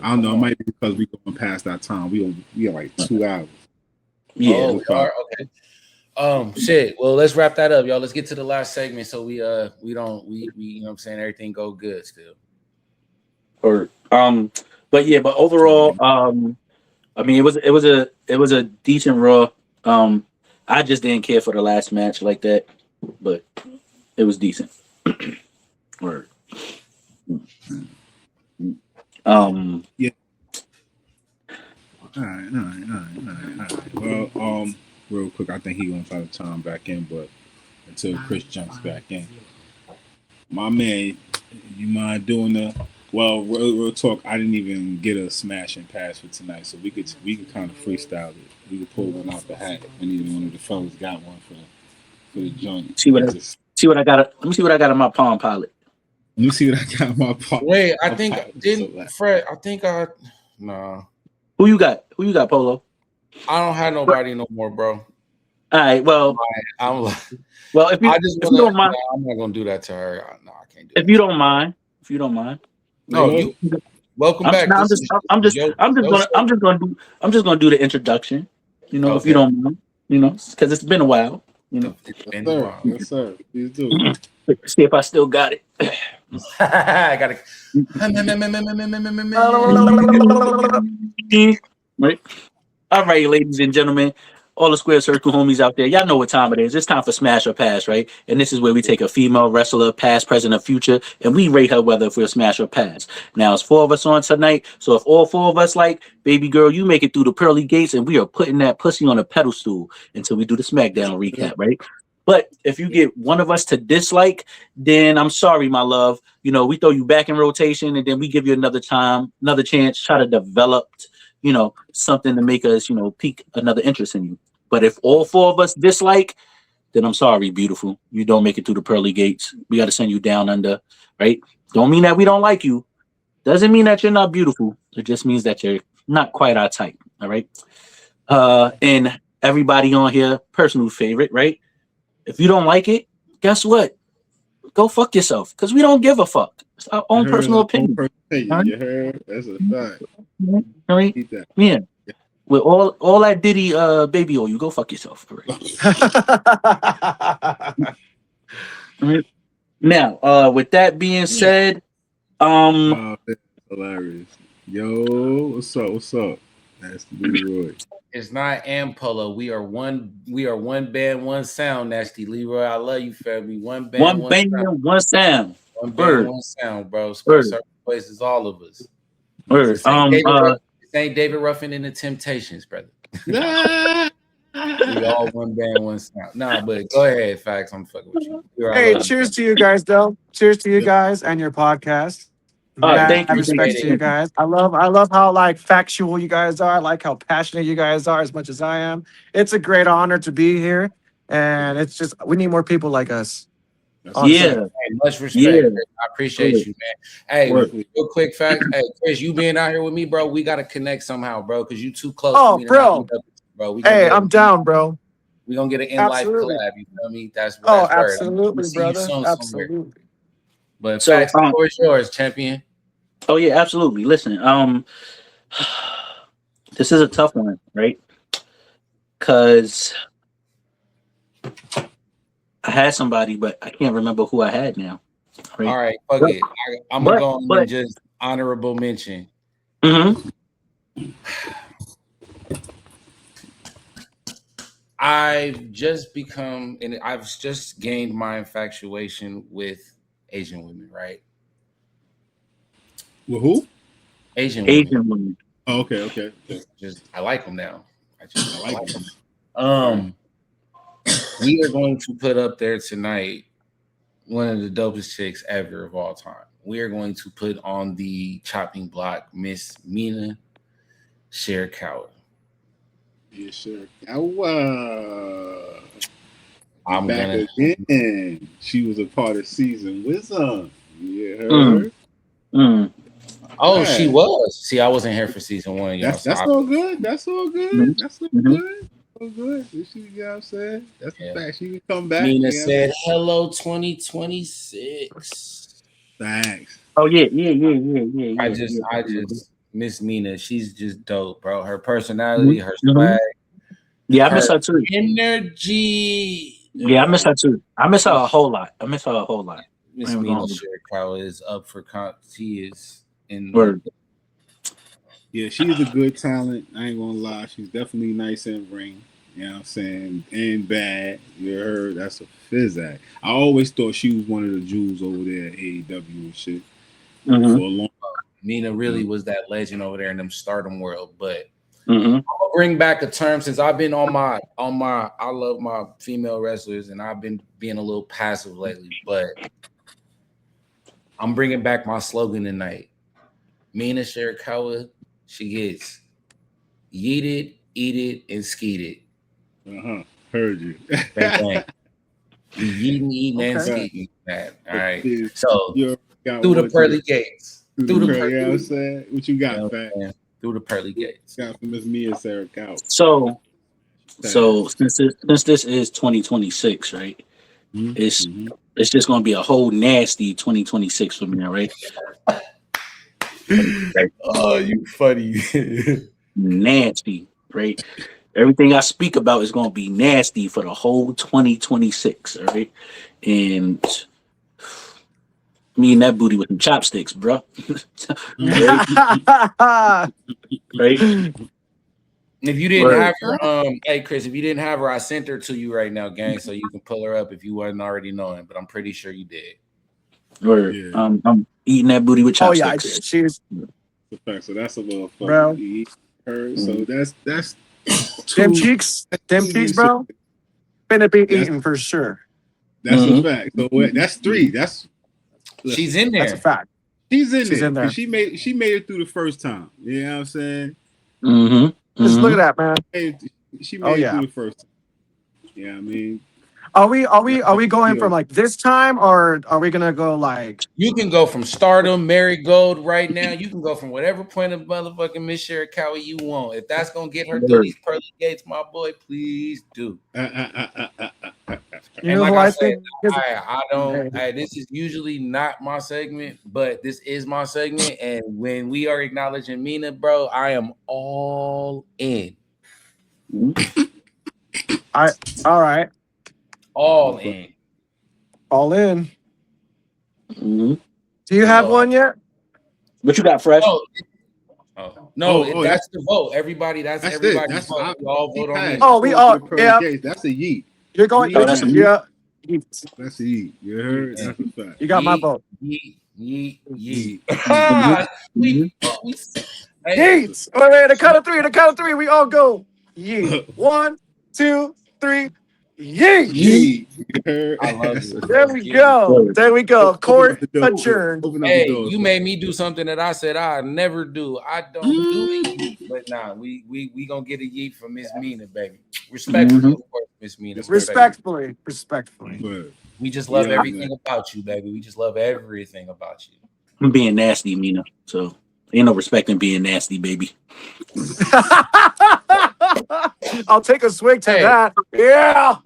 I don't know. It might be because we going past that time. We are like 2 hours. Yeah. Oh, we are? Okay. Shit. Well, let's wrap that up, y'all. Let's get to the last segment so we you know what I'm saying, everything go good still. But overall, I mean, it was a decent Raw. I just didn't care for the last match like that, but it was decent. Word. Yeah. All right. Well, real quick, I think he gonna try to time back in, but until Chris jumps back in. My man, you mind doing the? Well, real talk. I didn't even get a smash and pass for tonight, so we could kind of freestyle it. We could pull one out the hat, and even one of the fellas got one for the joint. See what I got. Let me see what I got in my Palm Pilot. Let me see what I got in my pocket. Wait, I think didn't Fred? I think nah. Who you got? Who you got, Polo? I don't have nobody no more, bro. All right. Well, I'm like, well, if you don't mind, I'm not gonna do that to her. No, I can't do. If you don't mind, no, you. Welcome back. I'm just gonna do the introduction. You know, if you don't mind, you know, because it's been a while. You know, yes, sir. Please do. See if I still got it. I got it. Right. All right, ladies and gentlemen, all the Square Circle homies out there, y'all know what time it is. It's time for Smash or Pass, right? And this is where we take a female wrestler, past, present, or future, and we rate her whether if we're Smash or Pass. Now, it's 4 of us on tonight, so if all 4 of us like, baby girl, you make it through the pearly gates, and we are putting that pussy on a pedestal until we do the SmackDown recap, right? But if you get one of us to dislike, then I'm sorry, my love. You know, we throw you back in rotation, and then we give you another time, another chance, try to develop, you know, something to make us, you know, pique another interest in you. But if all 4 of us dislike, then I'm sorry, beautiful. You don't make it through the pearly gates. We got to send you down under, right? Don't mean that we don't like you. Doesn't mean that you're not beautiful. It just means that you're not quite our type, all right? And everybody on here, personal favorite, right? If you don't like it, guess what? Go fuck yourself, because we don't give a fuck. It's our own personal opinion. You heard? That's a fact. All right? Yeah. With all that Diddy baby oil, you go fuck yourself. All right. Now, with that being said, oh, that's hilarious. Yo, what's up? What's up? That's the Leroy. It's not Ampolo. We are one band, one sound. Nasty Leroy, I love you, family. One band, one sound. One band, one sound, bro. Certain places, all of us. Word. This ain't David Ruffin and the Temptations, brother. We all one band, one sound. Nah, but go ahead, Facts. I'm fucking with you. Hey, cheers to you guys, though. Cheers to you guys and your podcast. Thank you. Respect to you guys. I love how like factual you guys are. I like how passionate you guys are as much as I am. It's a great honor to be here, and it's just we need more people like us. Honestly. Yeah, hey, much respect. Yeah. I appreciate you, man. Hey, real quick fact. Hey, Chris, you being out here with me, bro. We gotta connect somehow, bro, because you too close. Oh, to me bro. Bro, hey, I'm down, bro. We gonna get an in-life collab. You feel me? That's absolutely, brother. Absolutely. Somewhere. But so, Facts, the floor is yours, champion. Oh yeah, absolutely. Listen, this is a tough one, right? Because I had somebody, but I can't remember who I had now. Right? All right, fuck it. I'm gonna go and just honorable mention. Mm-hmm. I've just gained my infatuation with Asian women, right? With who? Asian women. Oh, okay. Just I like them now. I like them. We are going to put up there tonight one of the dopest chicks ever of all time. We are going to put on the chopping block Miss Mina Shirakawa. Yeah, Shirakawa. I'm back again. She was a part of season Wisdom. Yeah, her. Oh, yeah. She was. See, I wasn't here for season 1. Y'all. That's all good. That's all good. Mm-hmm. That's all good. So good. She, you know what I'm saying? That's the fact. She can come back. Mina said, "Hello, 2026." Thanks. Oh yeah. I just Miss Mina. She's just dope, bro. Her personality, her swag. Yeah, I miss her too. Energy. Yeah, I miss her too. I miss her a whole lot. Miss Mina Shirakawa is up for she is in Word. Yeah, she's a good talent. I ain't gonna lie. She's definitely nice in ring. You know what I'm saying? And bad. You heard? That's a physac. I always thought she was one of the jewels over there at AEW and shit. For a long time. Mina really was that legend over there in them Stardom world. But Mm-hmm. I'll bring back a term since I've been on my. I love my female wrestlers, and I've been being a little passive lately. But I'm bringing back my slogan tonight. Mina Shirakawa, she gets yeeted, eat it, and skeeted. Heard you. Bang bang. We yeeting, eating, and Okay. skeeting. Man. All right. Dude, So you got through the one, pearly gates. through Through the pearly, you know what I'm pearly. saying? What you got, You know Fat? what I'm saying? Through the pearly gates. Got from Miss Mia Sarah Cow. So since this is 2026, right? It's just gonna be a whole nasty 2026 for me, all right? Oh, you funny. Nasty, right? Everything I speak about is gonna be nasty for the whole 2026, all right? And me and that booty with some chopsticks, bro. Right? If you didn't Word. have her, hey Chris, if you didn't have her, I sent her to you right now, gang, so you can pull her up if you wasn't already knowing. But I'm pretty sure you did. Word. Yeah. I'm eating that booty with Oh yeah, I chopsticks. did. She's So that's a little Bro. fucking eat her. So that's them two. cheeks, bro. Finna be eaten for sure. That's Mhm. a fact. So that's three. That's She's in there. That's a fact. she's in She's there. in there. 'Cause she made it through the first time. You know what I'm saying? Mm-hmm. Just look at that, man. She made Oh, it yeah. through the first time. Yeah, I mean, Are we going from like this time, or are we gonna go like? You can go from stardom, marigold right now. You can go from whatever point of motherfucking Miss Shirakawa you want. If that's gonna get her through these pearly gates, my boy, please do. You And know like who I I said, think? Is, I don't. This is usually not my segment, but this is my segment. And when we are acknowledging Mina, bro, I am all in. all right, All in. all in. Mm-hmm. Do you have Oh. one yet? What you got, Fresh? That's the vote. Everybody, that's it. everybody's That's vote. We all vote on Mina. Oh, we all yeah. That's a yeet. You're going. Oh, You're that's just a yeah. That's a yeet. You heard? That's a fact. You got my vote. Yeet. Mhm. Hey, Yeet. Wait, the count of three. The count of three. We all go. Yeet. 1, 2, 3. Yeet. Yeet. You heard? I love it. There we go. There we go. Open Court up the door. adjourned. Open up Hey, the door. you made me do something that I said I never do. I don't do it, but nah, we gonna get a yeet from Miss Mina, baby. Respectfully, of course, Miss Mina. Respectfully. But We just love Yeah, everything man. about you, baby. We just love everything about you. I'm being nasty, Mina. So ain't no respect in being nasty, baby. I'll take a swig to Hey. that. Yeah.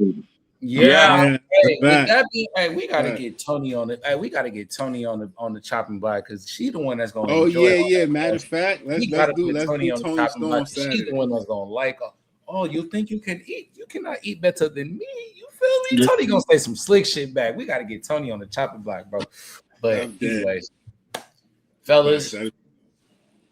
Yeah. Hey, with Back. that being, hey, we gotta Right. get Tony on it. Hey, we gotta get Tony on the chopping block because she's the one that's gonna Oh enjoy all yeah. that Matter of stuff. fact, We let's gotta do put Tony on the Tony chopping Storm block. She's the Saturday. one that's gonna like. Oh, you think you can eat? You cannot eat better than me. You feel me? Yeah. Tony gonna say some slick shit back. We gotta get Tony on the chopping block, bro. But I'm dead. anyways, fellas,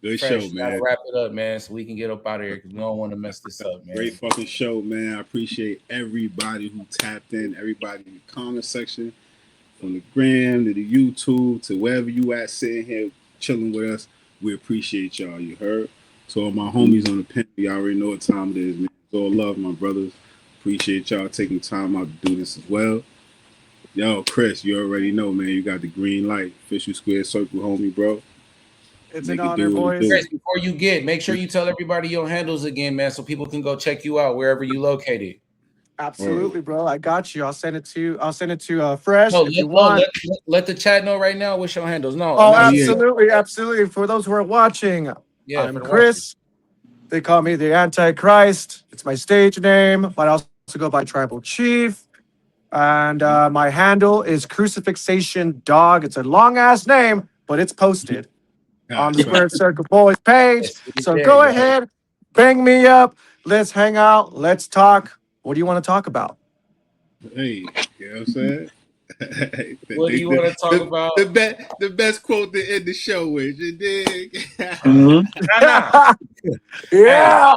Good Fresh, show, you gotta man. wrap it up, man, so we can get up out of here because we don't want to mess this up, man. Great fucking show, man. I appreciate everybody who tapped in, everybody in the comment section, from the gram to the YouTube to wherever you at sitting here chilling with us. We appreciate y'all. You heard? So all my homies on the pen, y'all already know what time it is, man. It's all love, my brothers. Appreciate y'all taking time out to do this as well. Yo, Chris, you already know, man. You got the green light. Official Square Circle, homie, bro. It's Make an it honor, do what it boys. do. Chris, before you make sure you tell everybody your handles again, man, so people can go check you out wherever you located. Absolutely, bro. I got you. I'll send it to Fresh No, if you want. let the chat know right now what's your handles. No, Oh, no, absolutely, absolutely. For those who are watching, yeah, I'm for the Chris. They call me the Antichrist. It's my stage name, but I also go by Tribal Chief. And my handle is Crucifixation Dog. It's a long ass name, but it's posted on the Square Circle Boys page. Yes, it is So there, go y'all. ahead, bang me up. Let's hang out. Let's talk. What do you want to talk about? Hey, you know what I'm saying? What do you want to talk about? The best quote to end the show with, you dig? Mm-hmm. Nah. Yeah.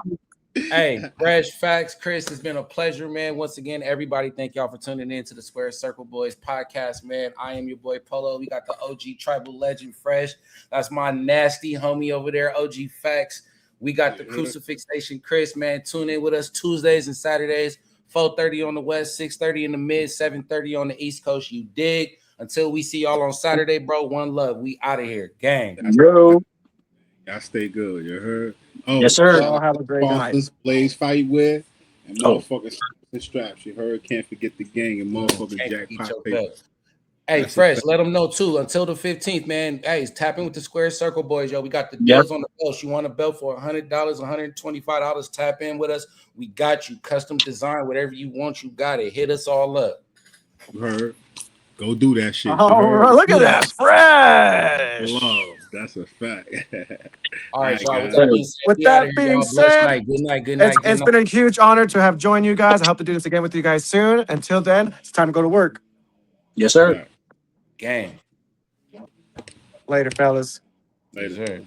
Hey, Fresh Facts, Chris, it's been a pleasure, man. Once again, everybody, thank y'all for tuning in to the Square Circle Boys podcast, man. I am your boy Polo. We got the OG Tribal Legend Fresh. That's my nasty homie over there, OG Facts. We got the Crucifix Station Chris, man. Tune in with us Tuesdays and Saturdays, 4:30 on the West, 6:30 in the Mid, 7:30 on the East Coast. You dig? Until we see y'all on Saturday, bro. One love. We out of here. Gang. Bro. Y'all stay good. You heard? Oh, Yes, sir. Y'all have a great night. Sponsors, Blaze Fight Wear, and Oh. motherfuckers the straps. You heard? Can't forget the gang and motherfuckers Can't Jack eat Pot your paper. belt. Hey, That's Fresh, a fact. let them know too. Until the 15th, man. Hey, tap in with the Square Circle boys, yo. We got the deals on the belts. You want a belt for $100, $125? Tap in with us. We got you. Custom design, whatever you want, you got it. Hit us all up. You heard? Go do that shit. You Oh, heard? look at that, fresh. Love. That's a fact. All right, y'all. guys. With that being said, Good night. Good night. it's been a huge honor to have joined you guys. I hope to do this again with you guys soon. Until then, it's time to go to work. Yes, sir. Gang. Later, fellas. Later. Sir.